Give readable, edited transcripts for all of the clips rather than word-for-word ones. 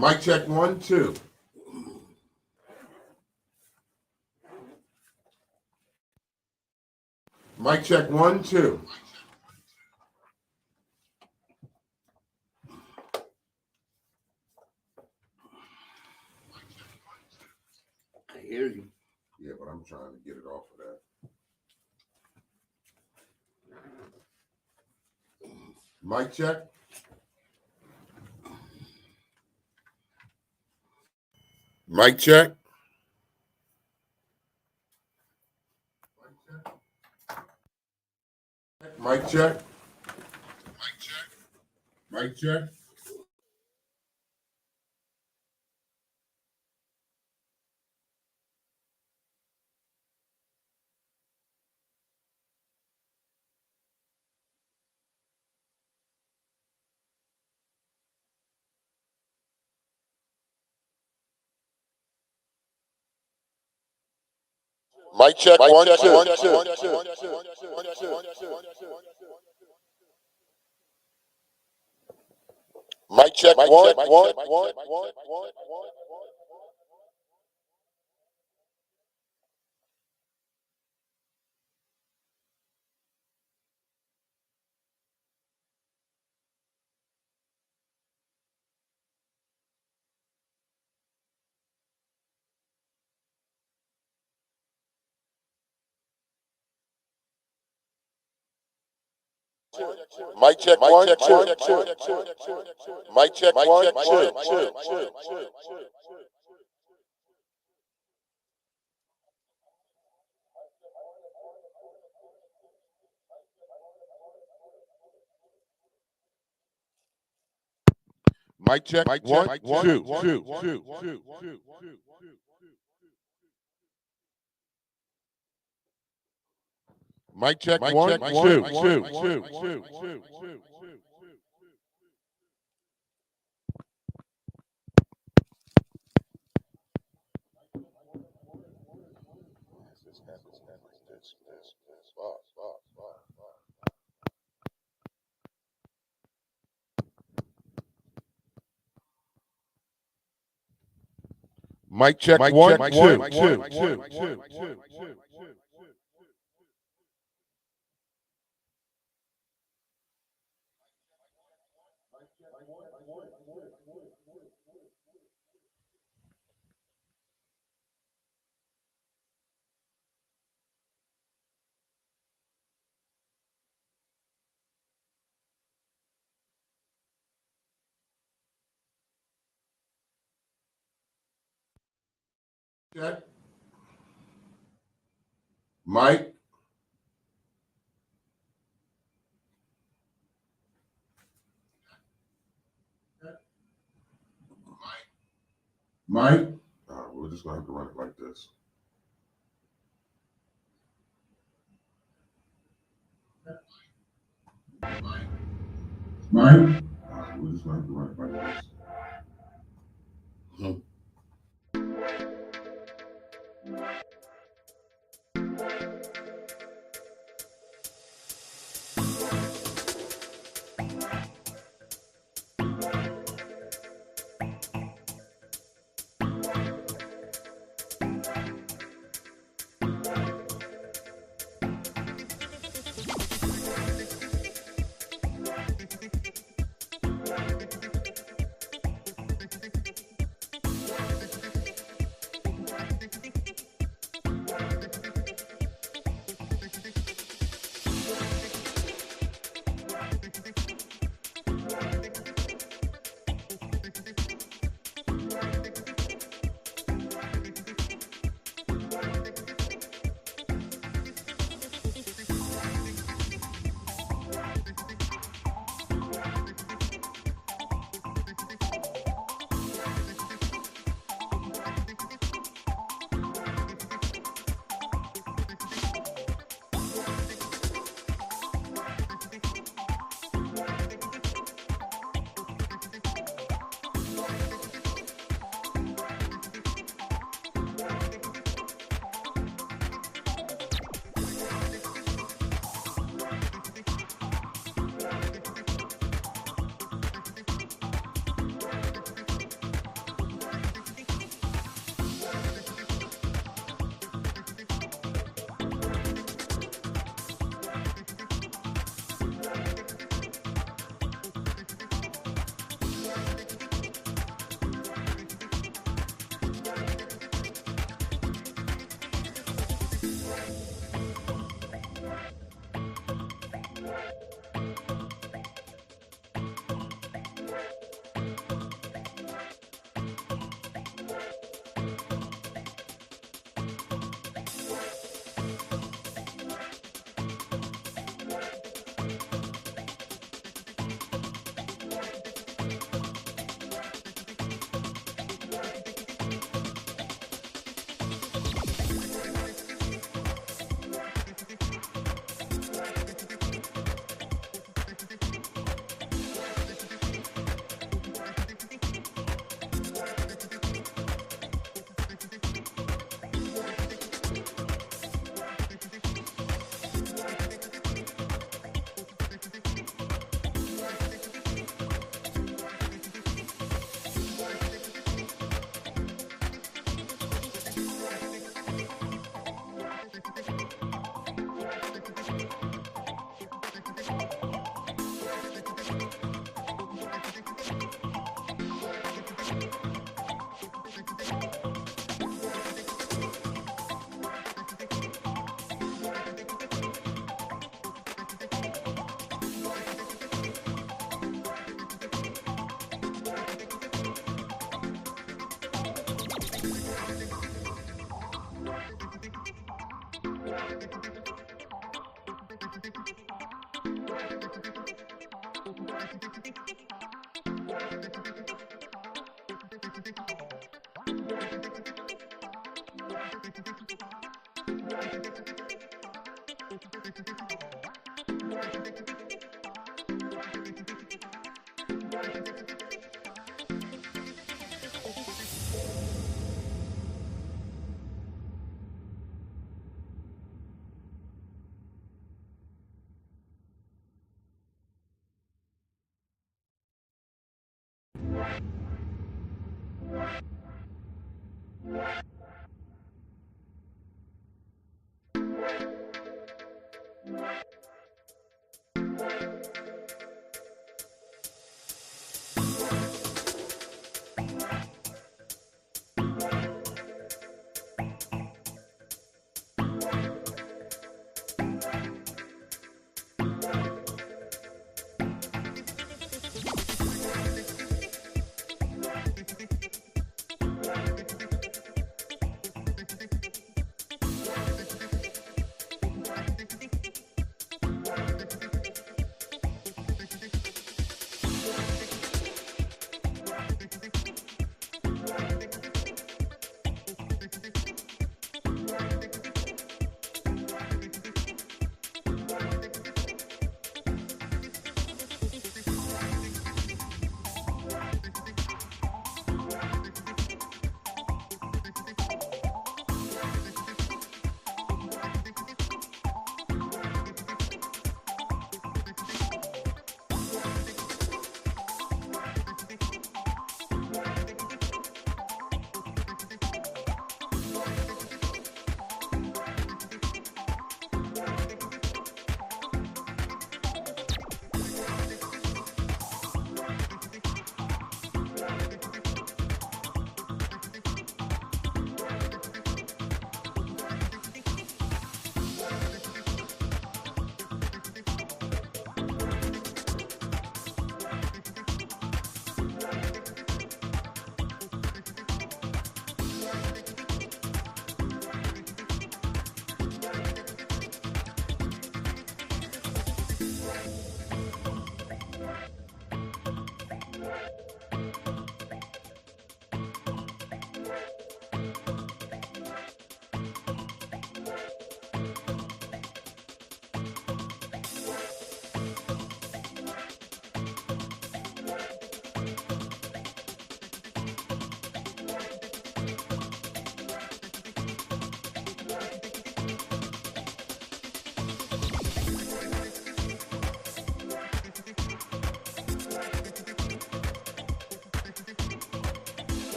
Mic check 1, 2. Mic check 1, 2. I hear you. Yeah, but I'm trying to get it off of that. Mic check. Mic check. Mic check. Mic check. Mic check, one, two. Mic check, one. Mic check, one, two. Mic check, one, two. Mic check. One, two. Mic check. One, two. Mic check. One, two. Check. Mike. Mike. We're just gonna have to run it like this. Mike. We're just gonna have to run it like this.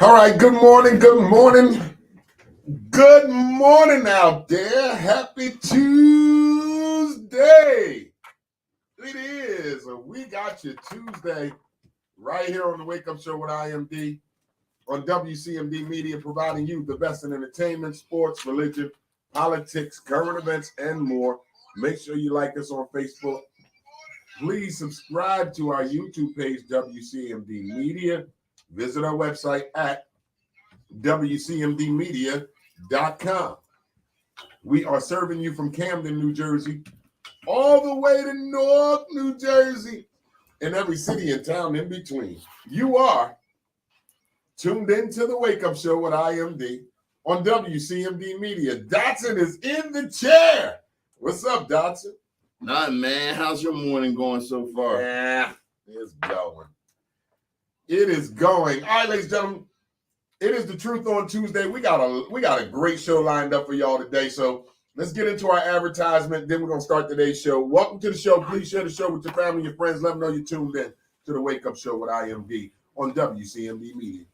All right, good morning, good morning. Good morning out there. Happy Tuesday. It is. We got you Tuesday right here on the Wake Up Show with IMD on WCMD Media, providing you the best in entertainment, sports, religion, politics, current events, and more. Make sure you like us on Facebook. Please subscribe to our YouTube page, WCMD Media. Visit our website at WCMDmedia.com. We are serving you from Camden, New Jersey, all the way to Newark, New Jersey, and every city and town in between. You are tuned into the Wake Up Show with IMD on WCMD Media. Dotson is in the chair. What's up, Dotson? Nothing, man. How's your morning going so far? Yeah, it's going. It is going. All right, ladies and gentlemen, it is the Truth on Tuesday. We got a great show lined up for y'all today. So let's get into our advertisement. Then we're gonna start today's show. Welcome to the show. Please share the show with your family, your friends. Let them know you're tuned in to the Wake Up Show with IMD on WCMD Media.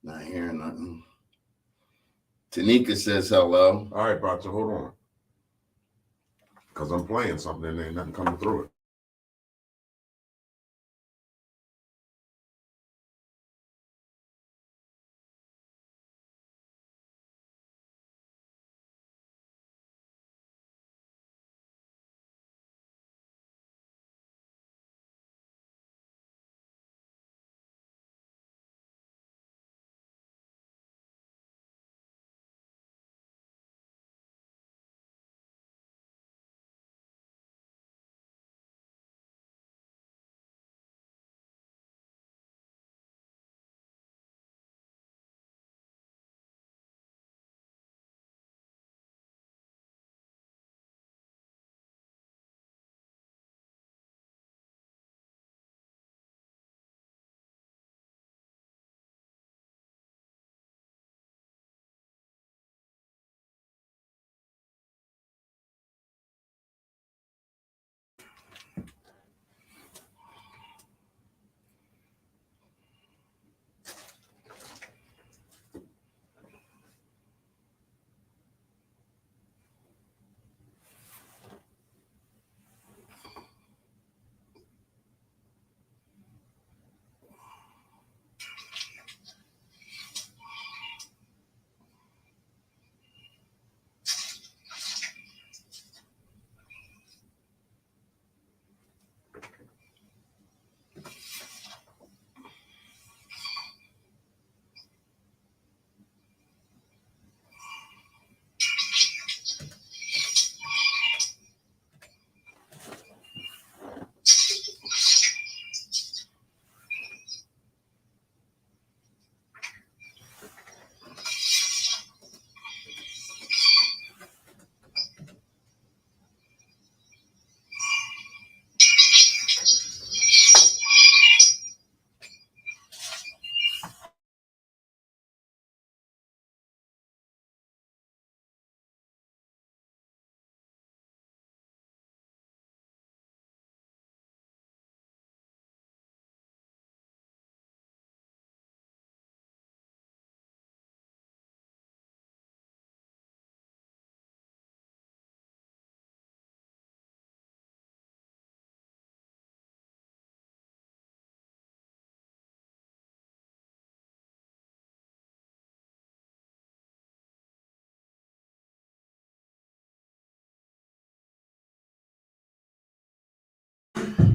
Not hearing nothing. Tanika says hello. All right, Bob, so hold on. Because I'm playing something and ain't nothing coming through it.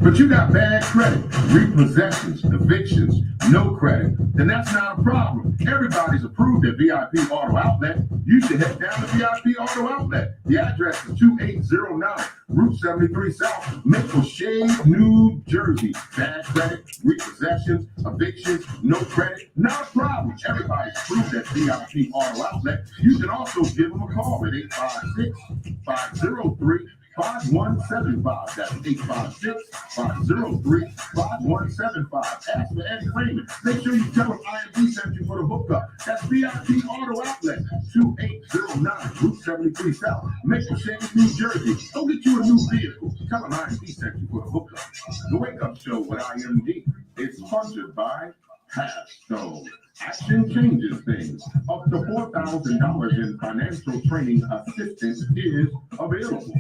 but you got bad credit, repossessions, evictions, no credit, then that's not a problem. Everybody's approved at VIP Auto Outlet. You should head down to VIP Auto Outlet. The address is 2809 Route 73 South, Maple Shade, New Jersey. Bad credit, repossessions, evictions, no credit, not a problem. Everybody's approved at VIP Auto Outlet. You can also give them a call at 856-503-5175. That's 856-503-5175. Ask for Eddie Raymond. Make sure you tell him IMD sent you for the hookup. That's VIP Auto Outlet, 2809 Route 73 South, Maple Shade, New Jersey. Go get you a new vehicle. Tell him IMD sent you for the hookup. The Wake Up Show with IMD is sponsored by Halfstone. Action changes things. Up to $4,000 in financial training assistance is available.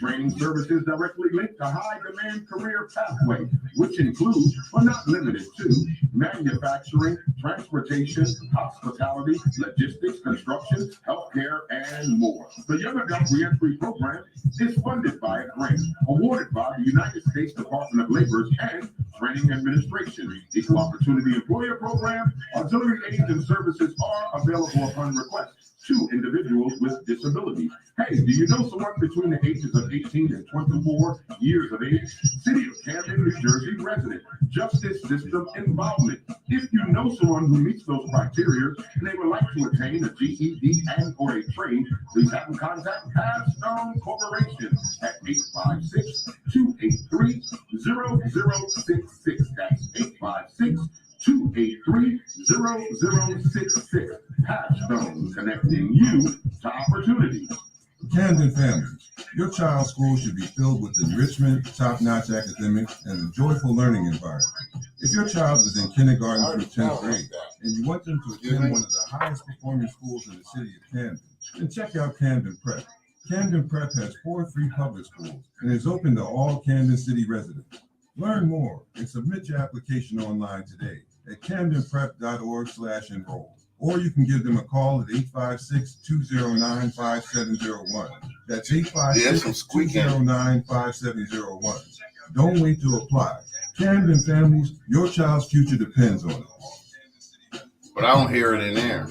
Training services directly linked to high-demand career pathway, which includes, but not limited to, manufacturing, transportation, hospitality, logistics, construction, healthcare, and more. The Young Adult Reentry Program is funded by a grant awarded by the United States Department of Labor and Training Administration. Equal Opportunity Employer Program, auxiliary aids and services are available upon request to individuals with disabilities. Hey, do you know someone between the ages of 18 and 24 years of age? City of Camden, New Jersey resident, justice system involvement. If you know someone who meets those criteria and they would like to attain a GED and or a trade, please have them contact Halfstone Corporation at 856-283-0066. That's 856-283-0066. Halfstone, connecting you to opportunity. Camden families, your child's school should be filled with enrichment, top-notch academics, and a joyful learning environment. If your child is in kindergarten through 10th grade and you want them to attend one of the highest performing schools in the city of Camden, then check out Camden Prep. Camden Prep has 4 free public schools and is open to all Camden City residents. Learn more and submit your application online today at camdenprep.org/enroll. Or you can give them a call at 856-209-5701. That's 856-209-5701. Don't wait to apply. Camden families, your child's future depends on it. But I don't hear it in there.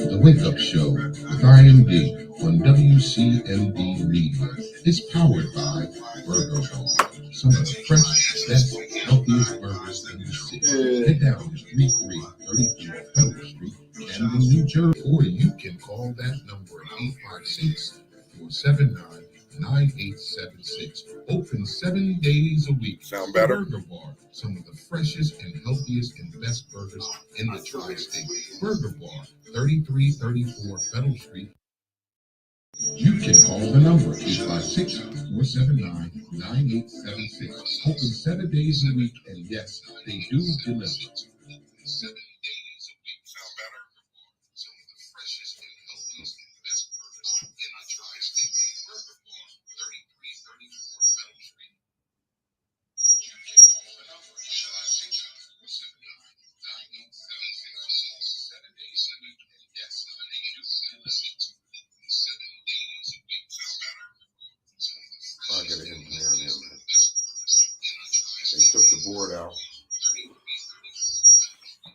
The Wake Up Show with IMD on WCMD Media is powered by Burger Bar, some of the freshest, best, healthiest burgers in the city. Head down to 3334 Federal Street, Camden, New Jersey, or you can call that number at 856-479-9876. Open 7 days a week. Sound better? Burger Bar, some of the freshest and healthiest and best burgers in the tri-state. Burger Bar, 3334 Federal Street. You can call the number 856-479-9876. Open 7 days a week, and yes, they do deliver. 7 days a week. Sound better? Some of the freshest and healthiest and best burgers in the tri-state. Burger Bar, 3334 Federal Street. You can call the number 856-479-9876. Open 7 days a week, and yes, they do deliver. 7 days a week. Sound better? Some of the I freshest got an and engineer in here, man. best burgers in the tri-state. They took the board out.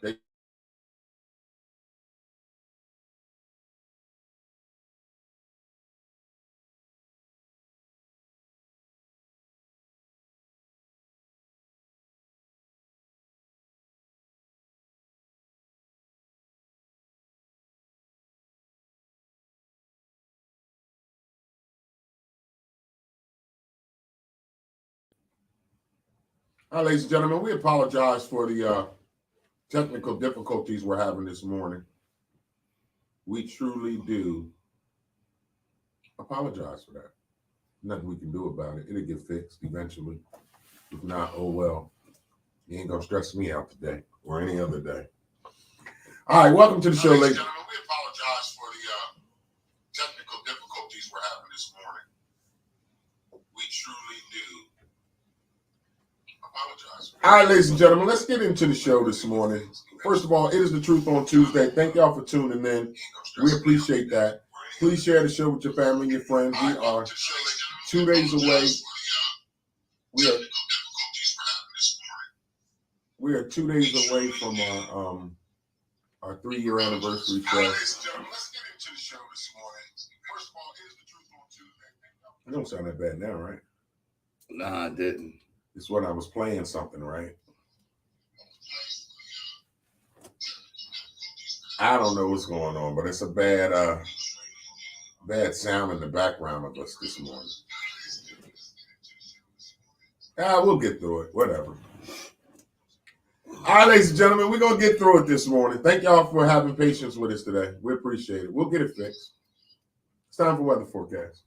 They All right, ladies and gentlemen, we apologize for the technical difficulties we're having this morning. We truly do apologize for that. Nothing we can do about it. It'll get fixed eventually. If not, oh well. You ain't gonna stress me out today or any other day. All right, welcome to the show, ladies and gentlemen. We apologize for the technical difficulties we're having this morning. We truly do apologize. All right, ladies and gentlemen, let's get into the show this morning. First of all, it is The Truth on Tuesday. Thank y'all for tuning in. We appreciate that. Please share the show with your family and your friends. We are 2 days away We are 2 days away from our 3-year anniversary show. Let's get into the show this morning. First of all, here's the truth on Tuesday. It don't sound that bad now, right? Nah, I didn't. It's when I was playing something, right? I don't know what's going on, but it's a bad sound in the background of us this morning. We'll get through it. Whatever. All right, ladies and gentlemen, we're going to get through it this morning. Thank y'all for having patience with us today. We appreciate it. We'll get it fixed. It's time for weather forecast.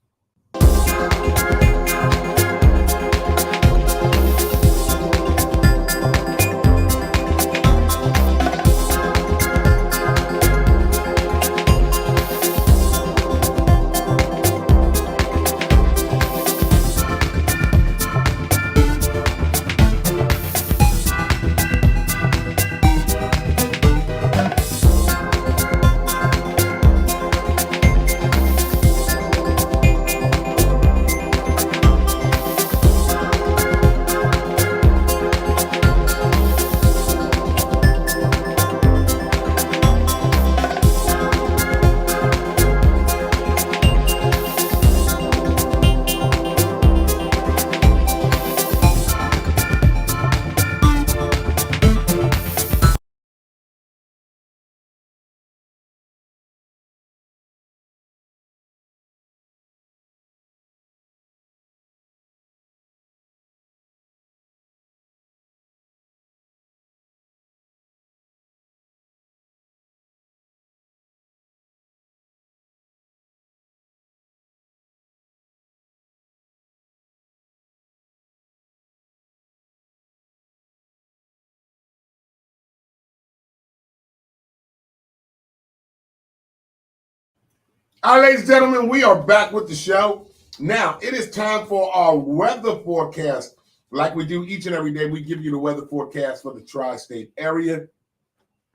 All right, ladies and gentlemen, we are back with the show. Now, it is time for our weather forecast. Like we do each and every day, we give you the weather forecast for the tri-state area.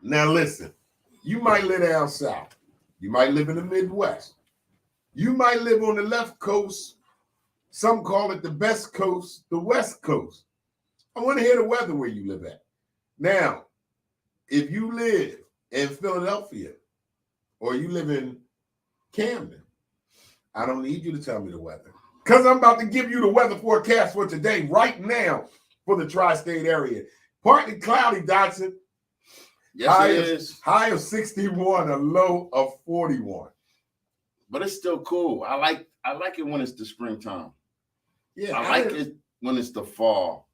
Now, listen, you might live down south. You might live in the Midwest. You might live on the left coast. Some call it the best coast, the West Coast. I want to hear the weather where you live at. Now, if you live in Philadelphia or you live in Camden, I don't need you to tell me the weather because I'm about to give you the weather forecast for today, right now, for the tri-state area. Partly cloudy, Dotson. Yes, High of 61, a low of 41. but it's still cool. I like it when it's the springtime. Yeah, I like it when it's the fall.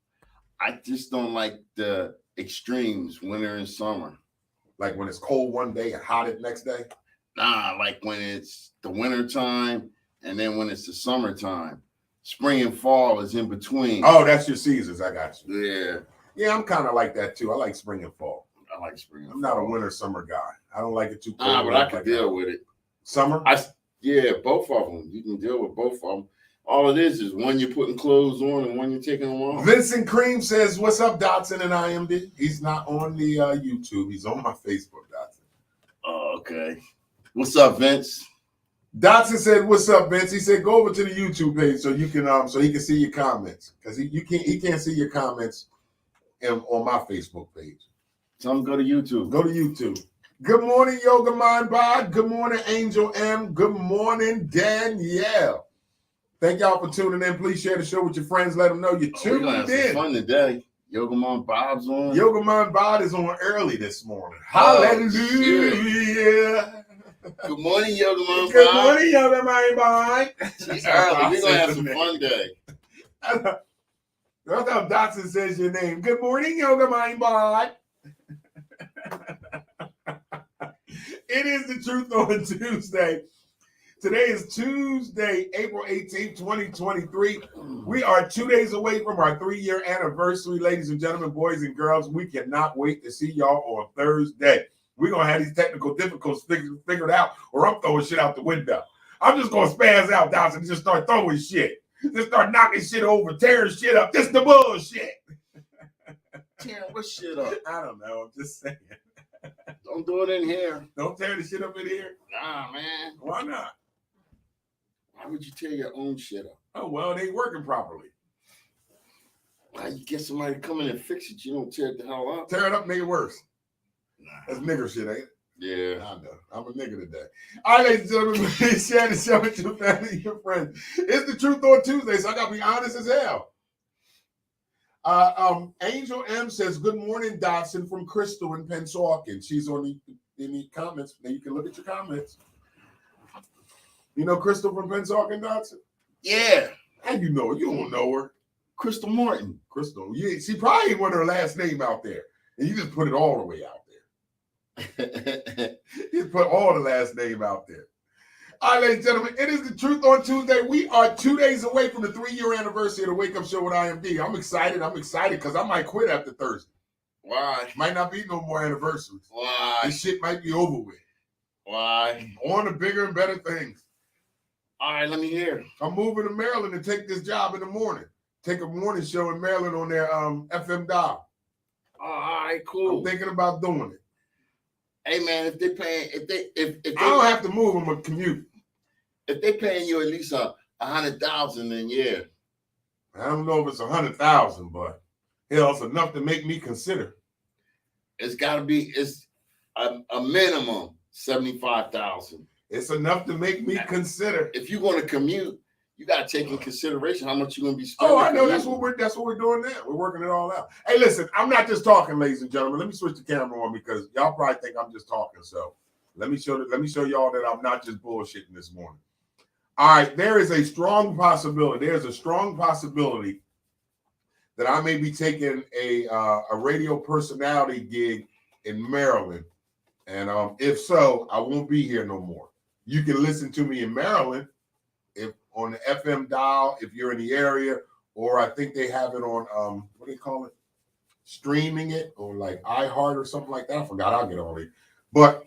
I just don't like the extremes, winter and summer. Like when it's cold one day and hot the next day. Nah, like when it's the winter time and then when it's the summertime. Spring and fall is in between. Oh, that's your seasons. I got you. Yeah. Yeah, I'm kind of like that too. I like spring and fall. I like spring and I'm fall. not a winter summer guy. I don't like it too cold. But I can deal with it. Summer? Yeah, both of them. You can deal with both of them. All it is one you're putting clothes on and one you're taking them off. Vincent Cream says, "What's up, Dotson and IMD?" He's not on the YouTube. He's on my Facebook, Dotson. Oh, okay. What's up, Vince? Dotson said, "What's up, Vince?" He said, "Go over to the YouTube page so you can so he can see your comments because he can't see your comments on my Facebook page." Tell him go to YouTube. Go to YouTube. Good morning, Yoga Mind Bod. Good morning, Angel M. Good morning, Danielle. Thank y'all for tuning in. Please share the show with your friends. Let them know you tuned We're gonna have in. some fun today. Yoga Mom Bob's on. Yoga Mind Bod is on early this morning. Oh, Hallelujah. Good morning, Yoga Mom Good Bob. morning, Yoga Mind Bod. She's early. We're gonna have some fun day. That's how Dotson says your name. Good morning, Yoga Mind Bod. It is the truth on Tuesday. Today is Tuesday, April 18th, 2023. We are 2 days away from our 3-year anniversary, ladies and gentlemen, boys and girls. We cannot wait to see y'all on Thursday. We're going to have these technical difficulties figured out, or I'm throwing shit out the window. I'm just going to spaz out, Dawson, and just start throwing shit. Just start knocking shit over, tearing shit up. This the bullshit. Tearing what shit up? I don't know. I'm just saying. Don't do it in here. Don't tear the shit up in here. Nah, man. Why not? Why would you tear your own shit up? Oh, well, it ain't working properly. Why you get somebody to come in and fix it? You don't tear it the hell up. Tear it up, make it worse. Nah. That's nigger shit, ain't it? Yeah. I know. I'm a nigga today. All right, ladies and gentlemen, please share the show with your family and your friends. It's the Truth on Tuesday, so I got to be honest as hell. Angel M says, good morning, Dotson, from Crystal in Pensauken. She's on in the comments. Now you can look at your comments. You know Crystal from Pensauken, Dotson? Yeah. How you know her? You don't know her. Crystal Morton. Crystal. She probably ain't want her last name out there. And you just put it all the way out there. You put all the last name out there. All right, ladies and gentlemen, it is the Truth on Tuesday. We are 2 days away from the 3-year anniversary of the Wake Up Show with IMD. I'm excited because I might quit after Thursday. Why? Might not be no more anniversaries. Why? This shit might be over with. Why? On to bigger and better things. All right, let me hear. I'm moving to Maryland to take this job in the morning. Take a morning show in Maryland on their FM dial. All right, cool. I'm thinking about doing it. Hey man, if they paying, if they I don't have to move. I'm gonna commute. if they paying you at least $100,000, then yeah. I don't know if it's 100,000, but hell, it's enough to make me consider. It's got to be. It's a minimum 75,000. It's enough to make me consider. If you're going to commute, you got to take in consideration how much you're going to be spending. Oh, I know. That's what we're doing now. We're working it all out. Hey, listen, I'm not just talking, ladies and gentlemen. Let me switch the camera on because y'all probably think I'm just talking. So let me show y'all that I'm not just bullshitting this morning. All right, there is a strong possibility. There's a strong possibility that I may be taking a radio personality gig in Maryland, and if so, I won't be here no more. You can listen to me in Maryland, if on the FM dial, if you're in the area, or I think they have it on what do they call it? Streaming it or like iHeart or something like that. I forgot. I'll get on it. But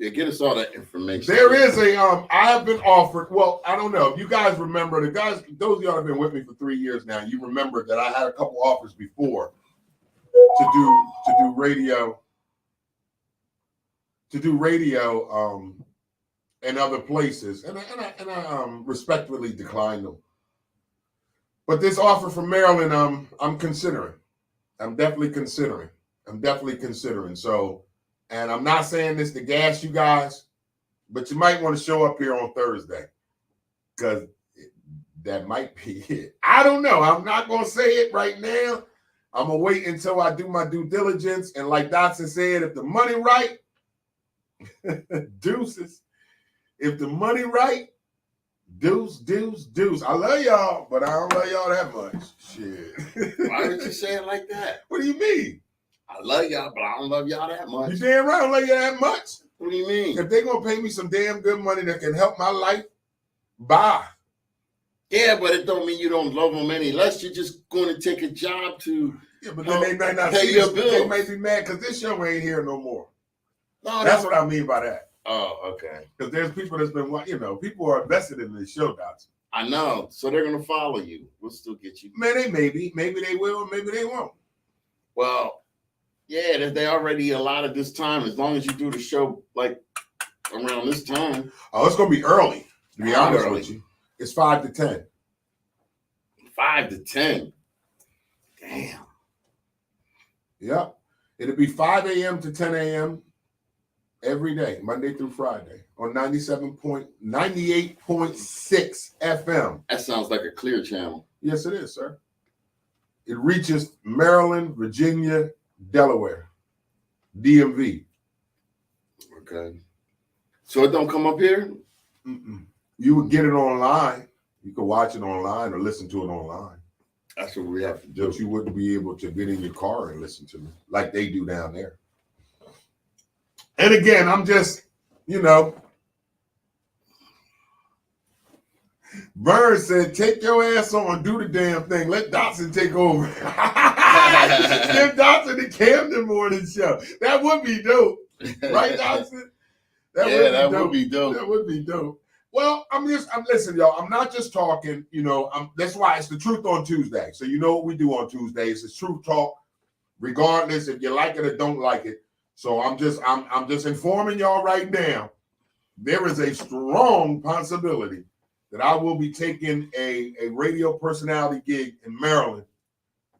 Yeah, get us all that information. there is a I have been offered. Well, I don't know if you guys remember the guys. Those of y'all have been with me for 3 years now. You remember that I had a couple offers before to do radio in other places, and I respectfully declined them. But this offer from Maryland, I'm considering. I'm definitely considering. So, and I'm not saying this to gas you guys, but you might want to show up here on Thursday because that might be it. I don't know. I'm not going to say it right now. I'm going to wait until I do my due diligence. And like Dotson said, if the money right, deuces. If the money right, deuce. I love y'all, but I don't love y'all that much. Shit. Why did you say it like that? What do you mean? I love y'all, but I don't love y'all that much. You damn right I don't love you that much. What do you mean? If they're going to pay me some damn good money that can help my life, bye. Yeah, but it don't mean you don't love them any less. You're just going to take a job to. Yeah, but then they might not pay see your this. bills. They might be mad because this show ain't here no more. No, That's what I mean by that. Oh, okay. Because there's people that's been, people are invested in this show, Dotson. I know. So they're going to follow you. We'll still get you. Man, maybe they will, maybe they won't. Well, yeah, they already allotted this time. As long as you do the show like around this time. Oh, it's going to be early, to be How honest early? with you. It's 5 to 10. 5 to 10. Damn. Yep. It'll be 5 a.m. to 10 a.m. every day, Monday through Friday, on 98.6 FM. That sounds like a clear channel. Yes, it is, sir. It reaches Maryland, Virginia, Delaware, DMV. Okay. So it don't come up here? Mm-mm. You would get it online. You could watch it online or listen to it online. That's what we have to do. But you wouldn't be able to get in your car and listen to me like they do down there. And again, I'm just, Vern said, take your ass on, do the damn thing. Let Dotson take over. Give Dotson the Camden Morning Show. That would be dope. Right, Dotson? That would be dope. That would be dope. Well, I'm listen, y'all. I'm not just talking, that's why it's the Truth on Tuesday. So you know what we do on Tuesdays. It's truth talk, regardless if you like it or don't like it. So I'm just informing y'all right now. There is a strong possibility that I will be taking a radio personality gig in Maryland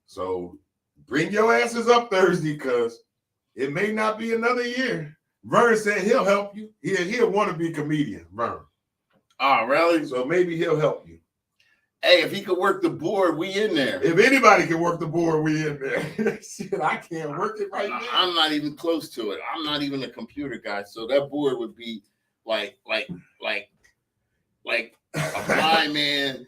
So bring your asses up Thursday because it may not be another year. Vern said he'll help you. He'll want to be a comedian, Vern. Oh, really? So maybe he'll help you. Hey, if he could work the board, we in there. If anybody can work the board, we in there. Shit, I can't work it right now. I'm not even close to it. I'm not even a computer guy, so that board would be like a blind man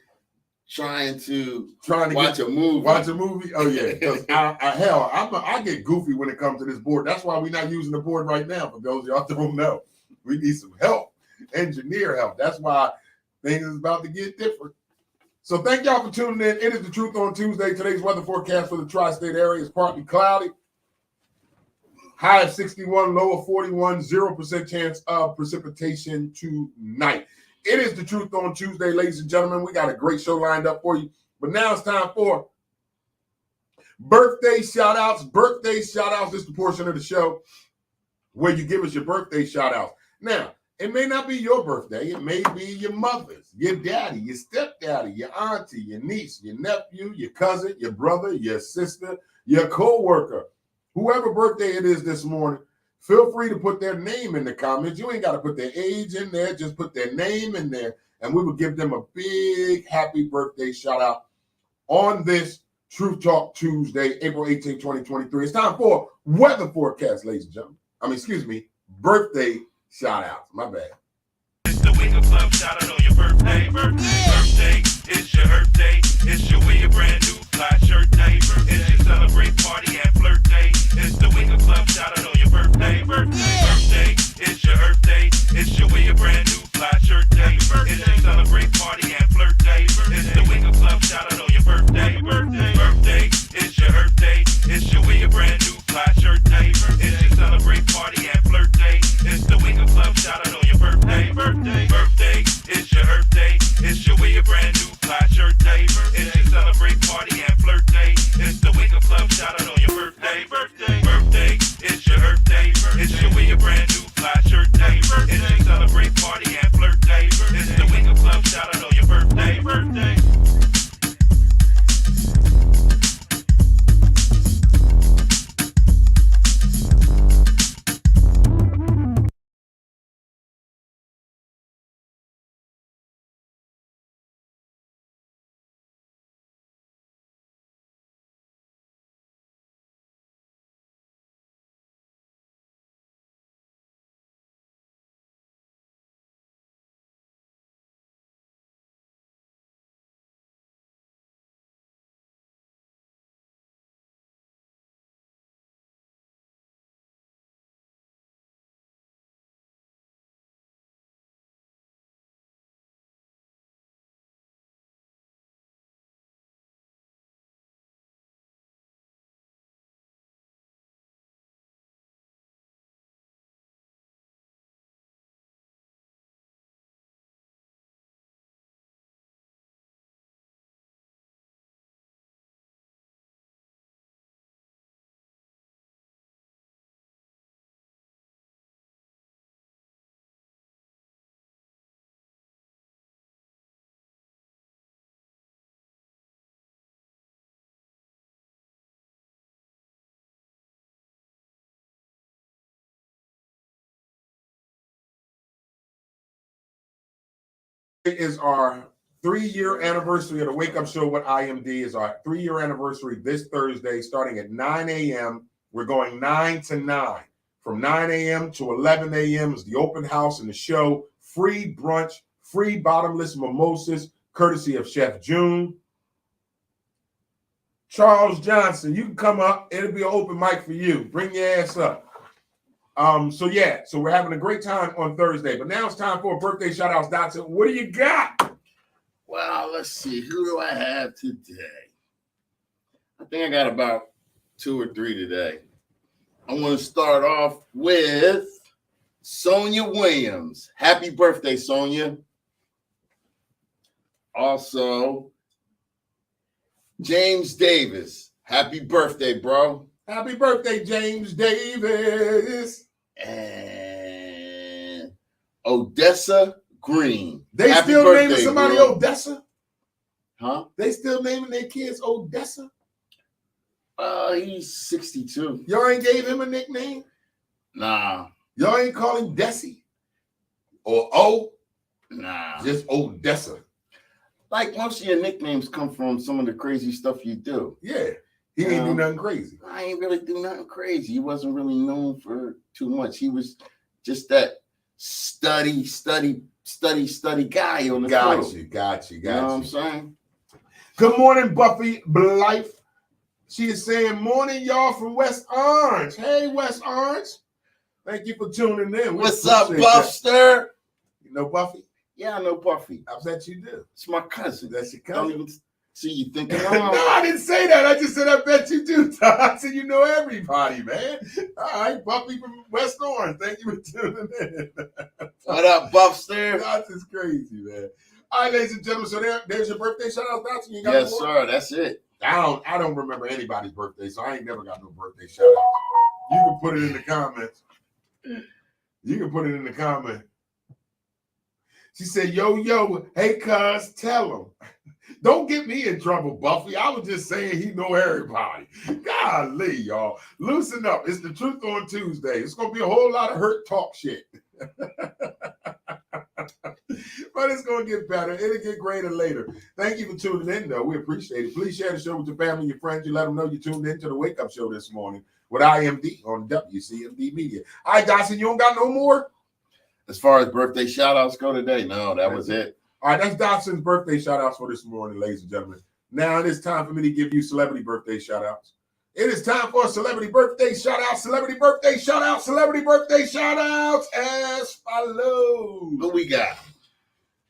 trying to watch a movie. Watch a movie. Oh yeah, because I get goofy when it comes to this board. That's why we're not using the board right now. For those of y'all that don't know, we need some help, engineer help. That's why things is about to get different. So thank y'all for tuning in. It is The Truth on Tuesday. Today's weather forecast for the tri-state area is partly cloudy. High of 61, low of 41, 0% chance of precipitation tonight. It is The Truth on Tuesday, ladies and gentlemen. We got a great show lined up for you. But now it's time for birthday shout-outs. Birthday shout-outs is the portion of the show where you give us your birthday shout-outs. Now, it may not be your birthday. It may be your mother's, your daddy, your stepdaddy, your auntie, your niece, your nephew, your cousin, your brother, your sister, your co-worker. Whoever birthday it is this morning, feel free to put their name in the comments. You ain't got to put their age in there. Just put their name in there, and we will give them a big happy birthday shout-out on this Truth Talk Tuesday, April 18, 2023. It's time for weather forecast, ladies and gentlemen. Birthday shout-outs. My bad. It's the Wake Up Club shout-out on your birthday. Birthday, it's your birthday. It's your wear your brand new fly shirt day. It's your celebrate, party, and flirt day. It's the Wake Up Club shout-out on your birthday. Birthday, it's your birthday. It's your wear your brand new fly shirt day. It's your celebrate, party, and flirt day. It's the Wake Up Club shout-out on your birthday. Birthday, it's your birthday. It's your wear your brand new fly shirt day. It's your celebrate, party, and flirt day. It's the Wake Up Club shout-out on your birthday. Birthday, it's your birthday. It's your wear your brand new fly shirt day. It's your celebrate, party, and flirt day. It's the Wake Up Club shout-out on your birthday. Birthday, it's your birthday. It's your wear your brand new fly shirt day. It's your celebrate, party, and flirt day. It's the Wake Up Club shout-out on your birthday. It is our 3-year anniversary of the Wake Up Show with IMD. Is our 3-year anniversary this Thursday, starting at 9 a.m. We're going 9 to 9. From 9 a.m. to 11 a.m. is the open house and the show. Free brunch, free bottomless mimosas, courtesy of Chef June. Charles Johnson, you can come up. It'll be an open mic for you. Bring your ass up. So we're having a great time on Thursday. But now it's time for a birthday shout-outs, Dotson. What do you got? Well, let's see. Who do I have today? I think I got about 2 or 3 today. I want to start off with Sonia Williams. Happy birthday, Sonia. Also, James Davis. Happy birthday, bro. Happy birthday, James Davis. And Odessa Green. They Happy still birthday, naming somebody bro. Odessa? Huh? They still naming their kids Odessa? He's 62. Y'all ain't gave him a nickname? Nah, Y'all ain't call him Desi? Or O? nah. Just Odessa. Like most of your nicknames come from some of the crazy stuff you do. Yeah. He ain't do nothing crazy. I ain't really do nothing crazy. He wasn't really known for too much. He was just that study guy on the Got crew. you. You know what I'm saying? Good morning, Buffy Blythe. She is saying, morning, y'all from West Orange. Hey, West Orange. Thank you for tuning in. We What's up, appreciate that. Buffster? You know Buffy? Yeah, I know Buffy. I bet you do. It's my cousin. That's your Don't cousin. even see you thinking. No, I didn't say that. I just said I bet you do. I said you know everybody, man. All right, Buffy from West Orange. Thank you for tuning in. What up, Buffster? That's just crazy, man. All right, ladies and gentlemen. So there's your birthday shout out, Dotson. You got Yes, more? sir. That's it. I don't remember anybody's birthday, so I ain't never got no birthday shout out. You can put it in the comments. You can put it in the comment. She said, yo, hey, cuz, tell him. Don't get me in trouble, Buffy. I was just saying he know everybody. Golly, y'all. Loosen up. It's the Truth on Tuesday. It's going to be a whole lot of hurt talk shit. But it's going to get better. It'll get greater later. Thank you for tuning in, though. We appreciate it. Please share the show with your family, your friends. You let them know you tuned in to the Wake Up Show this morning with IMD on WCMD Media. All right, Dawson, you don't got no more? As far as birthday shout outs go today, no, that was it. All right, that's Dotson's birthday shout outs for this morning, ladies and gentlemen. Now it is time for me to give you celebrity birthday shout outs. It is time for a celebrity birthday shout out, celebrity birthday shout out, celebrity birthday shout outs as follows. What we got?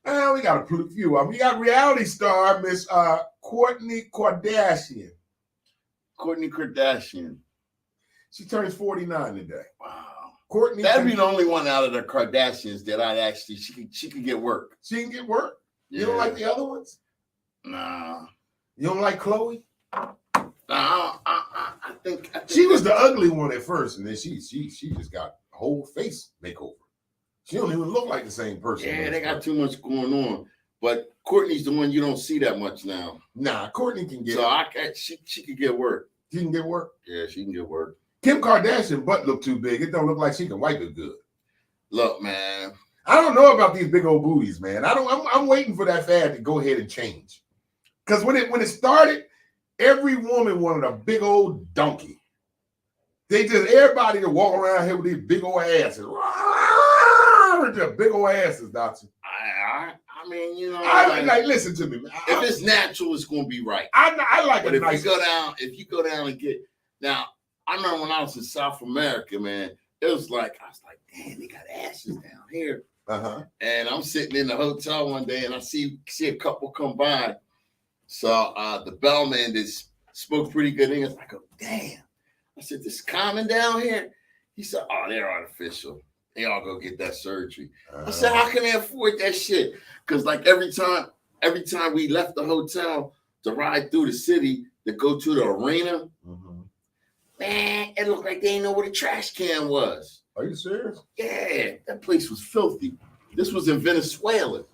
We got a few of them. We got reality star Miss Kourtney Kardashian. Kourtney Kardashian. She turns 49 today. Wow. Kourtney, That'd be the only one out of the Kardashians that I'd actually she could get work. She can get work. Yeah. You don't like the other ones? Nah. You don't like Khloe? Nah, I think She was the ugly one at first, and then she just got a whole face makeover. She don't even look like the same person. Yeah, they got too much going on. But Kourtney's the one you don't see that much now. Nah, Kourtney can get. So she could get work. She can get work. Yeah, she can get work. Kim Kardashian butt look too big. It don't look like she can wipe it good. Look, man. I don't know about these big old booties, man. I'm waiting for that fad to go ahead and change. Because when it started, every woman wanted a big old donkey. Everybody to walk around here with these big old asses. Just big old asses, Dotson. I mean, you know, like listen to me, man. If it's natural, it's gonna be right. I like But a if nice. you go down and get now, I remember when I was in South America, man. I was like, damn, they got asses down here. And I'm sitting in the hotel one day, and I see a couple come by. So the bellman just spoke pretty good English. I go, damn. I said, this common down here? He said, oh, they're artificial. They all go get that surgery. I said, how can they afford that shit? Because like every time we left the hotel to ride through the city to go to the arena, man, it looked like they didn't know where the trash can was. Are you serious? Yeah, that place was filthy. This was in Venezuela.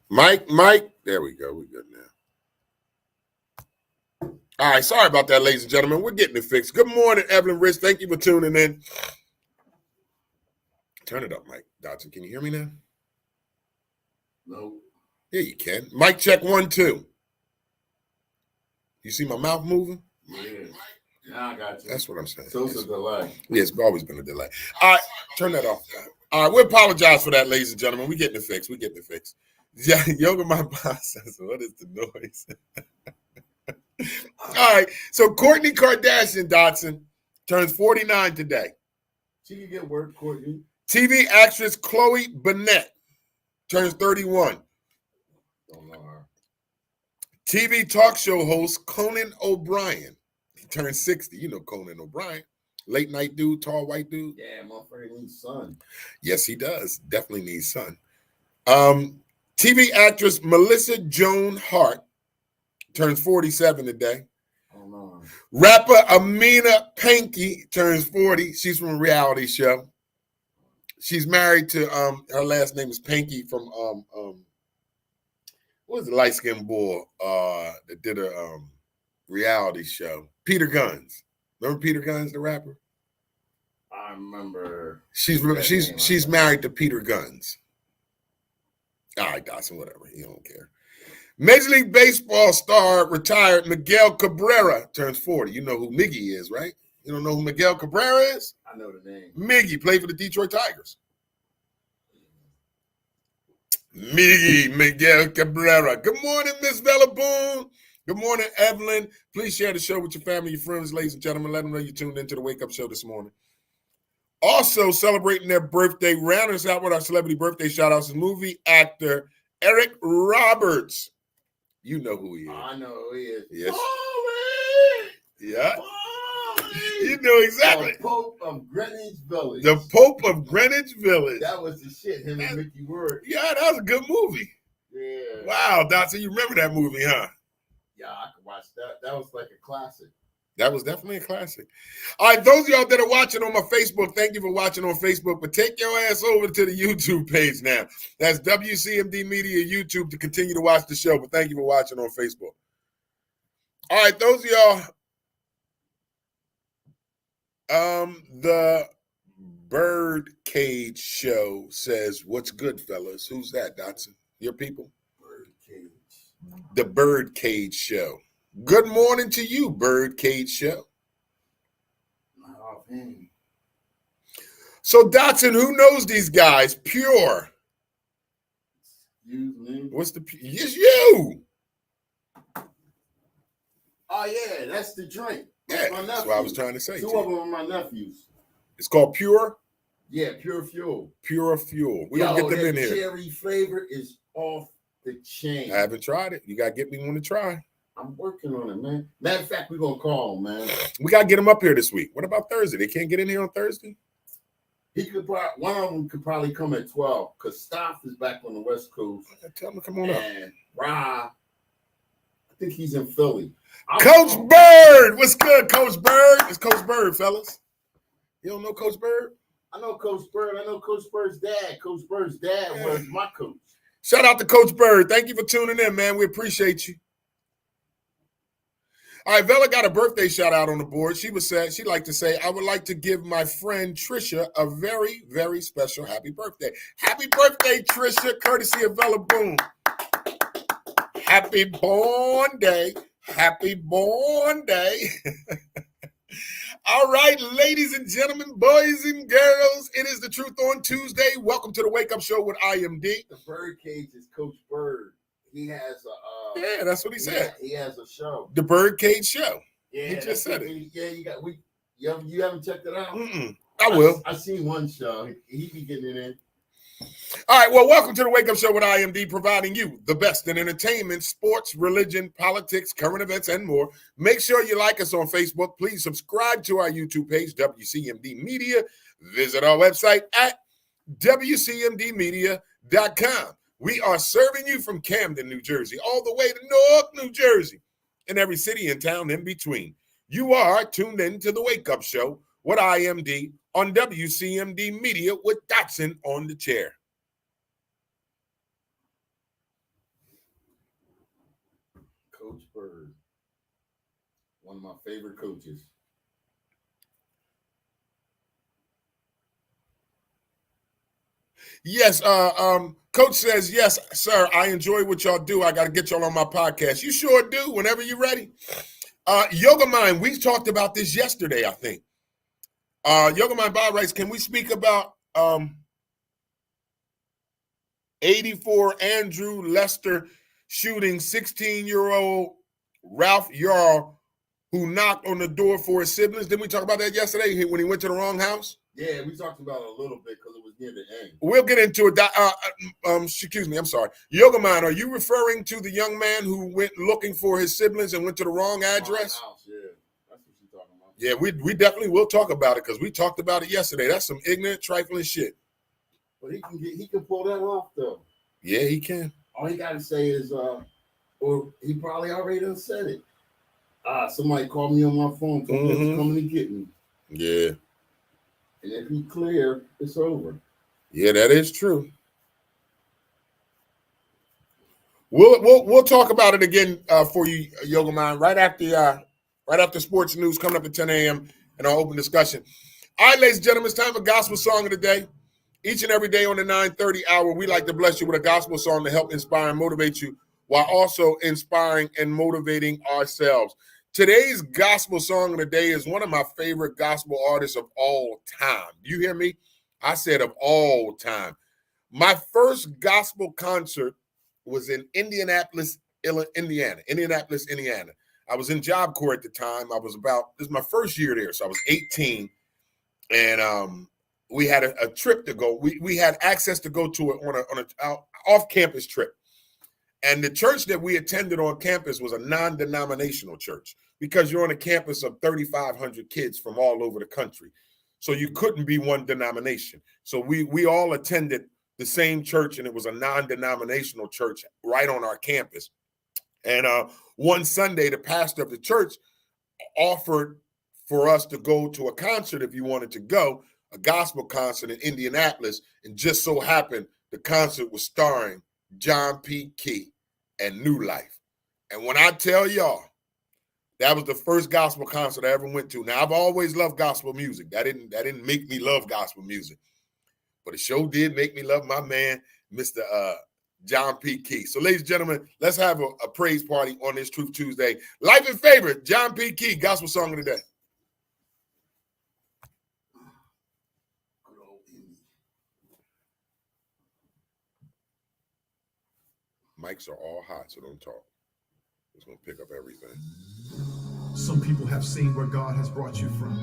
Mike, there we go. We're good now. All right, sorry about that, ladies and gentlemen. We're getting it fixed. Good morning, Evelyn Rich. Thank you for tuning in. Turn it up, Mike. Dodson, can you hear me now? No. Yeah, you can. Mic check 1, 2. You see my mouth moving? Yeah. Now I got you. That's what I'm saying. So it's a delay. Yeah, it's always been a delay. All right, turn that off. All right, we apologize for that, ladies and gentlemen. We're getting it fixed. Yeah, Yoga My Boss says, what is the noise? All right, so Kourtney Kardashian, Dotson, turns 49 today. She can get work, Courtney. TV actress Chloe Bennett turns 31. Don't know her. TV talk show host Conan O'Brien, he turned 60. You know Conan O'Brien, late night dude, tall white dude. Yeah, motherfucker needs son. Yes, he does. Definitely needs son. TV actress Melissa Joan Hart turns 47 today. I don't know her. Rapper Amina Panky turns 40. She's from a reality show. She's married to her last name is Panky from what was the light-skinned boy that did a reality show? Peter Gunz. Remember Peter Gunz, the rapper? I remember. She's married to Peter Gunz. All right, Dawson, whatever. You don't care. Major League Baseball star retired Miguel Cabrera turns 40. You know who Miggy is, right? You don't know who Miguel Cabrera is? I know the name. Miggy played for the Detroit Tigers. Miguel Cabrera. Good morning, Miss Bella Boone. Good morning, Evelyn. Please share the show with your family, your friends, ladies and gentlemen. Let them know you tuned into the Wake Up Show this morning. Also celebrating their birthday, rounding us out with our celebrity birthday shout-outs is movie actor Eric Roberts. You know who he is. I know who he is. Yes. Holy! Yeah. Holy! You know exactly. The Pope of Greenwich Village. The Pope of Greenwich Village. That was the shit, him and Mickey Rourke. Yeah, that was a good movie. Yeah. Wow, Dotson, you remember that movie, huh? Yeah, I could watch that. That was like a classic. That was definitely a classic. All right, those of y'all that are watching on my Facebook, thank you for watching on Facebook, but take your ass over to the YouTube page now. That's WCMD Media YouTube to continue to watch the show, but thank you for watching on Facebook. All right, those of y'all, the Birdcage Show says, what's good, fellas? Who's that, Dotson? Your people? Birdcage. The Birdcage Show. Good morning to you, Birdcage Show. Not offhand. So, Dotson, who knows these guys? Pure. Excuse me. What's the? It's you. Oh yeah, that's the drink. Yeah, My that's what I was trying to say. Two to of you. them are my nephews. It's called Pure. Yeah, Pure Fuel. Pure Fuel. We don't get them in that here. Cherry flavor is off the chain. I haven't tried it. You gotta get me one to try. I'm working on it, man. Matter of fact, we're gonna call him, man. We gotta get them up here this week. What about Thursday? They can't get in here on Thursday. He could probably, one of them could probably come at 12 because Staff is back on the West Coast. Tell them to come on up. And Ra, I think he's in Philly. Coach Bird, what's good, Coach Bird? It's Coach Bird, fellas. You don't know Coach Bird? I know Coach Bird. I know Coach Bird's dad. Coach Bird's dad was my coach. Shout out to Coach Bird. Thank you for tuning in, man. We appreciate you. All right, Vella got a birthday shout out on the board. She'd like to say, I would like to give my friend Trisha a very, very special happy birthday. Happy birthday, Trisha, courtesy of Vella Boone. Happy born day. Happy born day. All right, ladies and gentlemen, boys and girls, it is the Truth on Tuesday. Welcome to the Wake Up Show with IMD. The Birdcage is Coach Bird. He has a Yeah, that's what he said. He has a show. The Birdcage Show. Yeah, He just said it. Yeah, you haven't checked it out? I will. I seen one show. He be getting it in. All right, well, welcome to the Wake Up Show with IMD, providing you the best in entertainment, sports, religion, politics, current events, and more. Make sure you like us on Facebook. Please subscribe to our YouTube page, WCMD Media. Visit our website at WCMDmedia.com. We are serving you from Camden, New Jersey, all the way to Newark, New Jersey, and every city and town in between. You are tuned in to the Wake Up Show with IMD on WCMD Media with Dotson on the chair. One of my favorite coaches. Yes, Coach says, yes, sir, I enjoy what y'all do. I got to get y'all on my podcast. You sure do, whenever you're ready. Yoga Mind, we talked about this yesterday, I think. Yoga Mind Bob writes, can we speak about 84 Andrew Lester shooting 16-year-old Ralph Yarl, who knocked on the door for his siblings? Didn't we talk about that yesterday when he went to the wrong house? Yeah, we talked about it a little bit because it was near the end. We'll get into it. Excuse me, I'm sorry. Yoga Mind, are you referring to the young man who went looking for his siblings and went to the wrong address? House, yeah, that's what you're talking about. Yeah, we definitely will talk about it because we talked about it yesterday. That's some ignorant, trifling shit. But he can pull that off though. Yeah, he can. All he got to say is, or he probably already done said it. Somebody called me on my phone, told me to come and get me. Yeah. And if he clear, it's over. Yeah, that is true. We'll talk about it again for you, Yoga Mind, right after sports news coming up at 10 a.m. in our open discussion. All right, ladies and gentlemen, it's time for Gospel Song of the Day. Each and every day on the 9:30 hour, we like to bless you with a gospel song to help inspire and motivate you while also inspiring and motivating ourselves. Today's gospel song of the day is one of my favorite gospel artists of all time. You hear me? I said of all time. My first gospel concert was in Indianapolis, Indiana. I was in Job Corps at the time. This is my first year there, so I was 18. And we had a trip to go. We had access to go to it on an off-campus trip. And the church that we attended on campus was a non-denominational church because you're on a campus of 3,500 kids from all over the country. So you couldn't be one denomination. So we all attended the same church, and it was a non-denominational church right on our campus. And one Sunday, the pastor of the church offered for us to go to a concert if you wanted to go, a gospel concert in Indianapolis. And just so happened the concert was starring John P. Key and New Life. And when I tell y'all, that was the first gospel concert I ever went to. Now, I've always loved gospel music. That didn't make me love gospel music. But it sure did make me love my man, Mr. John P. Key. So, ladies and gentlemen, let's have a praise party on this Truth Tuesday. Life and favorite, John P. Key, gospel song of the day. Mics are all hot, so don't talk. It's going to pick up everything. Some people have seen where God has brought you from.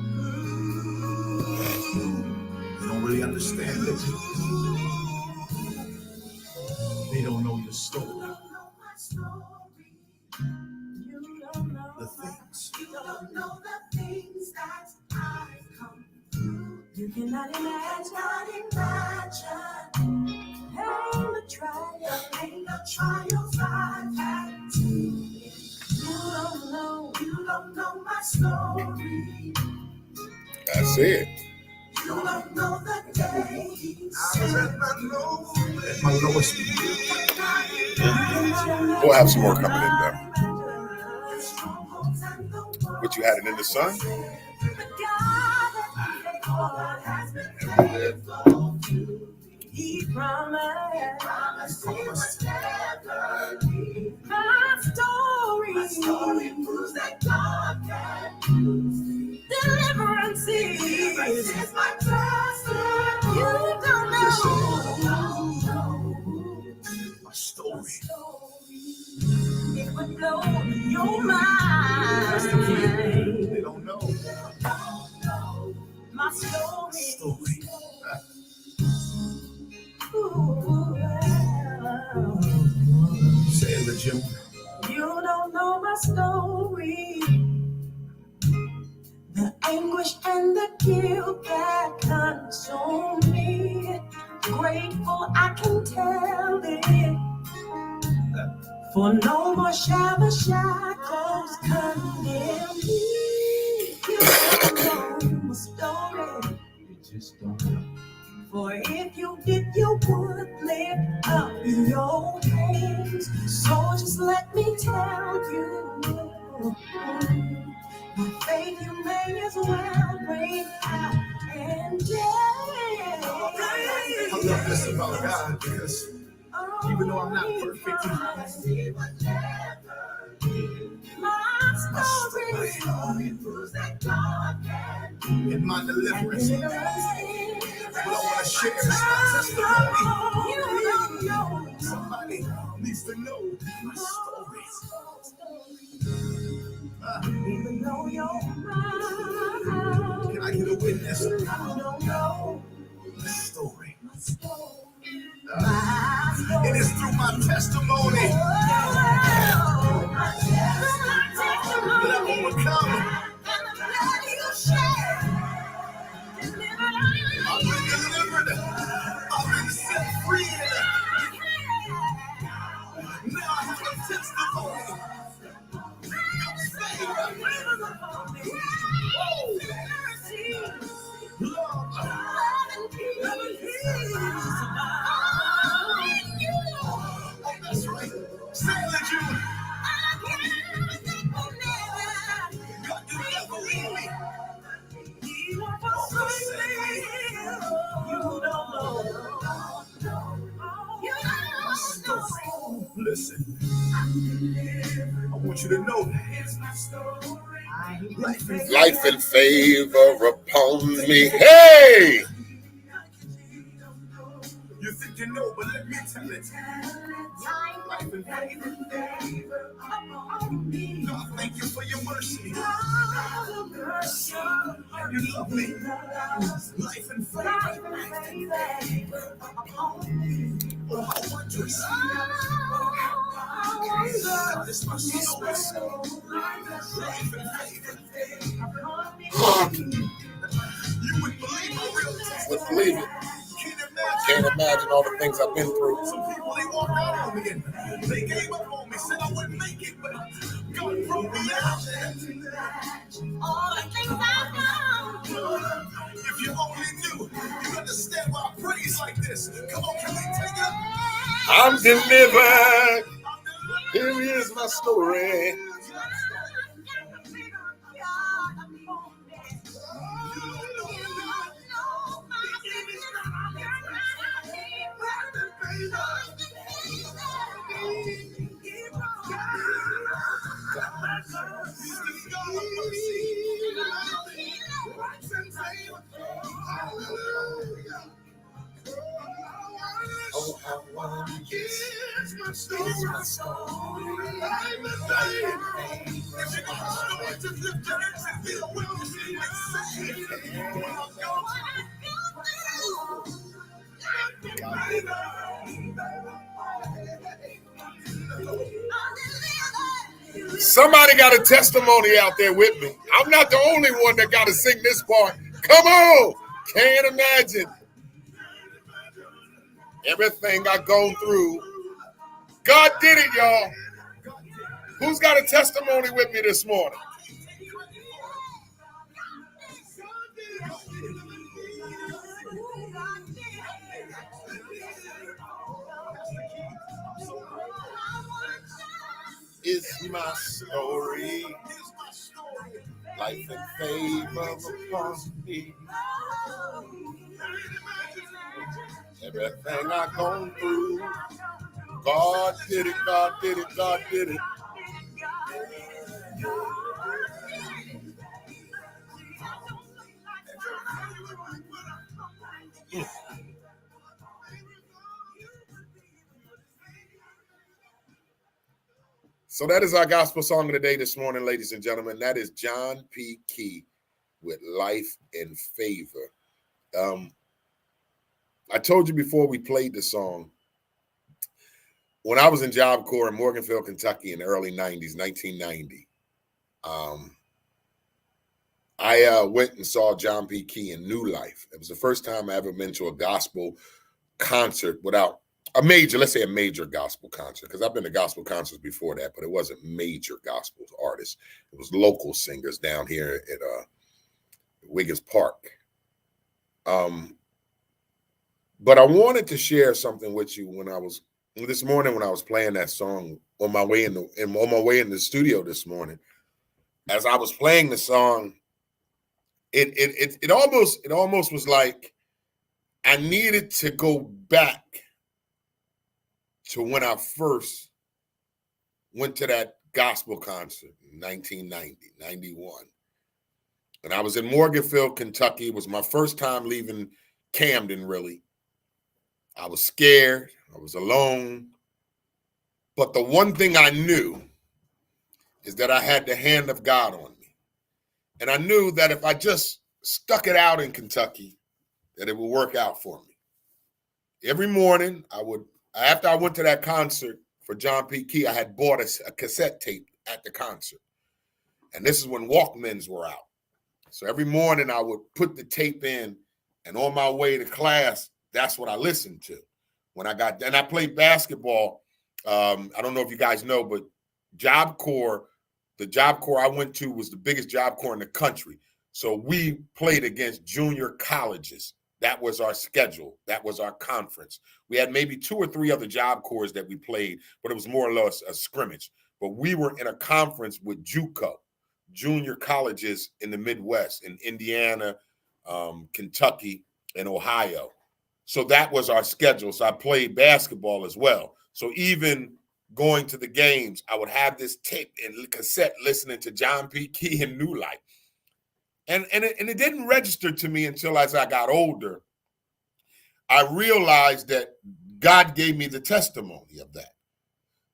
They don't really understand it. They don't know your story. The things. You don't know the things that I've come through. You cannot imagine. Pain the trials I've had to. You don't know my story. That's it. You don't know the days. I was at my lowest. We'll have some more coming in there. What, you had it in the sun? He promised he would never leave. My story proves that God can use. Deliverance is my trust. You don't know My story. It would blow your mind. They don't know. My story. Say it, Jim. You don't know my story. The anguish and the guilt that consumed me. Grateful I can tell it. For no more shall the shackles condemn me. You don't know my story. You just don't know. For if you did, you would lift up your hands. So just let me tell you, My faith you may as well break out and dance. I love this about God because even though I'm not perfect, my story proves that God can in my deliverance, what I want to share is my testimony. Somebody needs to know my story. Even though you're mine, Can I get a witness? I don't know The story. my story. It is through my testimony that I overcome. I've been delivered. I've been set free. Now I have a testimony. Oh, that's right. Say that you got the devil in me. Listen, I want you to know that Life and favor upon me. Hey! you think you know, but let me tell it. Life and favor. God, thank you for your mercy. You love me. Life and favor. Oh, how wondrous. God is my source. Life and favor. You wouldn't believe my real testimony. Let's believe it. Can't imagine all the things I've been through. Some people, they walked out on me and they gave up on me, said I wouldn't make it, but God brought me out. All the things I've done. If you only knew, you understand why I praise like this. Come on, can we take it? I'm delivered. Here is my story. Oh, how wonderful is my story. Just lift your hands and feel well and say, Somebody got a testimony out there with me. I'm not the only one that got to sing this part. Come on. Can't imagine everything I've gone through. God did it, y'all. Who's got a testimony with me this morning? It's my story. Life and favor upon me. Everything I've gone through. God did it, God did it, God did it. So that is our gospel song of the day this morning, ladies and gentlemen. That is John P. Key with Life and Favor. I told you before we played the song, when I was in Job Corps in Morganville, Kentucky in the early 90s, 1990, I went and saw John P. Key in New Life. It was the first time I ever been to a gospel concert without a major, let's say a major gospel concert, because I've been to gospel concerts before that, but it wasn't major gospel artists. It was local singers down here at Wiggins Park. But I wanted to share something with you this morning when I was playing that song on my way in the studio this morning. as I was playing the song, it almost was like I needed to go back to when I first went to that gospel concert in 1990, 91. And I was in Morganfield, Kentucky. It was my first time leaving Camden, really. I was scared. I was alone. But the one thing I knew is that I had the hand of God on me. And I knew that if I just stuck it out in Kentucky, that it would work out for me. Every morning, after I went to that concert for John P. Key, I had bought a cassette tape at the concert. And this is when Walkmans were out. So every morning I would put the tape in, and on my way to class, that's what I listened to. When I got, and I played basketball. I don't know if you guys know, but Job Corps, the Job Corps I went to was the biggest Job Corps in the country. So we played against junior colleges. That was our schedule. That was our conference. We had maybe 2 or 3 other Job Corps that we played, but it was more or less a scrimmage. But we were in a conference with JUCO, junior colleges in the Midwest, in Indiana, Kentucky, and Ohio. So that was our schedule. So I played basketball as well. So even going to the games, I would have this tape and cassette listening to John P. Key and New Life. And it didn't register to me until as I got older, I realized that God gave me the testimony of that.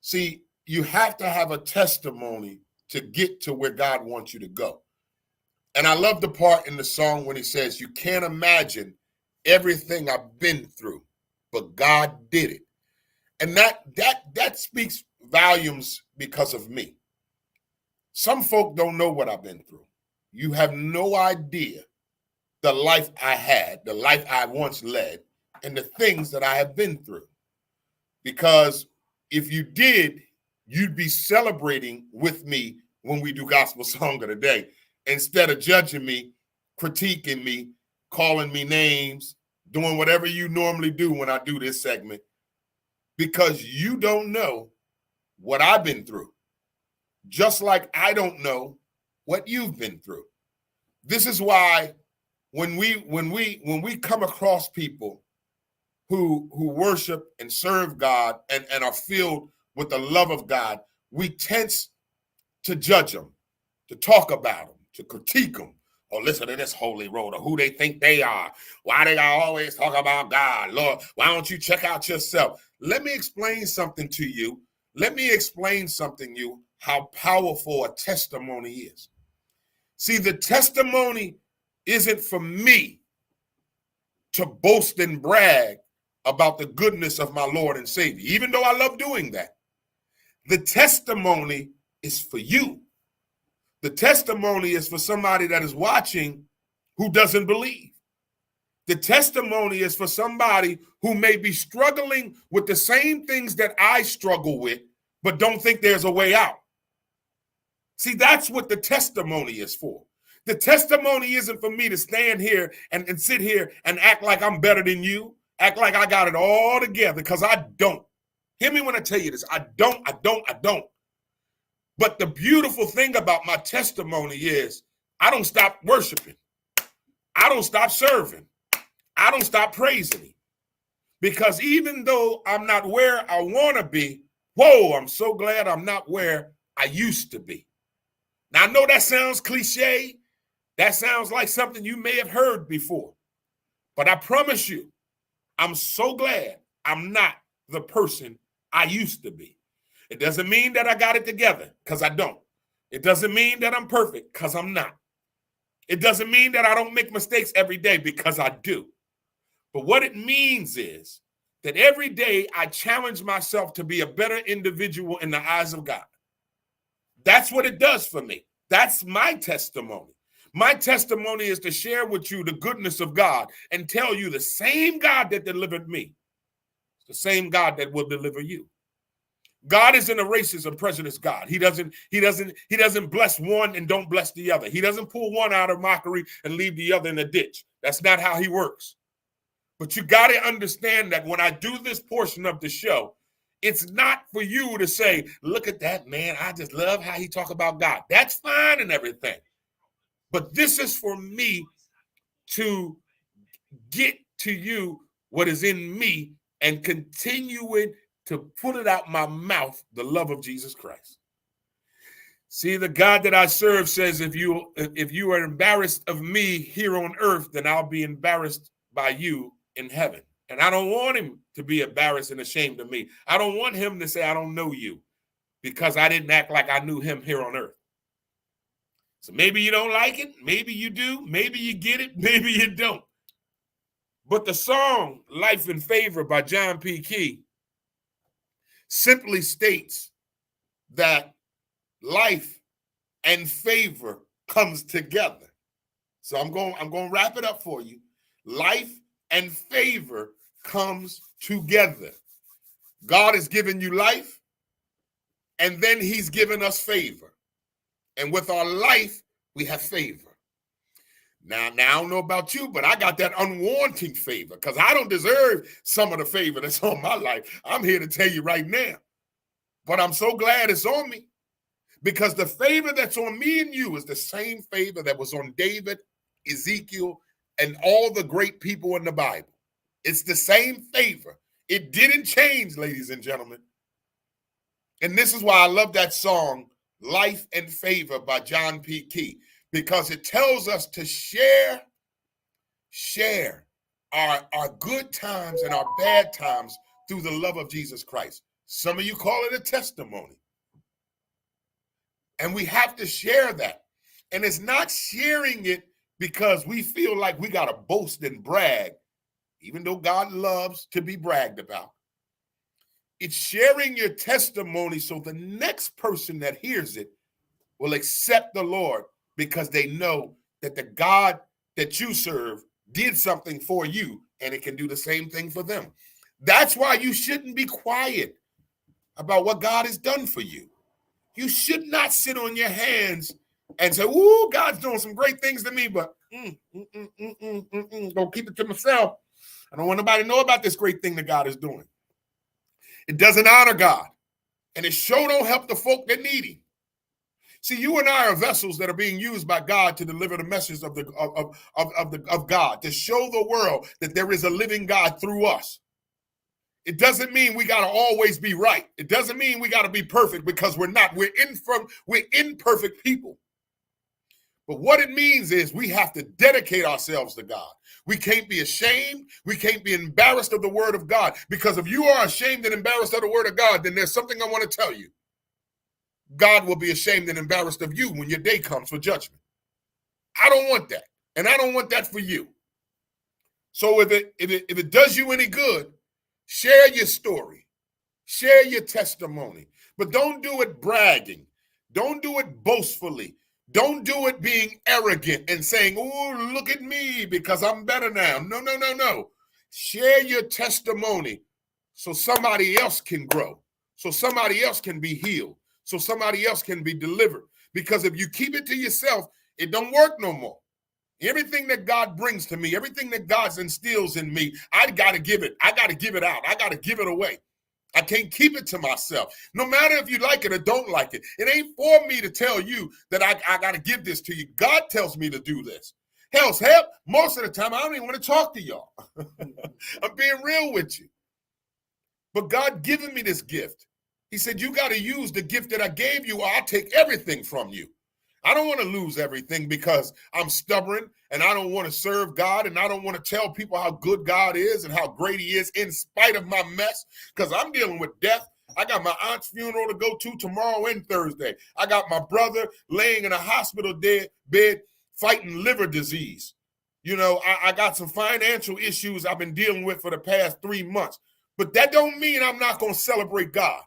See, you have to have a testimony to get to where God wants you to go. And I love the part in the song when he says, you can't imagine everything I've been through, but God did it. And that speaks volumes because of me. Some folk don't know what I've been through. You have no idea the life I had, the life I once led, and the things that I have been through. Because if you did, you'd be celebrating with me when we do Gospel Song of the Day, instead of judging me, critiquing me, calling me names, doing whatever you normally do when I do this segment, because you don't know what I've been through, just like I don't know what you've been through. This is why when we come across people who worship and serve God and are filled with the love of God, we tend to judge them, to talk about them, to critique them. Oh, listen to this holy roller, who they think they are. Why they always talk about God? Lord, why don't you check out yourself? Let me explain something to you. Let me explain something to you, how powerful a testimony is. See, the testimony isn't for me to boast and brag about the goodness of my Lord and Savior, even though I love doing that. The testimony is for you. The testimony is for somebody that is watching who doesn't believe. The testimony is for somebody who may be struggling with the same things that I struggle with, but don't think there's a way out. See, that's what the testimony is for. The testimony isn't for me to stand here and sit here and act like I'm better than you, act like I got it all together, because I don't. Hear me when I tell you this. I don't. But the beautiful thing about my testimony is I don't stop worshiping. I don't stop serving. I don't stop praising him. Because even though I'm not where I want to be, whoa, I'm so glad I'm not where I used to be. Now, I know that sounds cliche. That sounds like something you may have heard before. But I promise you, I'm so glad I'm not the person I used to be. It doesn't mean that I got it together, because I don't. It doesn't mean that I'm perfect, because I'm not. It doesn't mean that I don't make mistakes every day, because I do. But what it means is that every day I challenge myself to be a better individual in the eyes of God. That's what it does for me. That's my testimony. My testimony is to share with you the goodness of God and tell you the same God that delivered me, the same God that will deliver you. God isn't a racist and prejudice God. He doesn't bless one and don't bless the other. He doesn't pull one out of mockery and leave the other in a ditch. That's not how he works. But you got to understand that when I do this portion of the show, It's not for you to say, look at that man. I just love how he talk about God. That's fine and everything. But this is for me to get to you what is in me and continuing to put it out my mouth, the love of Jesus Christ. See, the God that I serve says, if you are embarrassed of me here on earth, then I'll be embarrassed by you in heaven. And I don't want him to be embarrassed and ashamed of me. I don't want him to say, I don't know you, because I didn't act like I knew him here on earth. So maybe you don't like it. Maybe you do. Maybe you get it. Maybe you don't. But the song Life and Favor by John P. Key simply states that life and favor comes together. So I'm going to wrap it up for you. Life and favor comes together. God has given you life, and then he's given us favor. And with our life, we have favor. Now, I don't know about you, but I got that unwanted favor because I don't deserve some of the favor that's on my life. I'm here to tell you right now. But I'm so glad it's on me. Because the favor that's on me and you is the same favor that was on David, Ezekiel, and all the great people in the Bible. It's the same favor. It didn't change, ladies and gentlemen. And this is why I love that song, Life and Favor by John P. Key, because it tells us to share our good times and our bad times through the love of Jesus Christ. Some of you call it a testimony. And we have to share that. And it's not sharing it because we feel like we got to boast and brag, even though God loves to be bragged about. It's sharing your testimony so the next person that hears it will accept the Lord because they know that the God that you serve did something for you and it can do the same thing for them. That's why you shouldn't be quiet about what God has done for you. You should not sit on your hands and say, ooh, God's doing some great things to me, but gonna keep it to myself. I don't want nobody to know about this great thing that God is doing. It doesn't honor God, and it sure don't help the folk that need him. See, you and I are vessels that are being used by God to deliver the message of God, to show the world that there is a living God through us. It doesn't mean we got to always be right. It doesn't mean we got to be perfect, because we're not. We're imperfect people. But what it means is we have to dedicate ourselves to God. We can't be ashamed. We can't be embarrassed of the word of God, because if you are ashamed and embarrassed of the word of God, then there's something I want to tell you. God will be ashamed and embarrassed of you when your day comes for judgment. I don't want that. And I don't want that for you. So if it does you any good, share your story, share your testimony, but don't do it bragging. Don't do it boastfully. Don't do it being arrogant and saying, oh, look at me because I'm better now. No. Share your testimony so somebody else can grow, so somebody else can be healed, so somebody else can be delivered. Because if you keep it to yourself, it don't work no more. Everything that God brings to me, everything that God instills in me, I got to give it. I got to give it out. I got to give it away. I can't keep it to myself. No matter if you like it or don't like it. It ain't for me to tell you that I got to give this to you. God tells me to do this. Hell, most of the time, I don't even want to talk to y'all. I'm being real with you. But God given me this gift. He said, you got to use the gift that I gave you, or I'll take everything from you. I don't want to lose everything because I'm stubborn and I don't want to serve God, and I don't want to tell people how good God is and how great he is in spite of my mess, because I'm dealing with death. I got my aunt's funeral to go to tomorrow and Thursday. I got my brother laying in a hospital bed fighting liver disease. You know, I got some financial issues I've been dealing with for the past 3 months. But that don't mean I'm not going to celebrate God,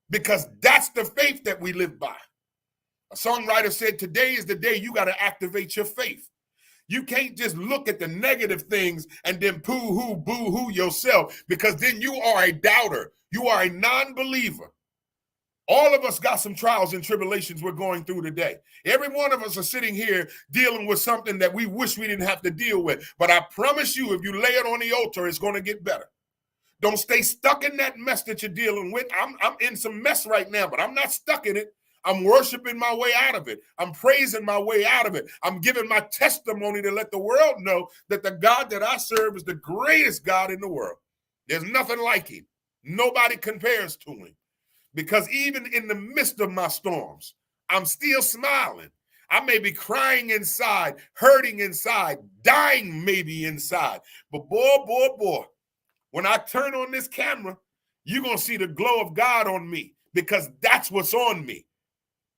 because that's the faith that we live by. A songwriter said, today is the day you got to activate your faith. You can't just look at the negative things and then poo-hoo, boo-hoo yourself, because then you are a doubter. You are a non-believer. All of us got some trials and tribulations we're going through today. Every one of us are sitting here dealing with something that we wish we didn't have to deal with. But I promise you, if you lay it on the altar, it's going to get better. Don't stay stuck in that mess that you're dealing with. I'm in some mess right now, but I'm not stuck in it. I'm worshiping my way out of it. I'm praising my way out of it. I'm giving my testimony to let the world know that the God that I serve is the greatest God in the world. There's nothing like him. Nobody compares to him. Because even in the midst of my storms, I'm still smiling. I may be crying inside, hurting inside, dying maybe inside. But boy, when I turn on this camera, you're going to see the glow of God on me because that's what's on me.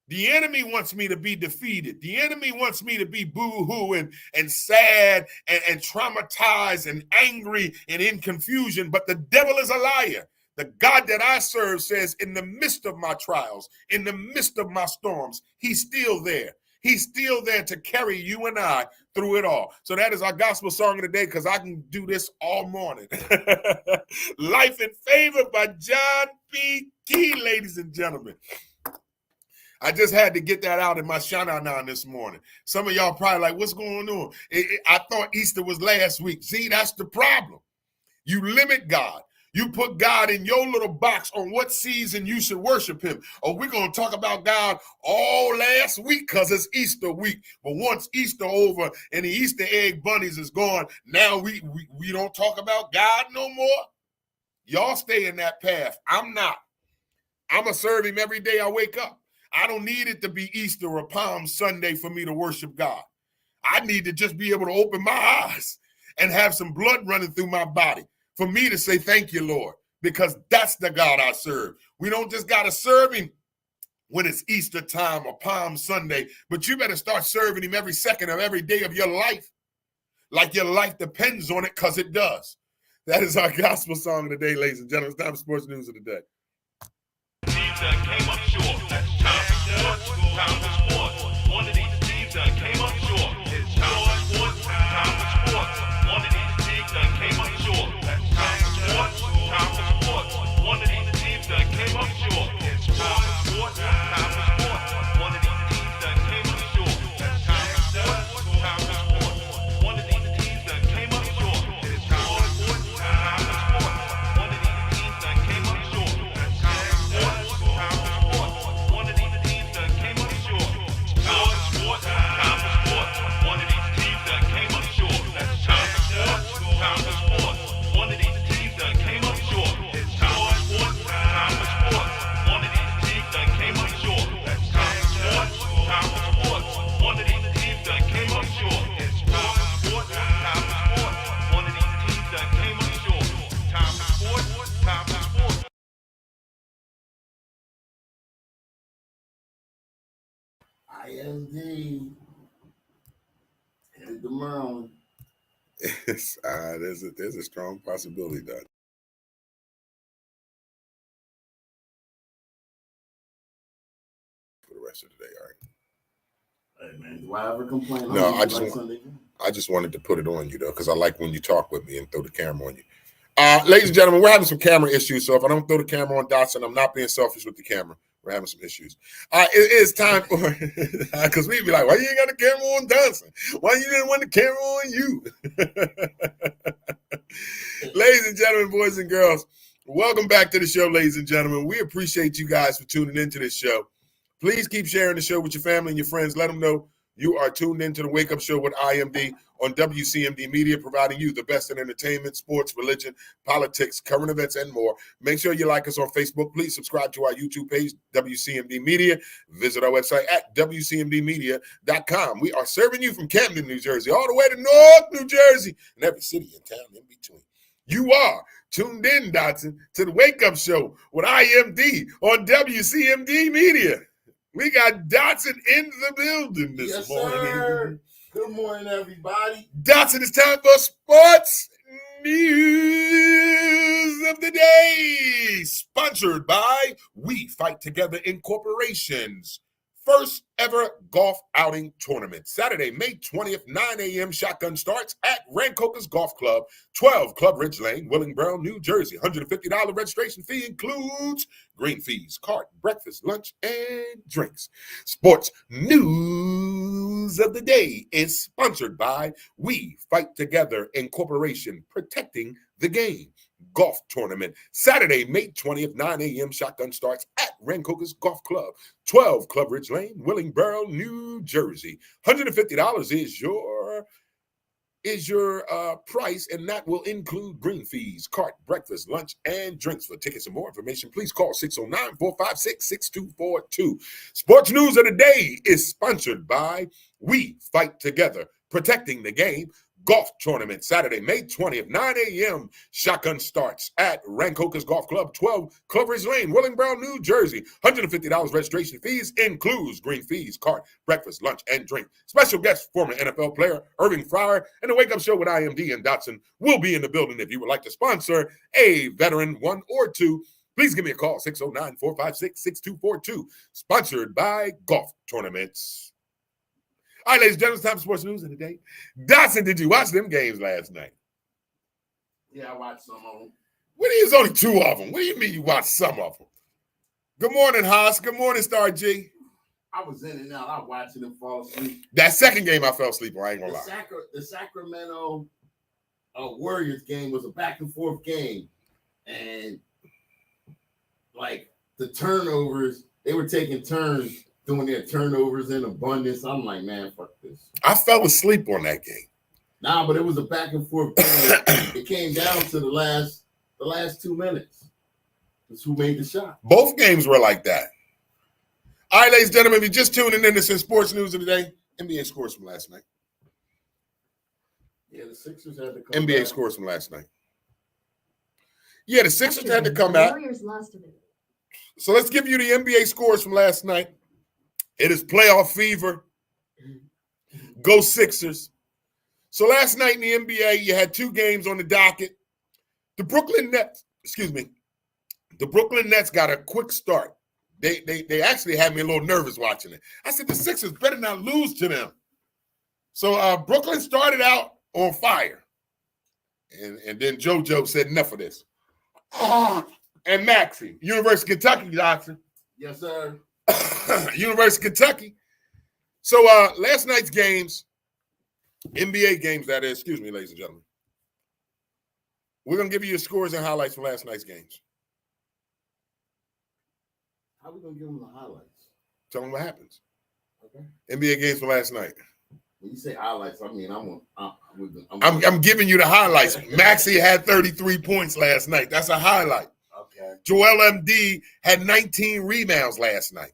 The enemy wants me to be defeated. The enemy wants me to be boo-hoo and sad and traumatized and angry and in confusion. But the devil is a liar. The God that I serve says in the midst of my trials, in the midst of my storms, he's still there. He's still there to carry you and I through it all. So that is our gospel song of the day because I can do this all morning. Life in Favor by John P. Key, ladies and gentlemen. I just had to get that out in my shout-out this morning. Some of y'all probably like, what's going on? I thought Easter was last week. See, that's the problem. You limit God. You put God in your little box on what season you should worship him. Or we're going to talk about God all last week because it's Easter week. But once Easter over and the Easter egg bunnies is gone, now we don't talk about God no more. Y'all stay in that path. I'm not. I'm going to serve him every day I wake up. I don't need it to be Easter or Palm Sunday for me to worship God. I need to just be able to open my eyes and have some blood running through my body for me to say, thank you, Lord, because that's the God I serve. We don't just got to serve him when it's Easter time or Palm Sunday, but you better start serving him every second of every day of your life, like your life depends on it, because it does. That is our gospel song of the day, ladies and gentlemen. It's time for sports news of the day. Teams that came up short. That's time for sports. Time for sports. One of these teams that came up short. It's time for sports. Time for sports. One of these teams that came up short. That's time for sports. Time for sports. One of these teams that came up short. It's time for sports. Time for sports. One of these teams that came up short. That's time for sports. Time for sports. One of these teams that came up short. It's time for sports. Time for sports. One of these teams that came up short. That's time for sports. Time for sports. One of these teams that came up short. Time for sports. Time for sports. One of these teams that came up short. That's time for sports. Time for sports. One of these teams that came up short. It's time for sports. Time for sports. One of these teams that came up short. That's time for sports. Time for sports. One of these teams that came up short. It's time for sports. Time for sports. One of these teams that came up short. Time for sports. Time for sports. IMD. Headed to Maryland. There's a strong possibility that for the rest of the day. All right. Hey, man, do I ever complain? No, I Sunday? just wanted to put it on you though, because I like when you talk with me and throw the camera on you. Ladies and gentlemen, we're having some camera issues. So if I don't throw the camera on Dotson, I'm not being selfish with the camera. We're having some issues. It is time for, because we'd be like, why you ain't got the camera on Dotson? Why you didn't want the camera on you? Ladies and gentlemen, boys and girls, welcome back to the show, ladies and gentlemen. We appreciate you guys for tuning into this show. Please keep sharing the show with your family and your friends. Let them know you are tuned into the Wake Up Show with IMD on WCMD Media, providing you the best in entertainment, sports, religion, politics, current events, and more. Make sure you like us on Facebook. Please subscribe to our YouTube page, WCMD Media. Visit our website at WCMDmedia.com. We are serving you from Camden, New Jersey, all the way to North New Jersey, and every city and town in between. You are tuned in, Dotson, to the Wake Up Show with IMD on WCMD Media. We got Dotson in the building this morning. Sir. Good morning, everybody. Dotson, it's time for sports news of the day. Sponsored by We Fight Together Incorporation's first ever golf outing tournament. Saturday, May 20th, 9 a.m. Shotgun starts at Rancocas Golf Club, 12 Club Ridge Lane, Willingboro, New Jersey. $150 registration fee includes green fees, cart, breakfast, lunch, and drinks. Sports news of the day is sponsored by We Fight Together Incorporation, protecting the game. Golf Tournament. Saturday, May 20th, 9 a.m. Shotgun starts at Rancocas Golf Club, 12 Club Ridge Lane, Willingboro, New Jersey. $150 is your price, and that will include green fees, cart, breakfast, lunch, and drinks. For tickets and more information, please call 609-456-6242. Sports news of the day is sponsored by We Fight Together, protecting the game. Golf Tournament, Saturday, May 20th, 9 a.m. Shotgun starts at Rancocas Golf Club, 12 Club Ridge Lane, Willingboro, New Jersey. $150 registration fees, includes green fees, cart, breakfast, lunch, and drink. Special guest, former NFL player Irving Fryer, and the Wake Up Show with IMD and Dotson will be in the building. If you would like to sponsor a veteran, one or two, please give me a call, 609-456-6242. Sponsored by Golf Tournaments. All right, ladies and gentlemen, it's time for sports news of the day. Dotson, did you watch them games last night? Yeah, I watched some of them. What do you, there's only two of them. What do you mean you watched some of them? Good morning, Haas. Good morning, Star G. I was in and out. I watched it and fall asleep. That second game I fell asleep on, I ain't gonna lie. The Sacramento Warriors game was a back and forth game. And like the turnovers, they were taking turns doing their turnovers in abundance. I'm like, man, fuck this. I fell asleep on that game. Nah, but it was a back and forth game. It came down to the last 2 minutes. That's who made the shot. Both games were like that. All right, ladies and gentlemen, if you're just tuning in, this is sports news of the day. NBA scores from last night. Yeah, the Sixers had to come NBA back. scores from last night. Yeah, the Sixers had to come out. Warriors lost a bit. So let's give you the NBA scores from last night. It is playoff fever. Go Sixers. So last night in the NBA, you had two games on the docket. The Brooklyn Nets got a quick start. They actually had me a little nervous watching it. I said, the Sixers better not lose to them. So Brooklyn started out on fire. And then JoJo said, enough of this. And Maxie, University of Kentucky, Dotson. Yes, sir. University of Kentucky. So last night's games, NBA games, that is, excuse me, ladies and gentlemen. We're going to give you your scores and highlights from last night's games. How are we going to give them the highlights? Tell them what happens. Okay. NBA games from last night. When you say highlights, I mean, I'm giving you the highlights. Maxie had 33 points last night. That's a highlight. Okay. Joel Embiid had 19 rebounds last night.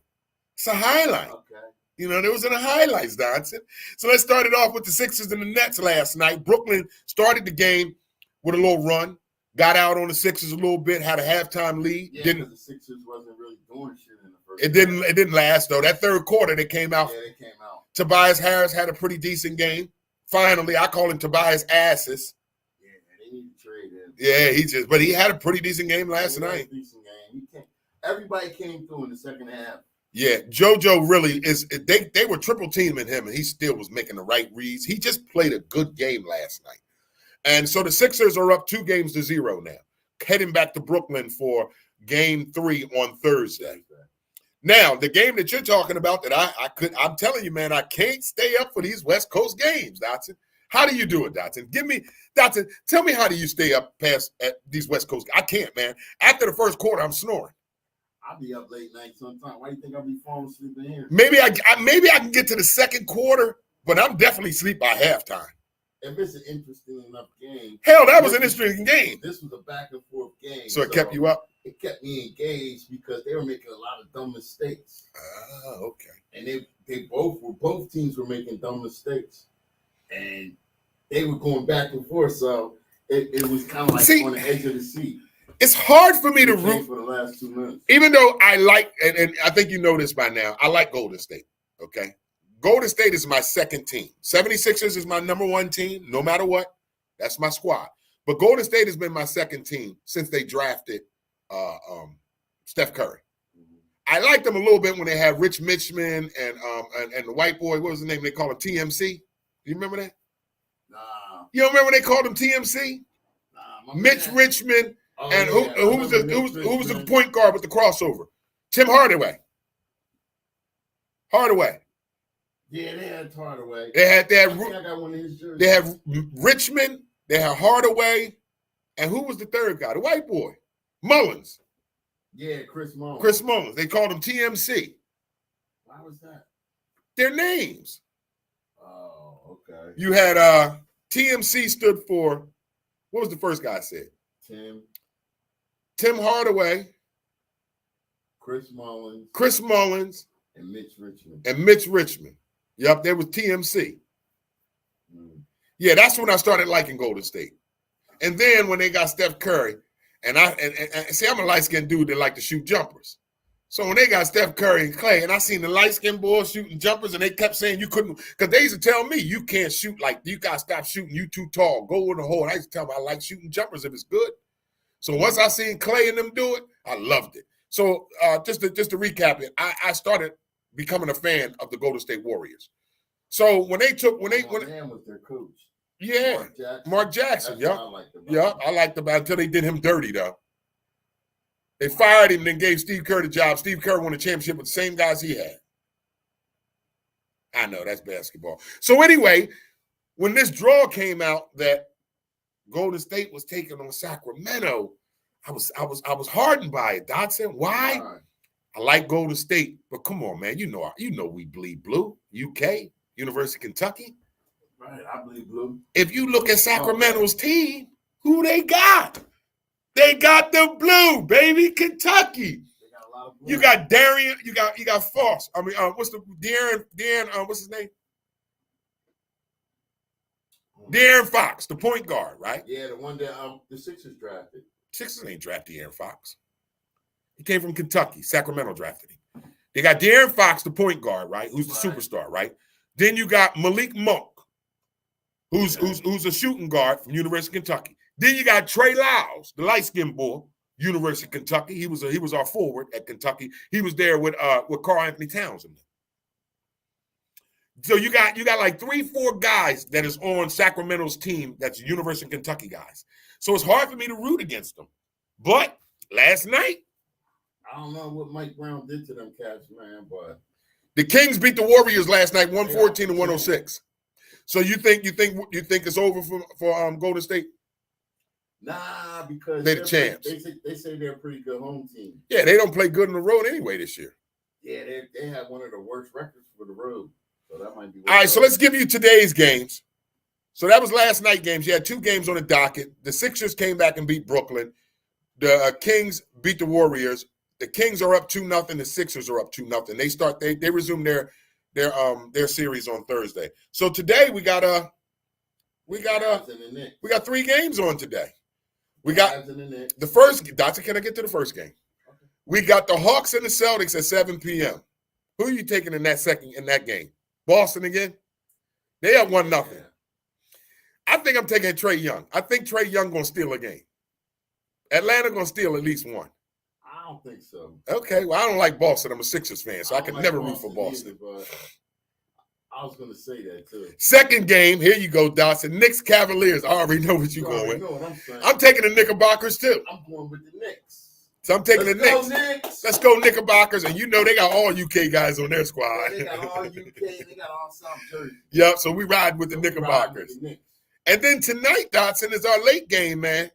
It's a highlight. Okay. You know, there was in the highlights, Dotson. So let's start it off with the Sixers and the Nets last night. Brooklyn started the game with a little run, got out on the Sixers a little bit, had a halftime lead. Yeah, Didn't the Sixers wasn't really doing shit in the first. it didn't last though. That third quarter they came out. Yeah, they came out. Tobias Harris had a pretty decent game. Finally, I call him Tobias Asses. Yeah, they need to trade him. Yeah, but he had a pretty decent game last night. Decent game. Everybody came through in the second half. Yeah, JoJo really is. They were triple teaming him, and he still was making the right reads. He just played a good game last night. And so the Sixers are up 2-0 now, heading back to Brooklyn for game 3 on Thursday. Now, the game that you're talking about that I'm telling you, man, I can't stay up for these West Coast games, Dotson. How do you do it, Dotson? Dotson, tell me, how do you stay up past at these West Coast? I can't, man. After the first quarter, I'm snoring. I'll be up late night sometime. Why do you think I'll be falling asleep in here? Maybe I can get to the second quarter, but I'm definitely asleep by halftime. If it's an interesting enough game. Hell, that was an interesting game. This was a back and forth game. So it kept you up? It kept me engaged because they were making a lot of dumb mistakes. Okay. And both teams were making dumb mistakes. And they were going back and forth. So it was kind of like on the edge of the seat. It's hard for me to root for the last 2 minutes. Even though I like, and I think you know this by now, I like Golden State, okay? Golden State is my second team. 76ers is my number one team, no matter what. That's my squad. But Golden State has been my second team since they drafted Steph Curry. I liked them a little bit when they had Rich Mitchman and the white boy, what was the name? They called him TMC. Do you remember that? Nah. You don't remember they called him TMC? Nah. Mitch Richmond. Oh, and yeah. who was the point guard with the crossover? Tim Hardaway. Yeah, they had Hardaway. They had I got one of his jerseys. They had Richmond. They had Hardaway. And who was the third guy? The white boy, Mullins. Yeah, Chris Mullins. Chris Mullins. They called him TMC. Why was that? Their names. Oh, okay. You had TMC stood for, what was the first guy I said? Tim Hardaway, Chris Mullins, and and Mitch Richmond. Yep, they was TMC. Yeah, that's when I started liking Golden State. And then when they got Steph Curry, and see, I'm a light-skinned dude that like to shoot jumpers. So when they got Steph Curry and Clay, and I seen the light-skinned boys shooting jumpers, and they kept saying you couldn't, because they used to tell me you can't shoot, like you got to stop shooting, you too tall, go in the hole. And I used to tell them I like shooting jumpers if it's good. So once I seen Clay and them do it, I loved it. So just to recap it, I started becoming a fan of the Golden State Warriors. So when they man was their coach. Yeah, Mark Jackson. Yeah, I liked him until they did him dirty though. They fired him, then gave Steve Kerr the job. Steve Kerr won the championship with the same guys he had. I know that's basketball. So anyway, when this draw came out that Golden State was taking on Sacramento, I was hardened by it, Dotson. Why? I like Golden State, but come on, man. You know we bleed blue. UK, University of Kentucky. Right, I bleed blue. If you look at Sacramento's team, who they got? They got the blue, baby, Kentucky. They got a lot of blue. You got Darian, you got Foss. I mean, what's the De'Aaron, what's his name? De'Aaron Fox, the point guard, right? Yeah, the one that the Sixers drafted. Sixers ain't drafted De'Aaron Fox. He came from Kentucky. Sacramento drafted him. They got De'Aaron Fox, the point guard, right? Who's the superstar, right? Then you got Malik Monk, who's a shooting guard from University of Kentucky. Then you got Trey Lyles, the light-skinned boy, University of Kentucky. He was our forward at Kentucky. He was there with Karl Anthony Towns. So you got like 3-4 guys that is on Sacramento's team that's University of Kentucky guys. So it's hard for me to root against them. But last night, I don't know what Mike Brown did to them cats, man, but the Kings beat the Warriors last night, 114-106. So you think it's over for Golden State? Nah, because they're the champs. They say they're a pretty good home team. Yeah, they don't play good on the road anyway this year. Yeah, they have one of the worst records for the road. So that might be. All right, so let's give you today's games. So that was last night games. You had 2 games on the docket. The Sixers came back and beat Brooklyn. The Kings beat the Warriors. The Kings are up 2-0. The Sixers are up 2-0. They resume their series on Thursday. So today we got 3 games on today. We got the first. Doctor, can I get to the first game? Okay. We got the Hawks and the Celtics at 7 p.m. Who are you taking in that game? Boston again? They have 1-0. Yeah. I think I'm taking Trae Young. I think Trae Young gonna steal a game. Atlanta gonna steal at least one. I don't think so. Okay, well, I don't like Boston. I'm a Sixers fan, so I could never root for Boston. Either, but I was gonna say that too. Second game, here you go, Dawson. Knicks Cavaliers. I already know what you're going with. Know what I'm saying. I'm taking the Knickerbockers too. I'm going with the Knicks. So I'm taking the Knicks. Let's go Knickerbockers, and you know they got all UK guys on their squad. They got all UK. They got all South Jersey. Yep. So we ride with the Knickerbockers. And then tonight, Dotson, is our late game, man.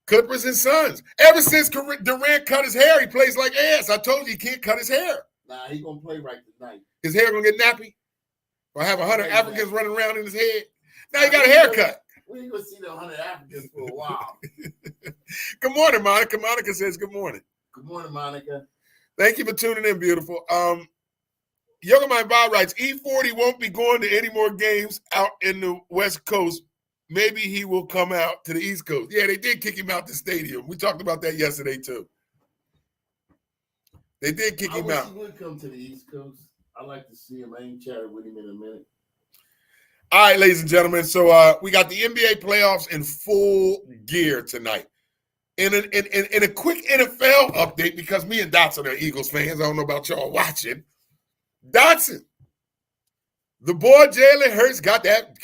Clippers and Suns. Ever since Durant cut his hair, he plays like ass. I told you he can't cut his hair. Nah, he gonna play right tonight. His hair gonna get nappy? Or have 100 Africans running around in his head? Now he got a haircut. We ain't gonna see the 100 Africans for a while. Good morning, Monica. Monica says good morning. Good morning, Monica. Thank you for tuning in, beautiful. Younger Mind Bob writes, E40 won't be going to any more games out in the West Coast. Maybe he will come out to the East Coast. Yeah, they did kick him out the stadium. We talked about that yesterday, too. They did kick him out. He would come to the East Coast. I'd like to see him. I ain't chatted with him in a minute. All right, ladies and gentlemen. So we got the NBA playoffs in full gear tonight. In a quick NFL update, because me and Dotson are Eagles fans. I don't know about y'all watching. Dotson, the boy Jalen Hurts got that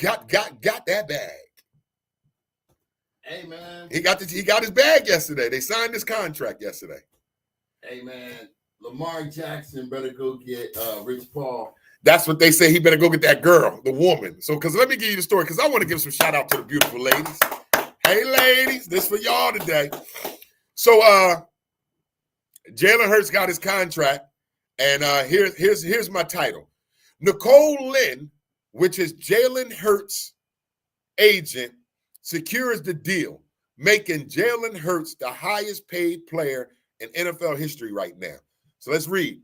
bag. Hey man, he got his bag yesterday. They signed his contract yesterday. Hey man, Lamar Jackson better go get Rich Paul. That's what they say. He better go get that girl, the woman. So, because let me give you the story, because I want to give some shout out to the beautiful ladies. Hey, ladies, this for y'all today. So, Jalen Hurts got his contract, and here's my title. Nicole Lynn, which is Jalen Hurts' agent, secures the deal, making Jalen Hurts the highest paid player in NFL history right now. So let's read.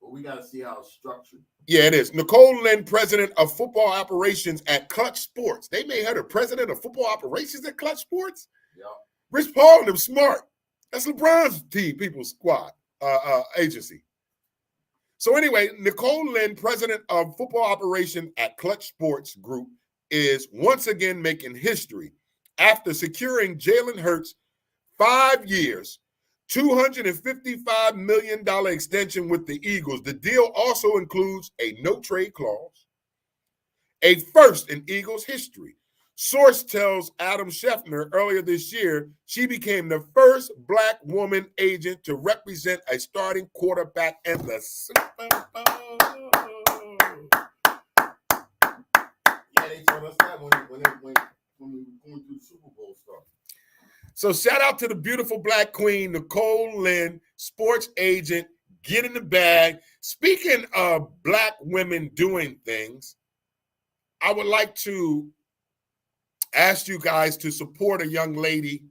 But we got to see how it's structured. Yeah, it is. Nicole Lynn, president of football operations at Clutch Sports. They made her the president of football operations at Clutch Sports? Yeah. Rich Paul and them smart. That's LeBron's team, people's squad, agency. So anyway, Nicole Lynn, president of football operation at Clutch Sports Group, is once again making history after securing Jalen Hurts 5 years, $255 million extension with the Eagles. The deal also includes a no-trade clause, a first in Eagles history. Source tells Adam Schefter earlier this year she became the first Black woman agent to represent a starting quarterback in the Super Bowl. Yeah, they told us that when we were going through the Super Bowl stuff. So shout out to the beautiful Black queen, Nicole Lynn, sports agent, get in the bag. Speaking of Black women doing things, I would like to ask you guys to support a young lady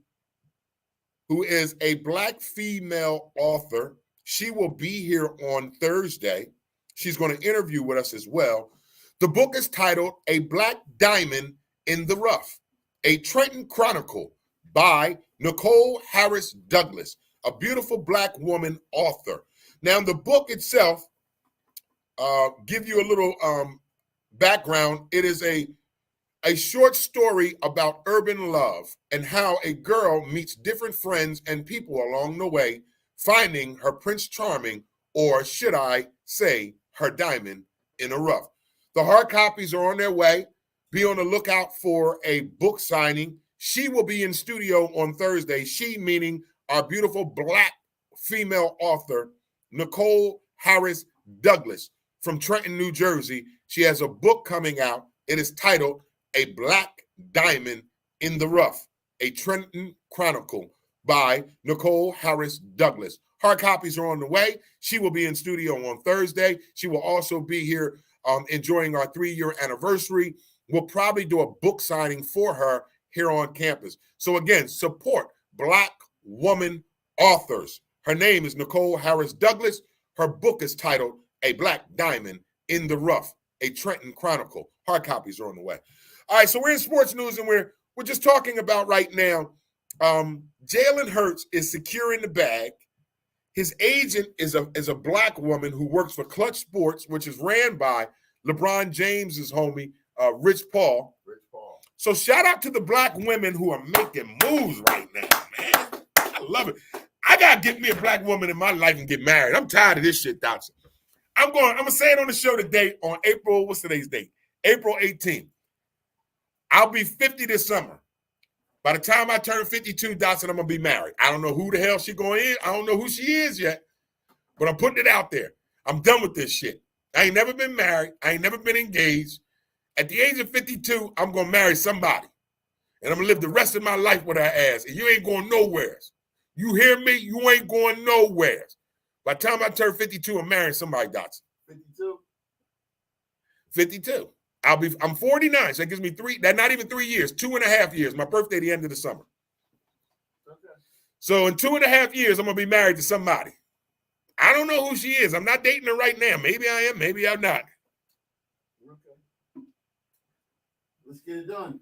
who is a Black female author. She will be here on Thursday. She's going to interview with us as well. The book is titled A Black Diamond in the Rough, a Trenton Chronicle by Nicole Harris Douglas, a beautiful Black woman author. Now, the book itself, give you a little background. It is a short story about urban love and how a girl meets different friends and people along the way, finding her Prince Charming, or should I say, her diamond in a rough. The hard copies are on their way. Be on the lookout for a book signing. She will be in studio on Thursday. She meaning our beautiful Black female author, Nicole Harris Douglas from Trenton, New Jersey. She has a book coming out. It is titled A Black Diamond in the Rough, a Trenton Chronicle by Nicole Harris Douglas. Hard copies are on the way. She will be in studio on Thursday. She will also be here enjoying our 3-year anniversary. We'll probably do a book signing for her here on campus. So again, support Black woman authors. Her name is Nicole Harris Douglas. Her book is titled A Black Diamond in the Rough, a Trenton Chronicle. Hard copies are on the way. All right, so we're in sports news, and we're just talking about right now. Jalen Hurts is securing the bag. His agent is a Black woman who works for Clutch Sports, which is ran by LeBron James's homie, Rich Paul. So shout out to the Black women who are making moves right now, man. I love it. I gotta get me a Black woman in my life and get married. I'm tired of this shit, Dotson. I'm gonna say it on the show today on April, what's today's date? April 18th. I'll be 50 this summer. By the time I turn 52, Dotson, I'm gonna be married. I don't know who the hell she going in. I don't know who she is yet, but I'm putting it out there. I'm done with this shit. I ain't never been married. I ain't never been engaged. At the age of 52, I'm gonna marry somebody, and I'm gonna live the rest of my life with her ass. And you ain't going nowhere. You hear me? You ain't going nowhere. By the time I turn 52, I'm marrying somebody, Dotson. 52? 52. I'm 49, so that gives me not even 3 years, 2.5 years. My birthday, the end of the summer. Okay. So in 2.5 years, I'm gonna be married to somebody. I don't know who she is. I'm not dating her right now. Maybe I am, maybe I'm not. Okay. Let's get it done.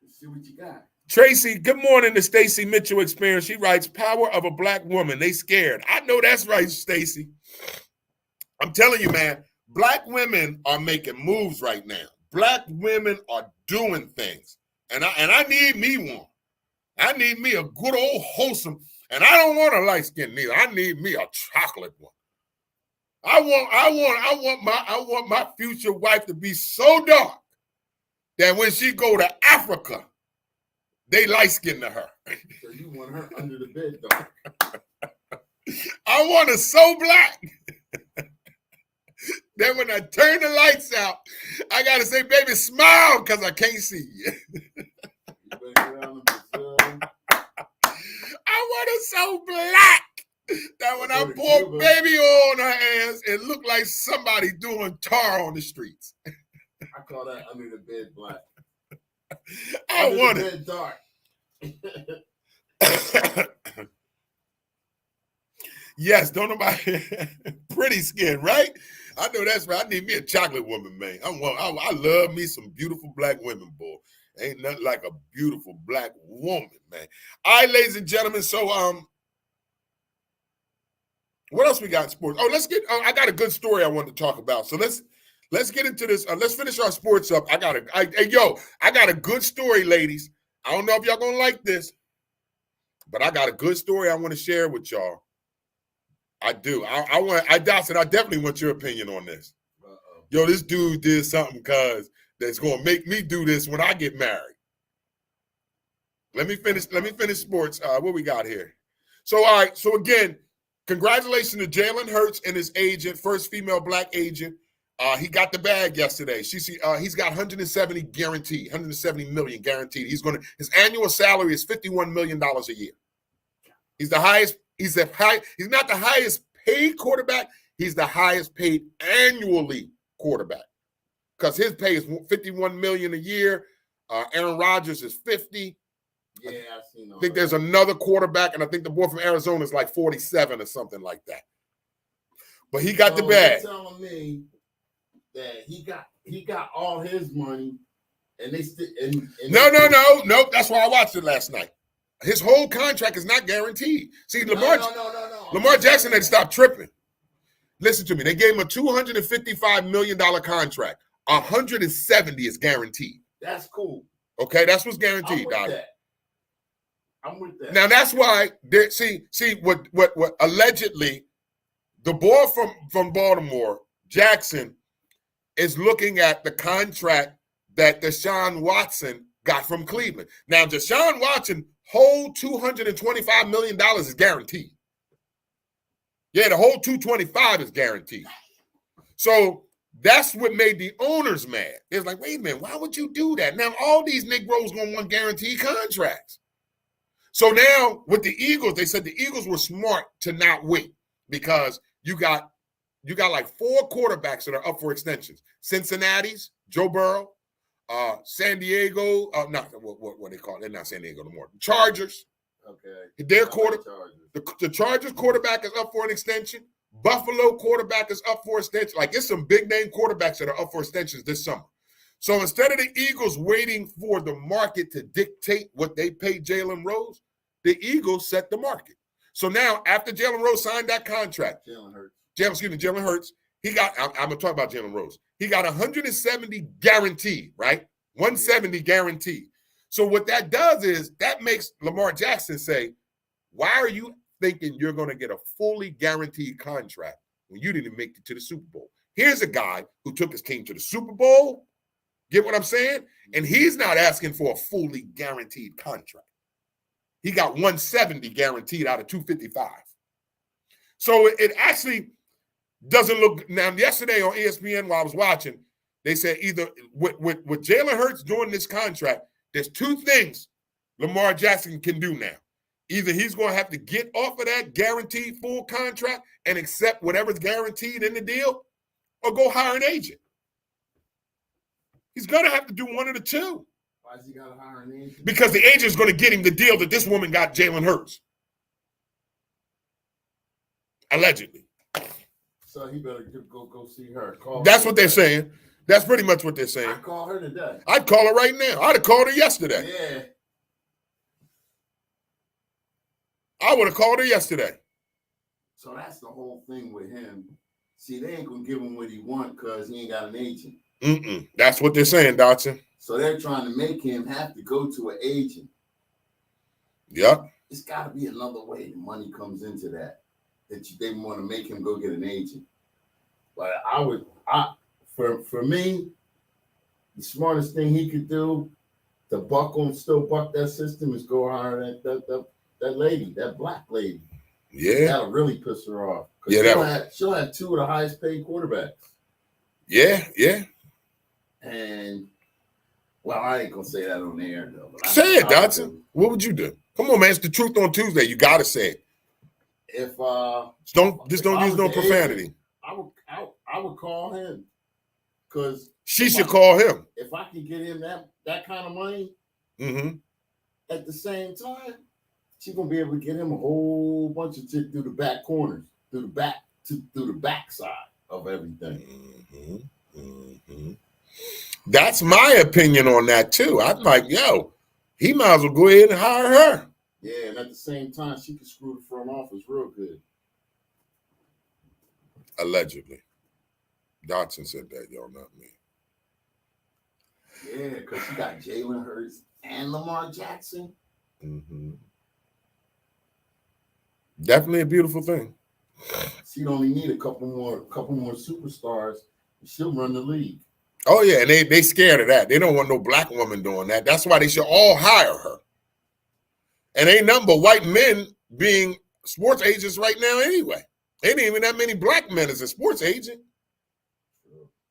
Let's see what you got. Tracy, good morning to Stacy Mitchell Experience. She writes, power of a Black woman. They scared. I know that's right, Stacy. I'm telling you, man, Black women are making moves right now. Black women are doing things. And I need me one. I need me a good old wholesome. And I don't want a light skin neither. I need me a chocolate one. I want my future wife to be so dark that when she go to Africa, they light skin to her. So you want her under the bed, though. I want her so black that when I turn the lights out, I got to say, baby, smile because I can't see you. You better is so black that when I Go to pour Cuba. baby oil on her ass, it looked like somebody doing tar on the streets. I call that under the bed black. I Under want the it. bed dark. Yes, don't nobody pretty skin, right? I know that's right. I need me a chocolate woman, man. I love me some beautiful black women, boy. Ain't nothing like a beautiful black woman, man. All right, ladies and gentlemen. So what else we got in sports? I got a good story I wanted to talk about. So let's get into this. Let's finish our sports up. I got a good story, ladies. I don't know if y'all gonna like this, but I got a good story I want to share with y'all. I do. Dawson, I definitely want your opinion on this. Yo, this dude did something that's gonna make me do this when I get married. Let me finish sports. What we got here? So, all right. So again, congratulations to Jalen Hurts and his agent, first female black agent. He got the bag yesterday. He's got 170 guaranteed, 170 million guaranteed. His annual salary is $51 million a year. He's the highest. He's not the highest paid quarterback. He's the highest paid annually quarterback because his pay is $51 million a year. Aaron Rodgers is 50. Yeah, I've seen. I think there's another quarterback, and I think the boy from Arizona is like 47 or something like that. But he got the bag. You're telling me that he got all his money, and they still No. That's why I watched it last night. His whole contract is not guaranteed. See, Lamar Jackson had to stop tripping. Listen to me. They gave him a $255 million contract. 170 is guaranteed. That's cool. Okay, that's what's guaranteed, Doc. I'm with that. Now that's why what allegedly the boy from Baltimore, Jackson, is looking at the contract that Deshaun Watson got from Cleveland. Now, Deshaun Watson whole $225 million is guaranteed. Yeah, the whole 225 is guaranteed. So that's what made the owners mad. It's like, wait a minute, why would you do that? Now all these Negroes gonna want guaranteed contracts. So now with the Eagles, they said the Eagles were smart to not wait because you got like 4 quarterbacks that are up for extensions. Cincinnati's Joe Burrow, San Diego, what they call it? They're not San Diego no more. Chargers. Okay. The Chargers quarterback is up for an extension. Buffalo quarterback is up for extension. Like it's some big name quarterbacks that are up for extensions this summer. So instead of the Eagles waiting for the market to dictate what they pay Jalen Rose, the Eagles set the market. So now after Jalen Rose signed that contract, Jalen Hurts, he got, I'm going to talk about Jalen Rose. He got 170 guaranteed, right? 170 guaranteed. So what that does is that makes Lamar Jackson say, why are you thinking you're going to get a fully guaranteed contract when you didn't make it to the Super Bowl? Here's a guy who took his team to the Super Bowl. Get what I'm saying? And he's not asking for a fully guaranteed contract. He got 170 guaranteed out of 255. So it actually doesn't look. Now, yesterday on ESPN while I was watching, they said either with Jalen Hurts doing this contract, there's 2 things Lamar Jackson can do now. Either he's going to have to get off of that guaranteed full contract and accept whatever's guaranteed in the deal, or go hire an agent. He's going to have to do one of the 2. Why has he got to hire an agent? Because the agent's going to get him the deal that this woman got Jalen Hurts. Allegedly. So he better go see her. That's what they're saying. That's pretty much what they're saying. I call her today. I'd call her right now. I'd have called her yesterday. Yeah. I would have called her yesterday. So that's the whole thing with him. See, they ain't going to give him what he want because he ain't got an agent. That's what they're saying, Dotson. So they're trying to make him have to go to an agent. Yep. It's got to be another way the money comes into that they want to make him go get an agent. But for me, the smartest thing he could do to still buck that system is go hire that lady, that black lady. Yeah. That'll really piss her off. Yeah, she'll have 2 of the highest paid quarterbacks. Yeah. And well, I ain't gonna say that on the air though. Say it, Dotson. What would you do? Come on, man. It's the truth on Tuesday. You gotta say it. If Don't if use I was no the profanity. agent, I would call him, because She should call him. if I can get him that kind of money Mm-hmm. at the same time, she's gonna be able to get him a whole bunch of shit through the back corners, through the back side of everything. Mm-hmm. Mm-hmm. That's my opinion on that too. I'm like, yo, he might as well go ahead and hire her. Yeah, and at the same time, she can screw the front office real good. Allegedly. Dotson said that, y'all, not me. Yeah, because she got Jalen Hurts and Lamar Jackson. Mm-hmm. Definitely a beautiful thing. She'd only need a couple more superstars, and she'll run the league. Oh yeah, and they scared of that. They don't want no black woman doing that. That's why they should all hire her. And ain't nothing but white men being sports agents right now anyway. Ain't even that many black men as a sports agent.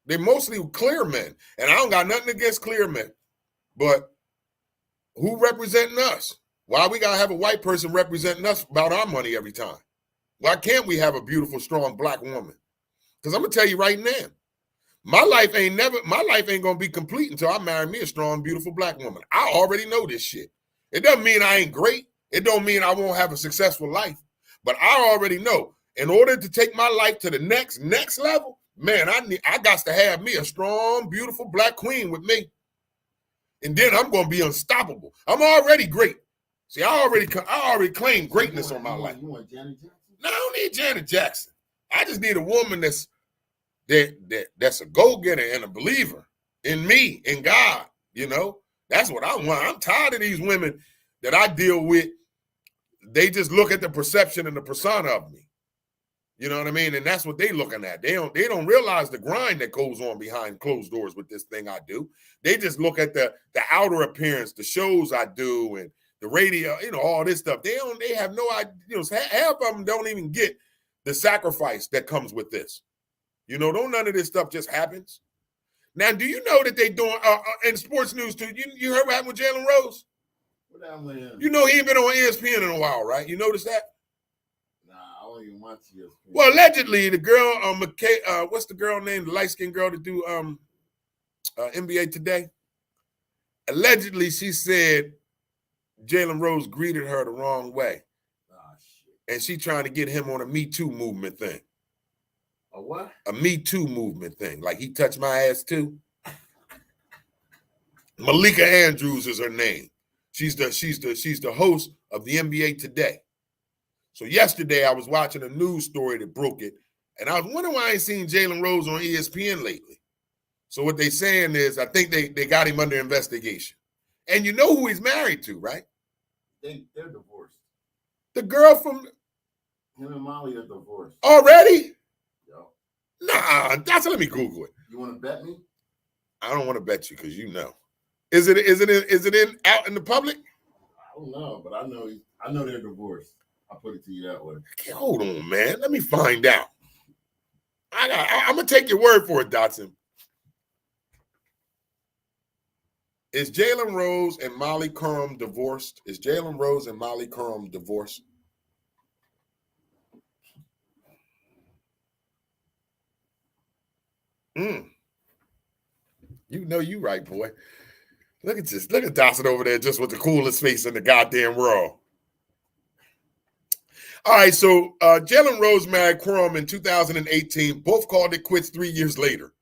They're mostly clear men. And I don't got nothing against clear men. But who representing us? Why we gotta have a white person representing us about our money every time? Why can't we have a beautiful, strong black woman? Because I'm gonna tell you right now, my life ain't gonna be complete until I marry me a strong, beautiful black woman. I already know this shit. It doesn't mean I ain't great. It don't mean I won't have a successful life. But I already know, in order to take my life to the next level, man, I got to have me a strong, beautiful black queen with me. And then I'm gonna be unstoppable. I'm already great. See, I already claim greatness on my life. You want Janet Jackson? No, I don't need Janet Jackson. I just need a woman that's a go-getter and a believer in me, in God. You know, that's what I want. I'm tired of these women that I deal with. They just look at the perception and the persona of me. You know what I mean? And that's what they looking at. They don't realize the grind that goes on behind closed doors with this thing I do. They just look at the outer appearance, the shows I do, and the radio, you know, all this stuff. They have no idea. You know, half of them don't even get the sacrifice that comes with this. You know, none of this stuff just happens. Now, do you know that they doing in sports news too? You heard what happened with Jalen Rose? What happened with him? You know he ain't been on ESPN in a while, right? You notice that? Nah, I don't even watch ESPN. Well, allegedly, the girl, what's the girl name? The light-skinned girl to do NBA Today? Allegedly, she said Jalen Rose greeted her the wrong way. Ah, shit. And she trying to get him on a Me Too movement thing. A what? A Me Too movement thing. Like he touched my ass too. Malika Andrews is her name. She's the host of the NBA Today. So yesterday I was watching a news story that broke it, and I was wondering why I ain't seen Jalen Rose on ESPN lately. So what they saying is I think they got him under investigation. And you know who he's married to, right? They're divorced. The girl from Him and Molly are divorced. already? Yo, Nah, let me Google it. you want to bet me? I don't want to bet you because you know. Is it out in the public? I don't know, but I know they're divorced. I'll put it to you that way. Okay, hold on, man. Let me find out. I'm gonna take your word for it, Dotson. Is Jalen Rose and Molly Curran divorced? Is Jalen Rose and Molly Curran divorced? You know you right, boy. Look at this. Look at Dotson over there just with the coolest face in the goddamn world. All right, so Jalen Rose married Curran in 2018. Both called it quits 3 years later.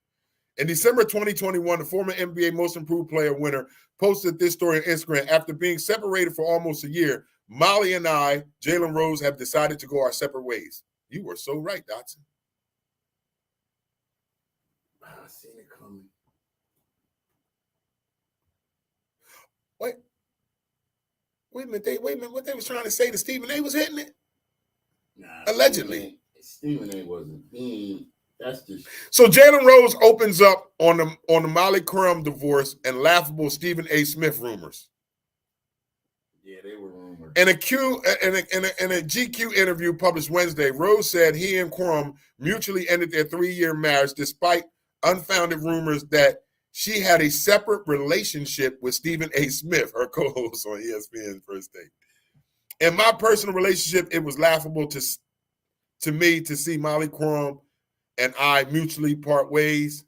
In December 2021, the former NBA Most Improved Player winner posted this story on Instagram. After being separated for almost a year, Molly and I, Jalen Rose, have decided to go our separate ways. You were so right, Dotson. I seen it coming. Wait a minute. What they was trying to say to Stephen A was hitting it? Nah, Allegedly. Stephen A wasn't. That's just So Jalen Rose opens up on the Molly Curran divorce and laughable Stephen A. Smith rumors. yeah, they were rumored. In a GQ interview published Wednesday, Rose said he and Curran mutually ended their 3-year marriage despite unfounded rumors that she had a separate relationship with Stephen A. Smith, her co-host on ESPN First Take. In my personal relationship, it was laughable to me to see Molly Quorum and I mutually part ways,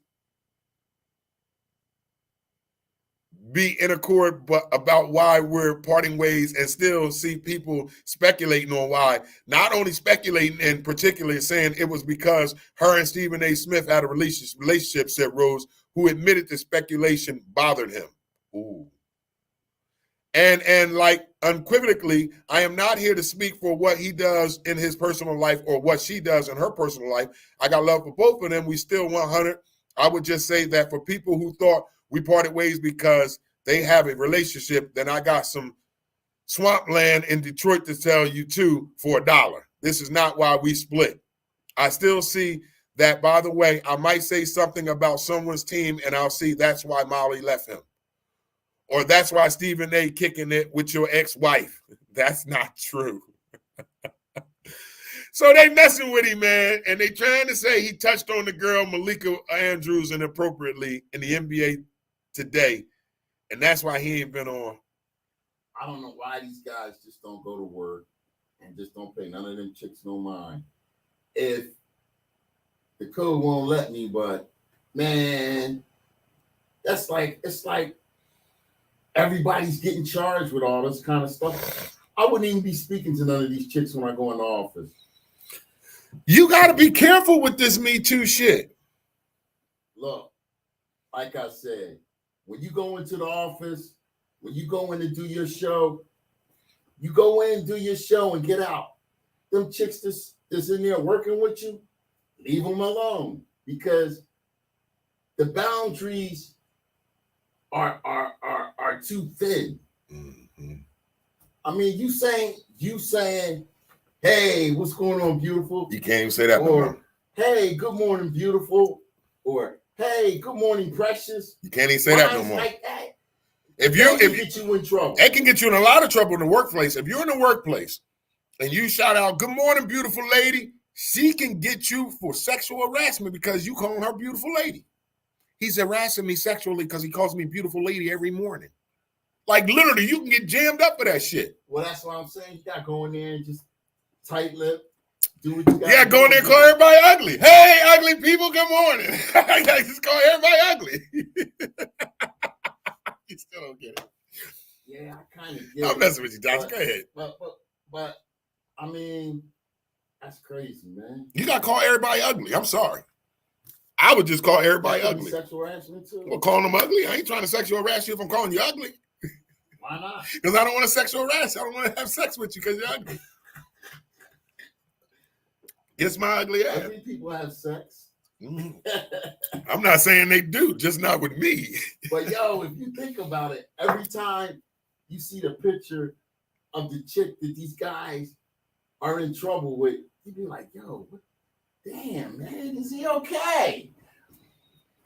be in accord but about why we're parting ways, and still see people speculating on why. Not only speculating and particularly saying it was because her and Stephen A. Smith had a relationship, said Rose, who admitted the speculation bothered him. Ooh. And like unequivocally, I am not here to speak for what he does in his personal life or what she does in her personal life. I got love for both of them. We still 100. I would just say that for people who thought we parted ways because they have a relationship, then I got some swampland in Detroit to tell you too for $1. This is not why we split. I still see that, by the way, I might say something about someone's team and I'll see that's why Molly left him. Or that's why Stephen A. kicking it with your ex-wife. That's not true. So they messing with him, man, and they trying to say he touched on the girl Malika Andrews inappropriately in the NBA today, and that's why he ain't been on. I don't know why these guys just don't go to work and just don't pay none of them chicks no mind. If the code won't let me, but man, it's like everybody's getting charged with all this kind of stuff. I wouldn't even be speaking to none of these chicks when I go in the office. You got to be careful with this Me Too shit. Look, like I said, when you go into the office, when you go in to do your show, you go in, do your show, and get out. Them chicks that's in there working with you, leave them alone, because the boundaries are too thin. Mm-hmm. I mean, you saying, hey, what's going on, beautiful? You can't even say that. Or, hey, good morning, beautiful. Or, hey, good morning, precious. You can't even say that no more. Like that. If get you in trouble. It can get you in a lot of trouble in the workplace. If you're in the workplace and you shout out, good morning, beautiful lady, she can get you for sexual harassment because you calling her beautiful lady. He's harassing me sexually because he calls me beautiful lady every morning. Like literally, you can get jammed up for that shit. Well, that's what I'm saying. You gotta go in there and just tight lip. Do what you got. Yeah, go in there and call everybody ugly. Hey, ugly people, good morning. Just call everybody ugly. You still don't get it. Yeah, I kind of get it. I'm messing with you, Josh. Go ahead. But I mean, that's crazy, man. You gotta call everybody ugly. I'm sorry. I would just call everybody ugly. Sexual harassment too. Well, calling them ugly. I ain't trying to sexual harass you if I'm calling you ugly. Why not? Because I don't want to sexual harass you. I don't want to have sex with you because you're ugly. It's my ugly ass. Ugly people have sex. Mm-hmm. I'm not saying they do, just not with me. But yo, if you think about it, every time you see the picture of the chick that these guys are in trouble with, you be like, yo, damn, man, is he okay?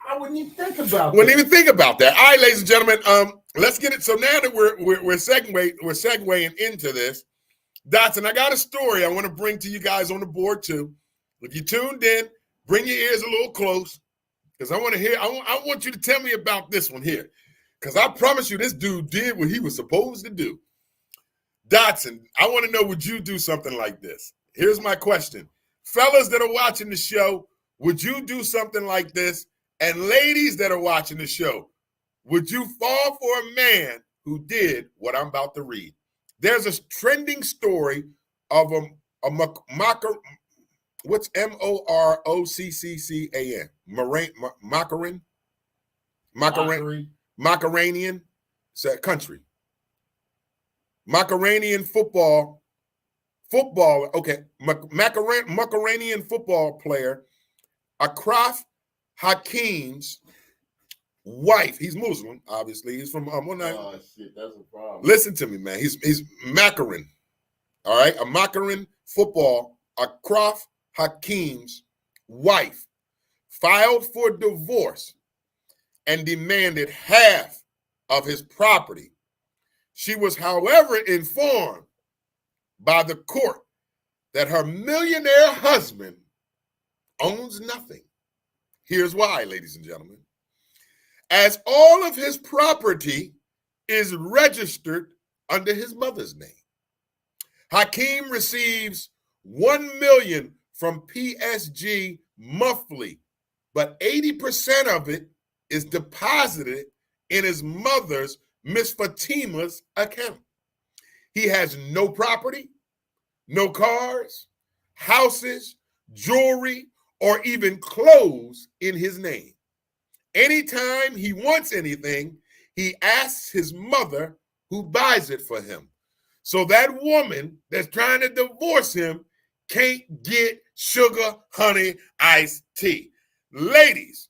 I wouldn't even think about that. Wouldn't even think about that. All right, ladies and gentlemen, let's get it. So now that we're segueing into this, Dotson, I got a story I want to bring to you guys on the board too. If you tuned in, bring your ears a little close because I want to hear. I want you to tell me about this one here because I promise you, this dude did what he was supposed to do. Dotson, I want to know, would you do something like this? Here's my question. Fellas that are watching the show, would you do something like this? And ladies that are watching the show, would you fall for a man who did what I'm about to read? There's a trending story of a what's Moroccan? Macaronian? It's that country. Macaronian footballer, okay, Macaronian football player, Achraf Hakim's wife. He's Muslim, obviously. He's from oh shit, that's a problem. Listen to me, man. He's Macaron. All right, a Macaron football, Achraf Hakim's wife filed for divorce and demanded half of his property. She was, however, informed by the court that her millionaire husband owns nothing. Here's why, ladies and gentlemen. As all of his property is registered under his mother's name. Hakeem receives $1 million from PSG monthly, but 80% of it is deposited in his mother's, Miss Fatima's, account. He has no property, no cars, houses, jewelry, or even clothes in his name. Anytime he wants anything, he asks his mother, who buys it for him. So that woman that's trying to divorce him can't get sugar, honey, iced tea. Ladies,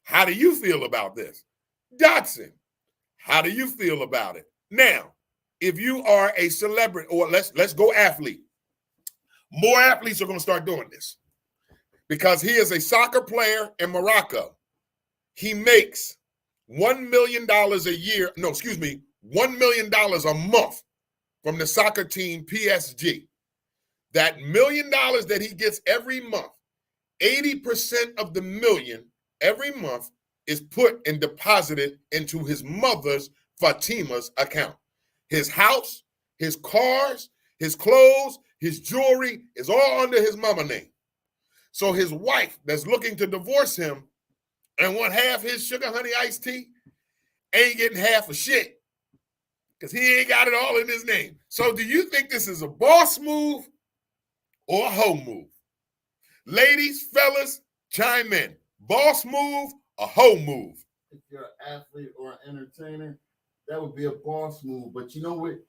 how do you feel about this? Dotson, how do you feel about it? Now, if you are a celebrity, or let's go athlete. More athletes are going to start doing this because he is a soccer player in Morocco. He makes $1 million a year. No, excuse me, $1 million a month from the soccer team PSG. That $1 million that he gets every month, 80% of the million every month is put and deposited into his mother's, Fatima's, account. His house, his cars, his clothes, his jewelry is all under his mama name. So his wife that's looking to divorce him and want half his sugar, honey, iced tea ain't getting half of shit because he ain't got it all in his name. So do you think this is a boss move or a hoe move? Ladies, fellas, chime in. Boss move or hoe move? If you're an athlete or an entertainer, that would be a boss move. But you know what?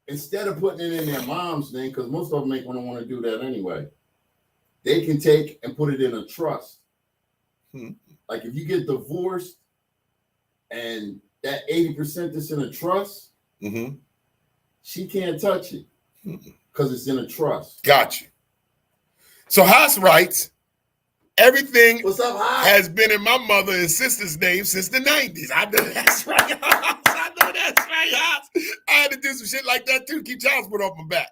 Instead of putting it in their mom's name, because most of them ain't going to want to do that anyway, they can take and put it in a trust. Like if you get divorced and that 80% that's in a trust, she can't touch it because it's in a trust. Got you. So Haas writes, everything What's up, Haas? has been in my mother and sister's name since the 90s. I know that's right, Haas. I know that's right, Haas. I had to do some shit like that too. Keep child support off my back.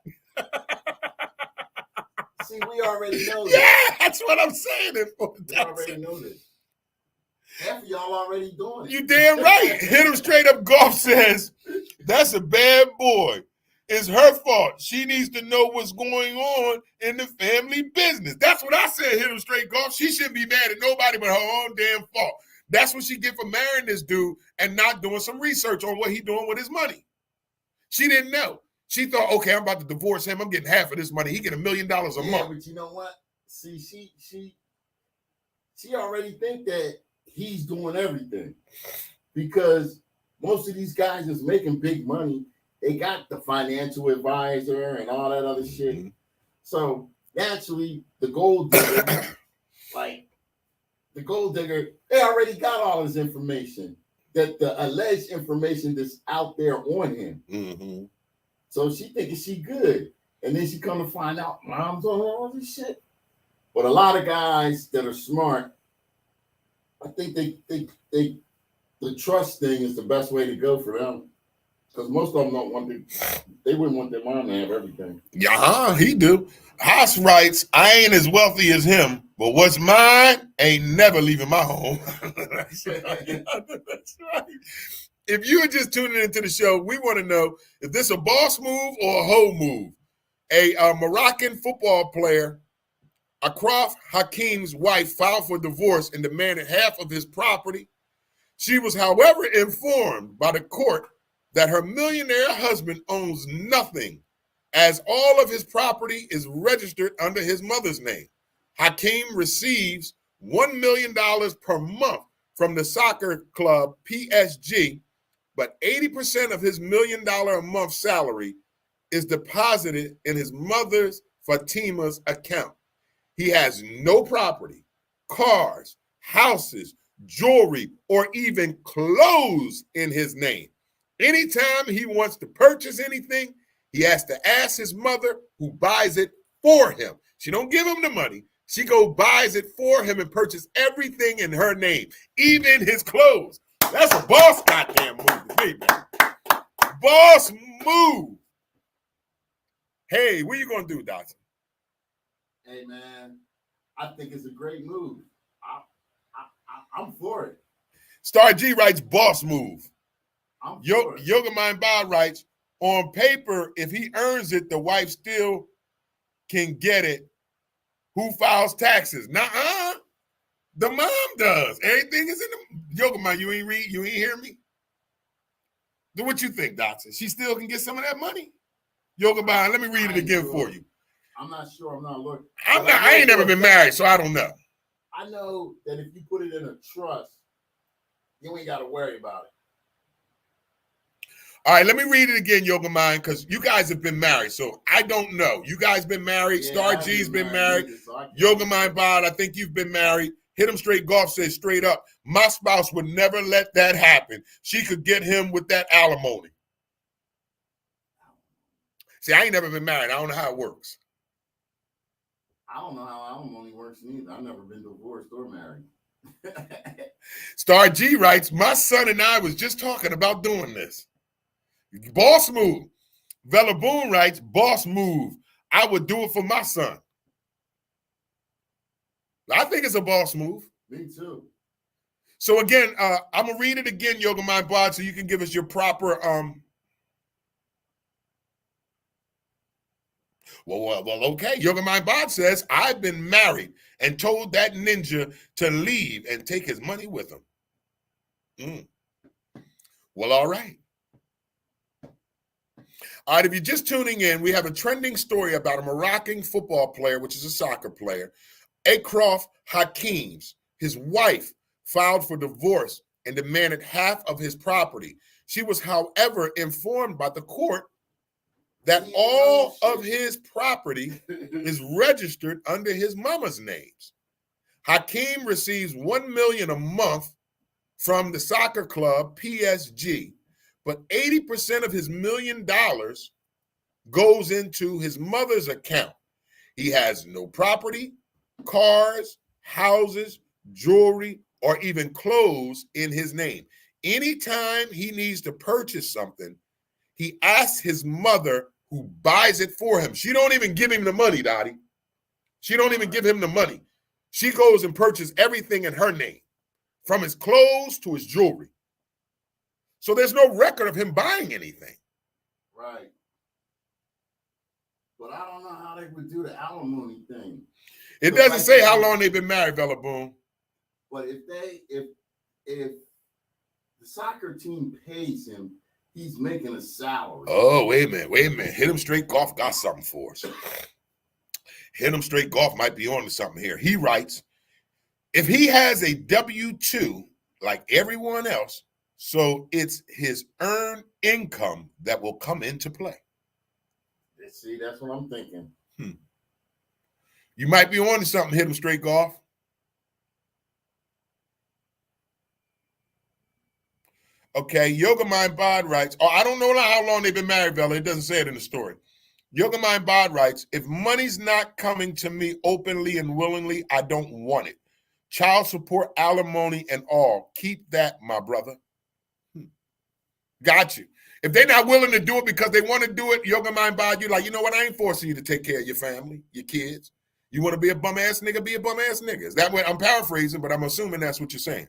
See, we already know this. Yeah, that's what I'm saying. We already know this. Half of y'all already doing it. You damn right. Hit him straight up. Golf says, that's a bad boy. It's her fault. She needs to know what's going on in the family business. That's what I said, hit him straight, Golf. She shouldn't be mad at nobody but her own damn fault. That's what she get for marrying this dude and not doing some research on what he doing with his money. She didn't know. She thought, okay, I'm about to divorce him. I'm getting half of this money. He get $1 million a month. But you know what? See, she already think that he's doing everything because most of these guys is making big money. They got the financial advisor and all that other shit. So naturally, the gold digger, they already got all his information, that the alleged information that's out there on him. So she thinking she good. And then she come to find out mom's on all this shit. But a lot of guys that are smart, I think the trust thing is the best way to go for them. Because most of them don't want they wouldn't want their mom to have everything. Yeah, he do. Haas writes, I ain't as wealthy as him, but what's mine ain't never leaving my home. That's right. That's right. If you are just tuning into the show, we want to know if this a boss move or a hoe move. A Moroccan football player, Achraf Hakim's wife, filed for divorce and demanded half of his property. She was, however, informed by the court that her millionaire husband owns nothing, as all of his property is registered under his mother's name. Hakeem receives $1 million per month from the soccer club PSG, but 80% of his $1 million a month salary is deposited in his mother's, Fatima's, account. He has no property, cars, houses, jewelry, or even clothes in his name. Anytime he wants to purchase anything, he has to ask his mother, who buys it for him. She don't give him the money. She buys it for him and purchase everything in her name, even his clothes. That's a boss goddamn move to me, man. Boss move. Hey, what you gonna do, Dotson? Hey, man, I think it's a great move. I'm for it. Star G writes, boss move. I'm for it. Yoga Mind Bob writes, on paper, if he earns it, the wife still can get it. Who files taxes? Nuh-uh. The mom does. Everything is in the Yoga Man. You ain't hear me? Then what you think, Dotson? She still can get some of that money? Yoga Man, let me read it again for you. I'm not sure. I'm not looking. I ain't never been married, so I don't know. I know that if you put it in a trust, you ain't got to worry about it. All right, let me read it again, Yoga Mind, because you guys have been married, so I don't know. You guys been married. Yeah, Star G's been married. Yoga Mind Bod, I think you've been married. Hit him straight. Golf says straight up, my spouse would never let that happen. She could get him with that alimony. See, I ain't never been married. I don't know how it works. I don't know how alimony works neither. I've never been divorced or married. Star G writes, my son and I was just talking about doing this. Boss move. Vela Boone writes, boss move. I would do it for my son. I think it's a boss move. Me too. So again, I'm going to read it again, Yoga Mind Bod, so you can give us your proper Well, okay. Yoga Mind Bod says, I've been married and told that ninja to leave and take his money with him. Well, all right. All right, if you're just tuning in, we have a trending story about a Moroccan football player, which is a soccer player, Achraf Hakims. His wife filed for divorce and demanded half of his property. She was, however, informed by the court that all of his property is registered under his mama's names. Hakim receives $1 million a month from the soccer club PSG, but 80% of his $1 million goes into his mother's account. He has no property, cars, houses, jewelry, or even clothes in his name. Anytime he needs to purchase something, he asks his mother, who buys it for him. She don't even give him the money, Dottie. She don't even give him the money. She goes and purchases everything in her name, from his clothes to his jewelry. So there's no record of him buying anything. Right. But I don't know how they would do the alimony thing. It doesn't say how long they've been married, Vela Boone. But if the soccer team pays him, he's making a salary. Oh, wait a minute. Hit him straight. Golf got something for us. Hit him straight. Golf might be on to something here. He writes, if he has a W-2 like everyone else, so it's his earned income that will come into play. See, that's what I'm thinking. You might be on to something. Hit him straight. Golf. Okay, Yoga Mind Bod writes, I don't know how long they've been married, Vela. It doesn't say it in the story. Yoga Mind Bod writes, if money's not coming to me openly and willingly, I don't want it. Child support, alimony, and all. Keep that, my brother. Got you. If they're not willing to do it because they want to do it, Yoga Mind Bod, you're like, you know what? I ain't forcing you to take care of your family, your kids. You want to be a bum-ass nigga, be a bum-ass nigga. Is that what I'm paraphrasing, but I'm assuming that's what you're saying.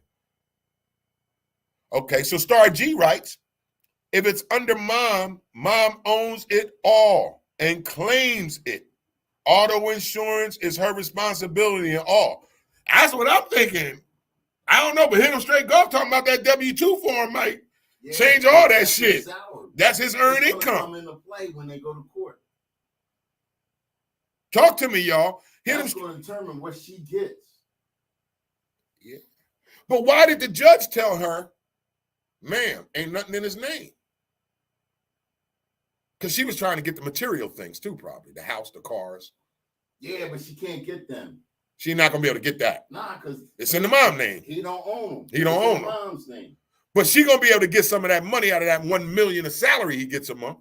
Okay, so Star G writes, if it's under mom owns it all and claims it. Auto insurance is her responsibility and all. That's what I'm thinking. I don't know, but hit him straight. Golf talking about that W-2 form, Mike. Yeah, change all that shit. That's his earned income. Come into play when they go to court. Talk to me, y'all. That's going to determine what she gets. Yeah. But why did the judge tell her, ma'am, ain't nothing in his name? Because she was trying to get the material things too, probably. The house, the cars. Yeah, but she can't get them. She's not going to be able to get that. Nah, because it's in the mom's name. He don't own them. He don't own them. Mom's name. But she going to be able to get some of that money out of that $1 million of salary he gets a month.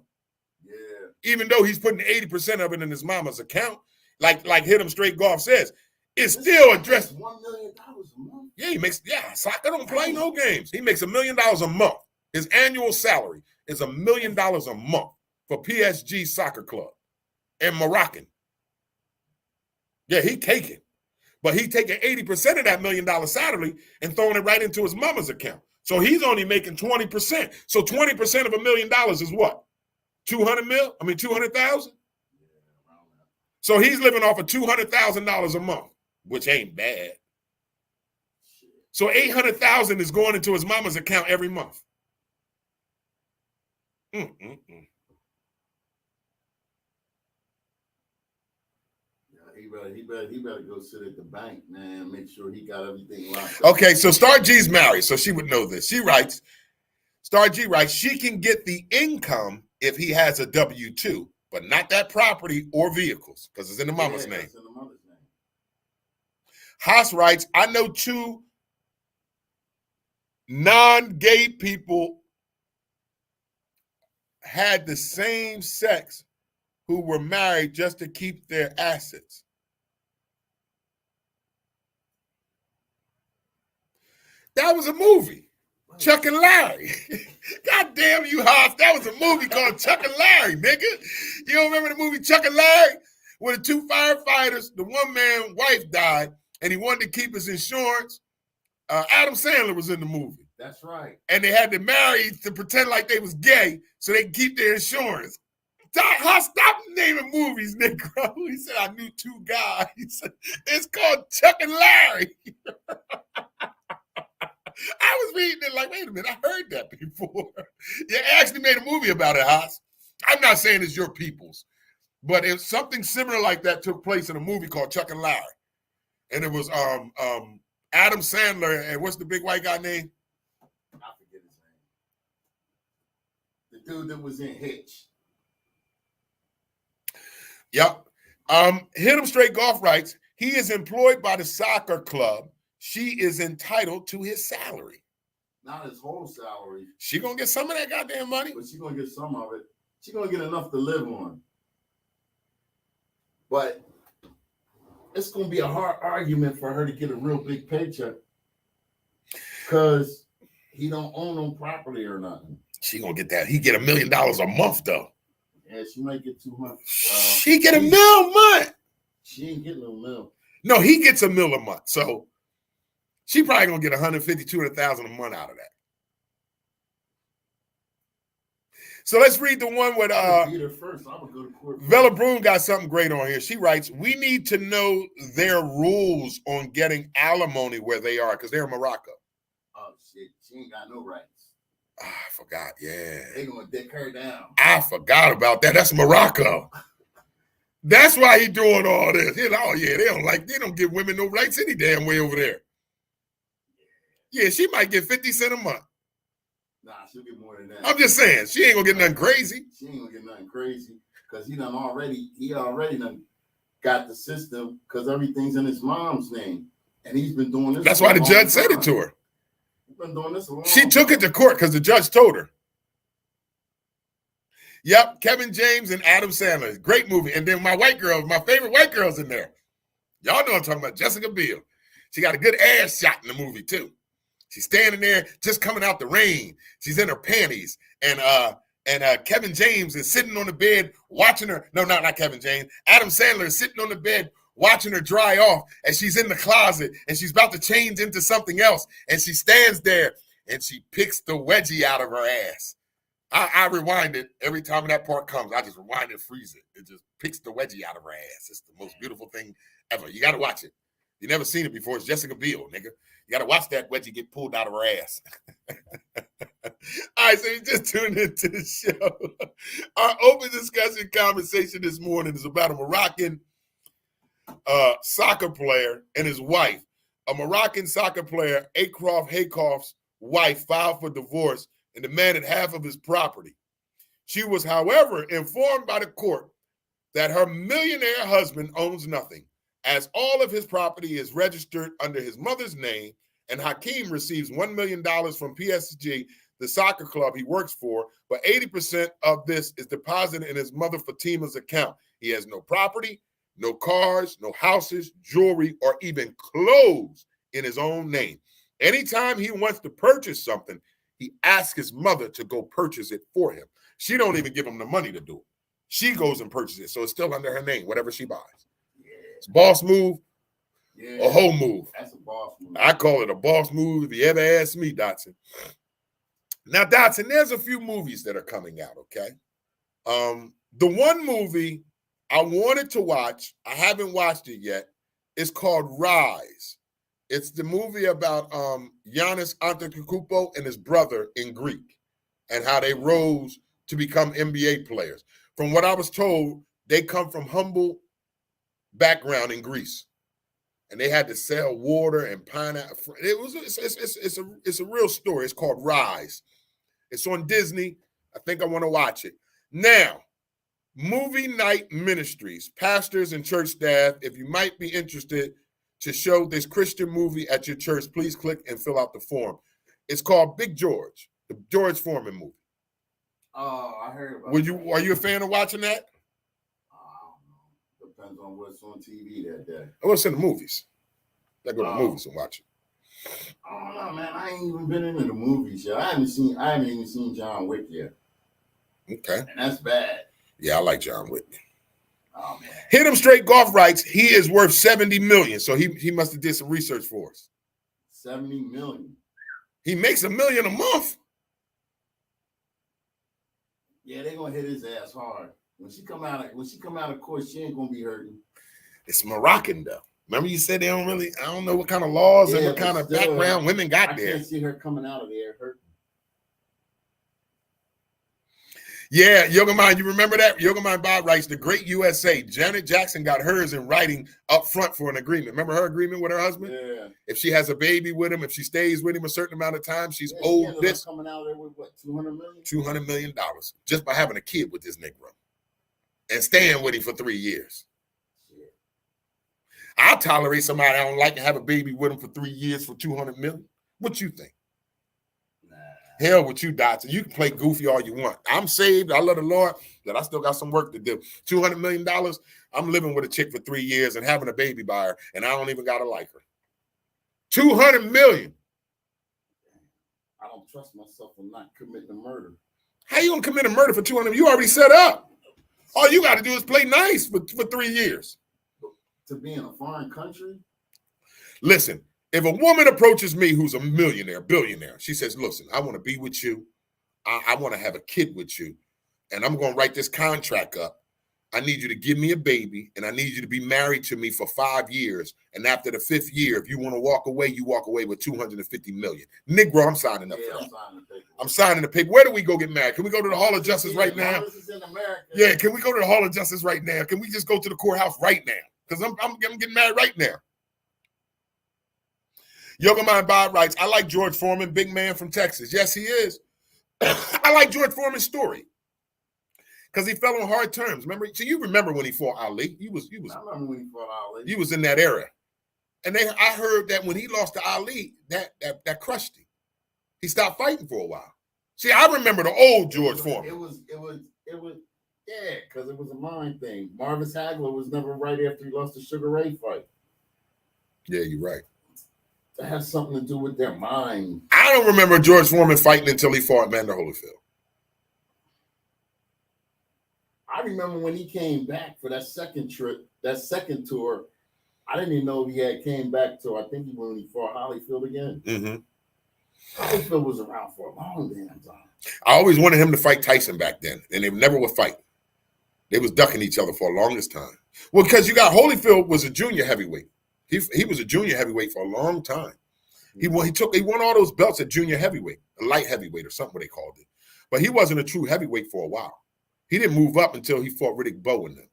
Yeah. Even though he's putting 80% of it in his mama's account, like Hit 'em Straight Golf says, it's still addressed. $1 million a month. Yeah, he makes. Yeah, soccer don't play no games. He makes $1 million a month. His annual salary is $1 million a month for PSG Soccer Club and Moroccan. Yeah, he taking, but he taking 80% of that $1 million salary and throwing it right into his mama's account. So he's only making 20%. So 20% of $1 million is what? 200,000. So he's living off of $200,000 a month, which ain't bad. So $800,000 is going into his mama's account every month. He better go sit at the bank, man. Make sure he got everything locked up. Okay, so Star G's married, so she would know this. She writes, Star G writes, she can get the income if he has a W-2, but not that property or vehicles, because it's in the mama's name. It's in the mother's name. Haas writes, I know 2 non-gay people had the same sex who were married just to keep their assets. That was a movie, Chuck and Larry. God damn you, Haas. That was a movie called Chuck and Larry, nigga. You don't remember the movie Chuck and Larry? Where the 2 firefighters, the one man wife died, and he wanted to keep his insurance. Adam Sandler was in the movie. That's right. And they had to marry to pretend like they was gay so they could keep their insurance. Stop naming movies, Negro. He said, I knew 2 guys. It's called Chuck and Larry. I was reading it like, wait a minute, I heard that before. You actually made a movie about it, Haas. I'm not saying it's your people's, but it's something similar like that took place in a movie called Chuck and Larry. And it was Adam Sandler and what's the big white guy name? I forget his name. The dude that was in Hitch. Yep. Hit 'em straight golf writes, he is employed by the soccer club. She is entitled to his salary. Not his whole salary. She gonna get some of that goddamn money. But she's gonna get some of it. She's gonna get enough to live on. But it's gonna be a hard argument for her to get a real big paycheck. Because he don't own no property or nothing. She gonna get that. He get $1 million a month though. Yeah, she might get 200. She get $1 million a month. She ain't getting no mil. No, he gets $1 million a month. So she probably gonna get 150, 200,000 a month out of that. So let's read the one with First. I would go to court. Vella Broom got something great on here. She writes, we need to know their rules on getting alimony where they are, because they're in Morocco. Oh shit, she ain't got no rights. I forgot, yeah. They gonna dick her down. I forgot about that. That's Morocco. That's why he doing all this. He's like, oh yeah, they don't give women no rights any damn way over there. Yeah, she might get 50 cents a month. Nah, she'll get more than that. I'm just saying, she ain't gonna get nothing crazy. She ain't gonna get nothing crazy because he already done got the system because everything's in his mom's name. And he's been doing this. That's why the judge said it to her. He's been doing this a long She took it to court because the judge told her. Yep, Kevin James and Adam Sandler. Great movie. And then my favorite white girl's in there. Y'all know I'm talking about, Jessica Biel. She got a good ass shot in the movie, too. She's standing there just coming out the rain. She's in her panties. And Kevin James is sitting on the bed watching her. No, not Kevin James. Adam Sandler is sitting on the bed watching her dry off. And she's in the closet. And she's about to change into something else. And she stands there. And she picks the wedgie out of her ass. I rewind it every time that part comes. I just rewind it, freeze it. It just picks the wedgie out of her ass. It's the most beautiful thing ever. You got to watch it. You never seen it before. It's Jessica Biel, nigga. You got to watch that wedgie get pulled out of her ass. All right, so you just tuned into the show. Our open discussion conversation this morning is about a Moroccan soccer player and his wife. A Moroccan soccer player, Achraf Hakof's wife, filed for divorce and demanded half of his property. She was, however, informed by the court that her millionaire husband owns nothing, as all of his property is registered under his mother's name, and Hakeem receives $1 million from PSG, the soccer club he works for, but 80% of this is deposited in his mother Fatima's account. He has no property, no cars, no houses, jewelry, or even clothes in his own name. Anytime he wants to purchase something, he asks his mother to go purchase it for him. She don't even give him the money to do it. She goes and purchases it, so it's still under her name, whatever she buys. Yeah. It's a boss move, Yeah. a whole move. That's a boss move. I call it a boss move if you ever ask me, Dotson. Now, Dotson, there's a few movies that are coming out, okay? The one movie I wanted to watch, I haven't watched it yet. It's called Rise. It's the movie about Giannis Antetokounmpo and his brother in Greek and how they rose to become NBA players. From what I was told, they come from humble background in Greece, and they had to sell water and pineapple. It's a real story. It's called Rise. It's on Disney. I think I want to watch it. Now, Movie Night Ministries, pastors and church staff, if you might be interested to show this Christian movie at your church, please click and fill out the form. It's called Big George, the George Foreman movie. Oh, I heard about Are you a fan of watching that? I don't know. Depends on what's on TV that day. I want to see the movies. I go to the movies and watch it. I don't know, man. I ain't even been into the movies yet. I haven't even seen John Wick yet. Okay. And that's bad. Yeah, I like John Wick. Oh man. Hit Him Straight Golf writes, he is worth $70 million. So he must have did some research for us. 70 million. He makes $1 million a month. Yeah, they're gonna hit his ass hard. When she come out of court, she ain't gonna be hurting. It's Moroccan though. Remember you said they don't really, I don't know what kind of laws and what kind of still, background women got I there. can't see her coming out of there hurting. Yeah, Yoga Mind, you remember that? Yoga Mind Bob writes, the great USA. Janet Jackson got hers in writing up front for an agreement. Remember her agreement with her husband? Yeah. If she has a baby with him, if she stays with him a certain amount of time, she's She owed ended up this coming out there with what, 200 million? $200 million just by having a kid with this Negro and staying with him for 3 years. Shit. I'll tolerate somebody I don't like and have a baby with him for 3 years for $200 million. What you think? Hell with you, Dotson. You can play goofy all you want. I'm saved. I love the Lord, but I still got some work to do. $200 million, I'm living with a chick for 3 years and having a baby by her, and I don't even got to like her. $200 million. I don't trust myself from not committing a murder. How you going to commit a murder for $200 million? You already set up. All you got to do is play nice for 3 years. To be in a foreign country? Listen, if a woman approaches me who's a millionaire, billionaire, she says, listen, I want to be with you. I want to have a kid with you. And I'm going to write this contract up. I need you to give me a baby, and I need you to be married to me for 5 years. And after the 5th year, if you want to walk away, you walk away with $250 million. Negro, I'm signing up for that. I'm signing the paper. Where do we go get married? Can we go to the Hall of Justice right now? This is in America. Yeah, can we go to the Hall of Justice right now? Can we just go to the courthouse right now? Because I'm getting married right now. Yoga Mind Bob writes, I like George Foreman, big man from Texas. Yes, he is. I like George Foreman's story because he fell on hard terms. Remember? So you remember when he fought Ali? I remember when he fought Ali. You was in that era. And I heard that when he lost to Ali, that crushed him. He stopped fighting for a while. See, I remember the old George Foreman. It was, yeah, because it was a mind thing. Marvin Hagler was never right after he lost the Sugar Ray fight. Yeah, you're right. That has something to do with their mind. I don't remember George Foreman fighting until he fought Evander Holyfield. I remember when he came back for that second trip, that second tour. I didn't even know if he had came back to, I think when he fought Holyfield again. Mm-hmm. Holyfield was around for a long damn time. I always wanted him to fight Tyson back then, and they never would fight. They was ducking each other for the longest time. Well, because you got Holyfield was a junior heavyweight. He was a junior heavyweight for a long time. He won all those belts at junior heavyweight, a light heavyweight or something they called it. But he wasn't a true heavyweight for a while. He didn't move up until he fought Riddick Bowe in them.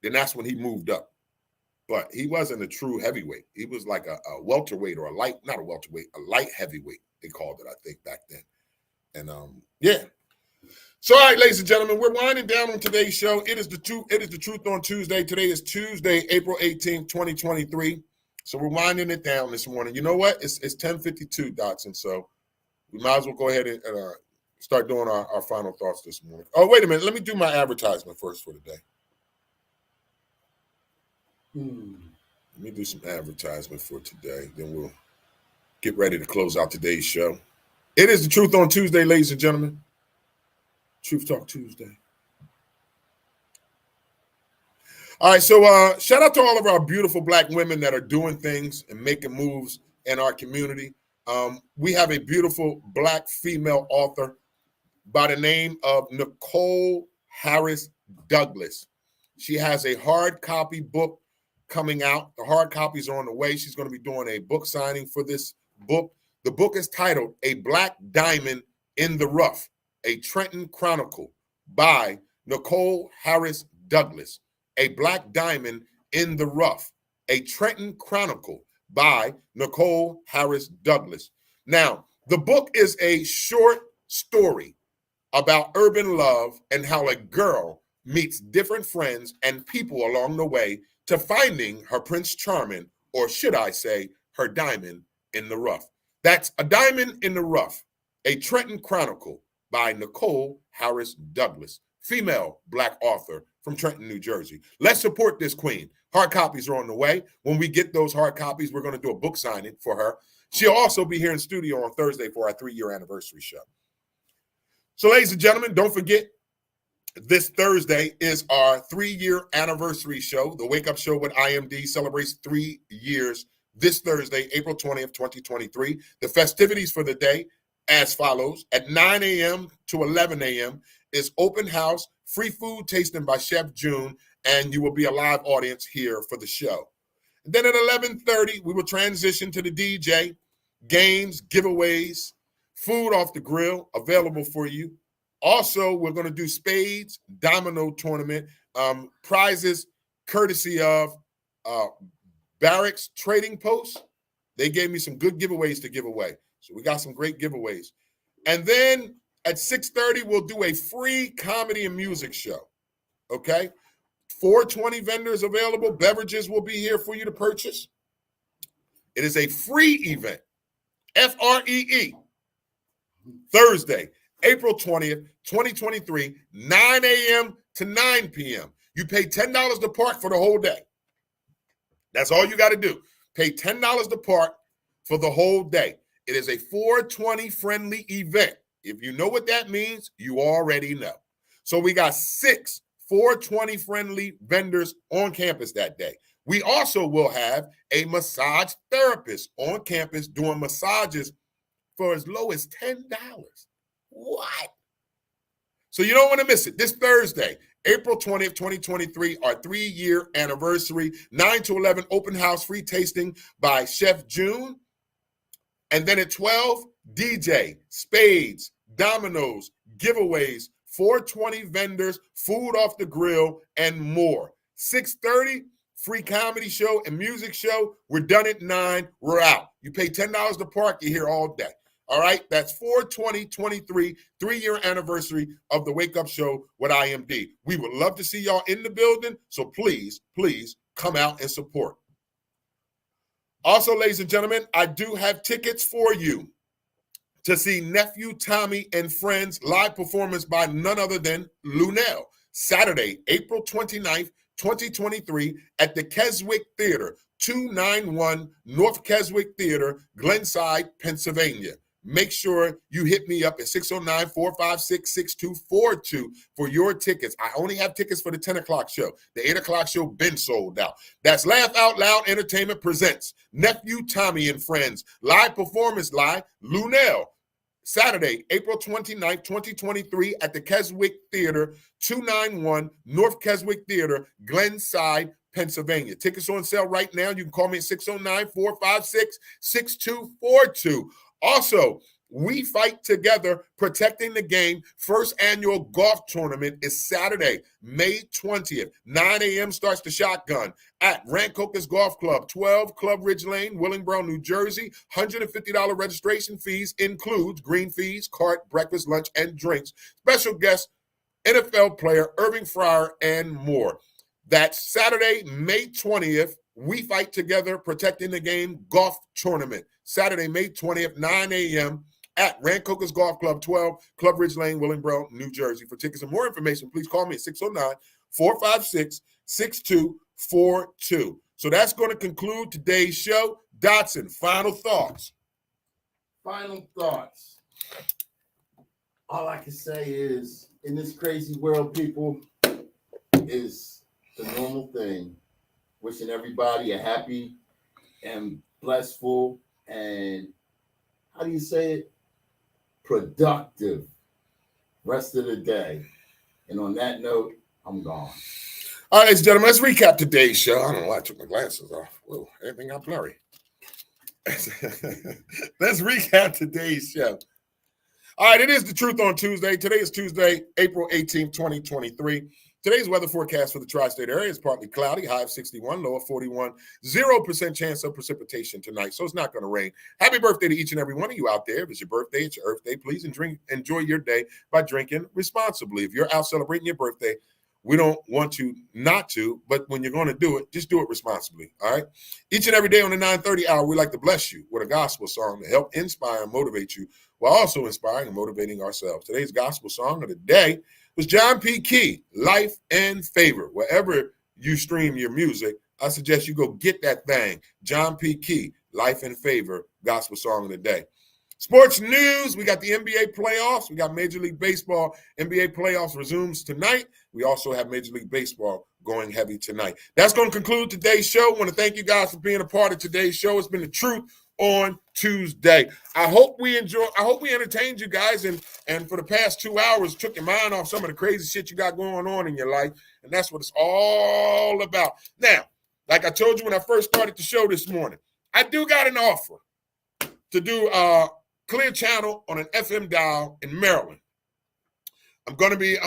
Then that's when he moved up. But he wasn't a true heavyweight. He was like a welterweight or not a welterweight, a light heavyweight, they called it, I think, back then. And yeah. So, all right, ladies and gentlemen, we're winding down on today's show. It is the Truth on Tuesday. Today is Tuesday, April 18th, 2023. So we're winding it down this morning. You know what? It's 10:52, Dotson. So we might as well go ahead and start doing our final thoughts this morning. Oh, wait a minute. Let me do my advertisement first for today. Let me do some advertisement for today. Then we'll get ready to close out today's show. It is the Truth on Tuesday, ladies and gentlemen. Truth Talk Tuesday. All right, so shout out to all of our beautiful Black women that are doing things and making moves in our community. We have a beautiful Black female author by the name of Nicole Harris Douglas. She has a hard copy book coming out. The hard copies are on the way. She's going to be doing a book signing for this book. The book is titled A Black Diamond in the Rough, a Trenton Chronicle by Nicole Harris Douglas. A Black Diamond in the Rough, a Trenton Chronicle by Nicole Harris Douglas. Now, the book is a short story about urban love and how a girl meets different friends and people along the way to finding her Prince Charming, or should I say, her diamond in the rough. That's A Diamond in the Rough, a Trenton Chronicle by Nicole Harris Douglas, female Black author from Trenton, New Jersey. Let's support this queen. Hard copies are on the way. When we get those hard copies, we're going to do a book signing for her. She'll also be here in studio on Thursday for our 3-year anniversary show. So, ladies and gentlemen, don't forget, this Thursday is our 3-year anniversary show. The Wake Up Show with IMD celebrates 3 years this Thursday, April 20th, 2023. The festivities for the day as follows. At 9 a.m. to 11 a.m. is open house, free food tasting by Chef June, and you will be a live audience here for the show. And then at 11:30, we will transition to the DJ, games, giveaways, food off the grill available for you. Also, we're going to do spades, domino tournament, prizes courtesy of Barracks Trading Post. They gave me some good giveaways to give away. So we got some great giveaways. And then at 6:30, we'll do a free comedy and music show. Okay? 420 vendors available. Beverages will be here for you to purchase. It is a free event. Free. Thursday, April 20th, 2023, 9 a.m. to 9 p.m. You pay $10 to park for the whole day. That's all you got to do. Pay $10 to park for the whole day. It is a 420 friendly event. If you know what that means, you already know. So we got 6 420 friendly vendors on campus that day. We also will have a massage therapist on campus doing massages for as low as $10. What? So you don't want to miss it. This Thursday, April 20th, 2023, our 3-year anniversary, 9 to 11 open house free tasting by Chef June. And then at 12, DJ, spades, dominoes, giveaways, 420 vendors, food off the grill, and more. 6:30, free comedy show and music show. We're done at 9. We're out. You pay $10 to park. You're here all day. All right, that's 4/20/23, 3-year anniversary of the Wake Up Show with IMD. We would love to see y'all in the building, so please, please come out and support. Also, ladies and gentlemen, I do have tickets for you to see Nephew Tommy and Friends live performance by none other than Lunel, Saturday, April 29th, 2023 at the Keswick Theater, 291 North Keswick Theater, Glenside, Pennsylvania. Make sure you hit me up at 609-456-6242 for your tickets. I only have tickets for the 10 o'clock show. The 8 o'clock show been sold out. That's Laugh Out Loud Entertainment presents Nephew Tommy and Friends. Live performance live, Lunel. Saturday, April 29th, 2023 at the Keswick Theater, 291 North Keswick Theater, Glenside, Pennsylvania. Tickets on sale right now. You can call me at 609-456-6242. Also, We Fight Together, Protecting the Game, first annual golf tournament is Saturday, May 20th. 9 a.m. starts the shotgun at Rancocas Golf Club, 12 Club Ridge Lane, Willingboro, New Jersey. $150 registration fees includes green fees, cart, breakfast, lunch, and drinks. Special guest, NFL player Irving Fryer, and more. That's Saturday, May 20th. We Fight Together, Protecting the Game golf tournament. Saturday, May 20th, 9 a.m. at Rancocas Golf Club, 12 Club Ridge Lane, Willingboro, New Jersey. For tickets and more information, please call me at 609-456-6242. So that's going to conclude today's show. Dotson, final thoughts. Final thoughts. All I can say is, in this crazy world, people, is the normal thing. Wishing everybody a happy and blissful and, how do you say it? Productive rest of the day. And on that note, I'm gone. All right, ladies and gentlemen, let's recap today's show. I don't know why I took my glasses off. Whoa, everything got blurry. Let's recap today's show. All right, it is The Truth on Tuesday. Today is Tuesday, April 18th, 2023. Today's weather forecast for the tri-state area is partly cloudy, high of 61, low of 41, 0% chance of precipitation tonight, so it's not going to rain. Happy birthday to each and every one of you out there. If it's your birthday, it's your Earth Day. Please enjoy your day by drinking responsibly. If you're out celebrating your birthday, we don't want you not to, but when you're going to do it, just do it responsibly, all right? Each and every day on the 9:30 hour, we like to bless you with a gospel song to help inspire and motivate you while also inspiring and motivating ourselves. Today's gospel song of the day was John P. Key, Life and Favor. Wherever you stream your music, I suggest you go get that thing. John P. Key, Life and Favor, gospel song of the day. Sports news, we got the NBA playoffs. We got Major League Baseball. NBA playoffs resumes tonight. We also have Major League Baseball going heavy tonight. That's going to conclude today's show. I want to thank you guys for being a part of today's show. It's been The Truth on Tuesday. I hope we entertained you guys and for the past 2 hours took your mind off some of the crazy shit you got going on in your life. And that's what it's all about. Now, like I told you when I first started the show this morning, I do got an offer to do Clear Channel on an FM dial in Maryland. I'm going to be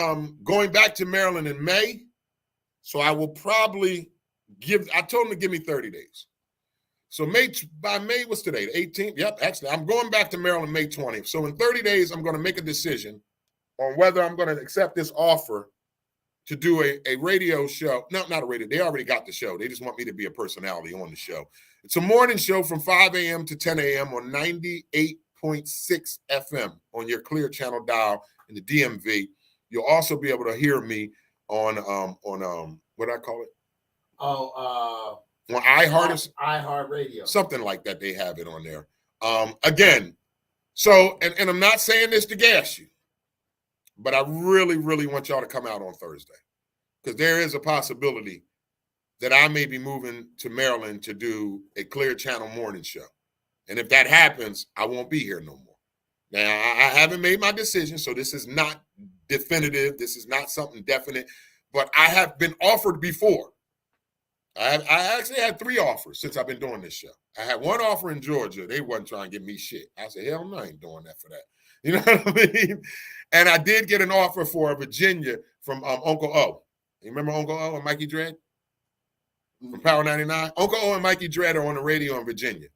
going back to Maryland in May. So I will probably I told them to give me 30 days. So by May, what's today? The 18th? Yep, actually, I'm going back to Maryland May 20th. So in 30 days, I'm going to make a decision on whether I'm going to accept this offer to do a radio show. No, not a radio. They already got the show. They just want me to be a personality on the show. It's a morning show from 5 a.m. to 10 a.m. on 98.6 FM on your Clear Channel dial in the DMV. You'll also be able to hear me on what do I call it? On iHeart something like that. They have it on there. Again, so and I'm not saying this to gas you, but I really, really want y'all to come out on Thursday because there is a possibility that I may be moving to Maryland to do a Clear Channel morning show. And if that happens, I won't be here no more. Now, I haven't made my decision, so this is not definitive. This is not something definite, but I have been offered before. I actually had 3 offers since I've been doing this show. I had one offer in Georgia. They wasn't trying to give me shit. I said, hell no, I ain't doing that for that. You know what I mean? And I did get an offer for Virginia from Uncle O. You remember Uncle O and Mikey Dredd? From Power 99? Uncle O and Mikey Dredd are on the radio in Virginia.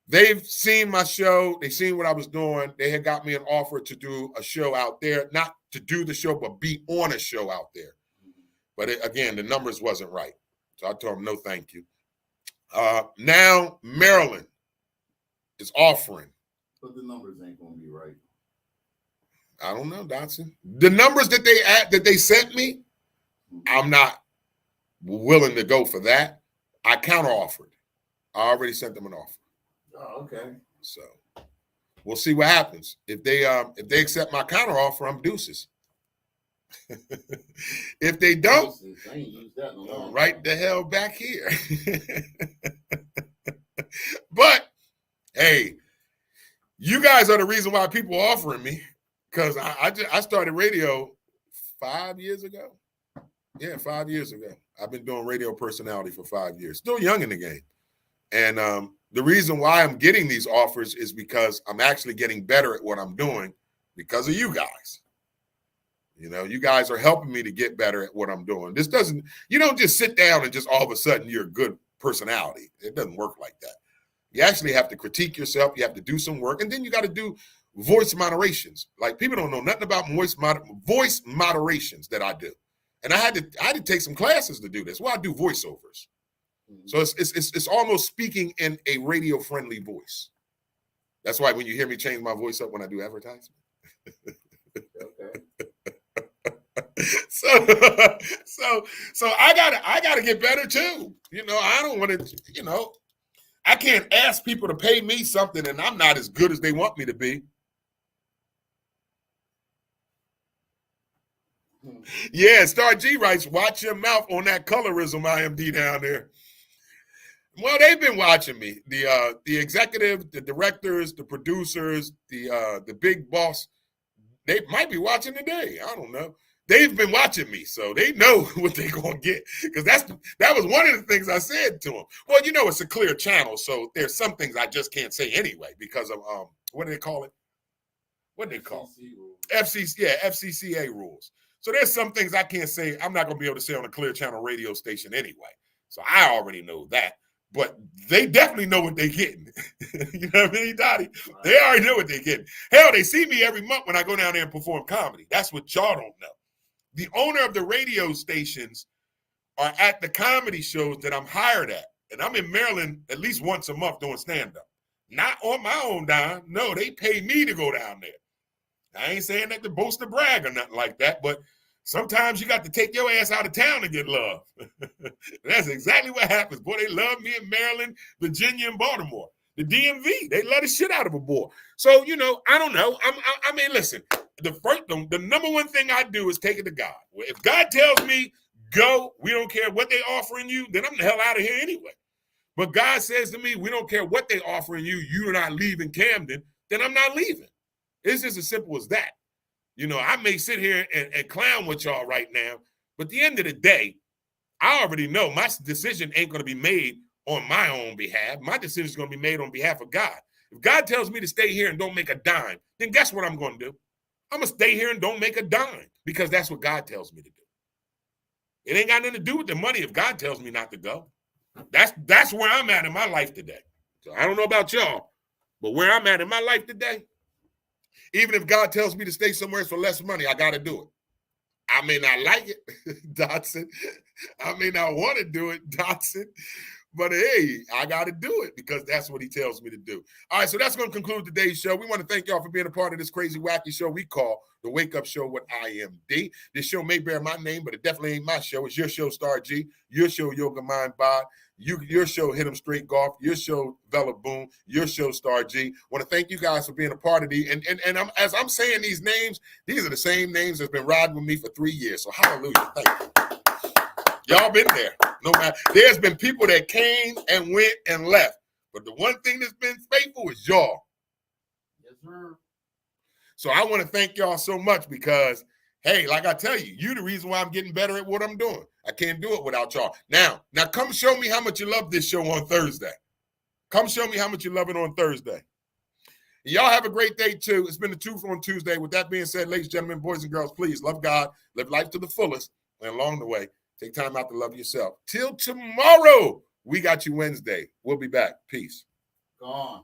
They've seen my show. They've seen what I was doing. They had got me an offer to do a show out there. Not to do the show, but be on a show out there. But again, the numbers wasn't right. So I told them, no, thank you. Now Maryland is offering. But the numbers ain't going to be right. I don't know, Dotson. The numbers that they sent me, I'm not willing to go for that. I counter offered. I already sent them an offer. Oh, okay. So we'll see what happens. If they accept my counter offer, I'm deuces. If they don't, I ain't used that in a long right time. the hell back here. But hey, you guys are the reason why people are offering me, because I started radio 5 years ago. Yeah, 5 years ago. I've been doing radio personality for 5 years. Still young in the game. And the reason why I'm getting these offers is because I'm actually getting better at what I'm doing because of you guys. You know, you guys are helping me to get better at what I'm doing. You don't just sit down and just all of a sudden you're a good personality. It doesn't work like that. You actually have to critique yourself. You have to do some work. And then you got to do voice moderations. Like, people don't know nothing about voice moderations that I do. And I had to take some classes to do this. Well, I do voiceovers. So it's almost speaking in a radio-friendly voice. That's why when you hear me change my voice up when I do advertising. Okay. So I gotta get better too. You know, I don't want to, you know, I can't ask people to pay me something and I'm not as good as they want me to be. Yeah, Star G writes, watch your mouth on that colorism IMD down there. Well, they've been watching me. The executive, the directors, the producers, the big boss, they might be watching today. I don't know. they've been watching me, so they know what they're gonna get. Because that was one of the things I said to them. Well, you know, it's a clear channel, so there's some things I just can't say anyway because of what do they call it? What do they call it? FCCA rules. So there's some things I can't say. I'm not gonna be able to say on a clear channel radio station anyway. So I already know that. But they definitely know what they're getting. You know what I mean, Dottie? They already know what they're getting. Hell, they see me every month when I go down there and perform comedy. That's what y'all don't know. The owner of the radio stations are at the comedy shows that I'm hired at. And I'm in Maryland at least once a month doing stand-up. Not on my own dime. No, they pay me to go down there. I ain't saying that to boast or brag or nothing like that, but sometimes you got to take your ass out of town to get love. That's exactly what happens. Boy, they love me in Maryland, Virginia, and Baltimore. The DMV, they love the shit out of a boy. So, you know, I don't know. I mean, listen, the number one thing I do is take it to God. If God tells me, go, we don't care what they offering you, then I'm the hell out of here anyway. But God says to me, we don't care what they offering you, you're not leaving Camden, then I'm not leaving. It's just as simple as that. You know, I may sit here and clown with y'all right now, but at the end of the day, I already know my decision ain't going to be made on my own behalf. My decision is going to be made on behalf of God. If God tells me to stay here and don't make a dime, then guess what I'm going to do? I'm going to stay here and don't make a dime because that's what God tells me to do. It ain't got nothing to do with the money if God tells me not to go. That's where I'm at in my life today. So I don't know about y'all, but where I'm at in my life today, even if God tells me to stay somewhere for less money, I got to do it. I may not like it, Dotson. I may not want to do it, Dotson. But hey, I got to do it because that's what he tells me to do. All right, so that's going to conclude today's show. We want to thank y'all for being a part of this crazy, wacky show we call The Wake Up Show with IMD. This show may bear my name, but it definitely ain't my show. It's your show, Star G. Your show, Yoga Mind Bod. Your show, Hit 'em Straight Golf. Your show, Vela Boom. Your show, Star G. Want to thank you guys for being a part of the. And as I'm saying these names, these are the same names that's been riding with me for 3 years. So hallelujah. Thank you. Y'all been there. No matter. There's been people that came and went and left. But the one thing that's been faithful is y'all. Yes, sir. So I want to thank y'all so much because, hey, like I tell you, you're the reason why I'm getting better at what I'm doing. I can't do it without y'all. Now come show me how much you love this show on Thursday. Come show me how much you love it on Thursday. Y'all have a great day, too. It's been the Truth on Tuesday. With that being said, ladies and gentlemen, boys and girls, please love God, live life to the fullest, and along the way, take time out to love yourself. Till tomorrow, we got you Wednesday. We'll be back. Peace. Gone.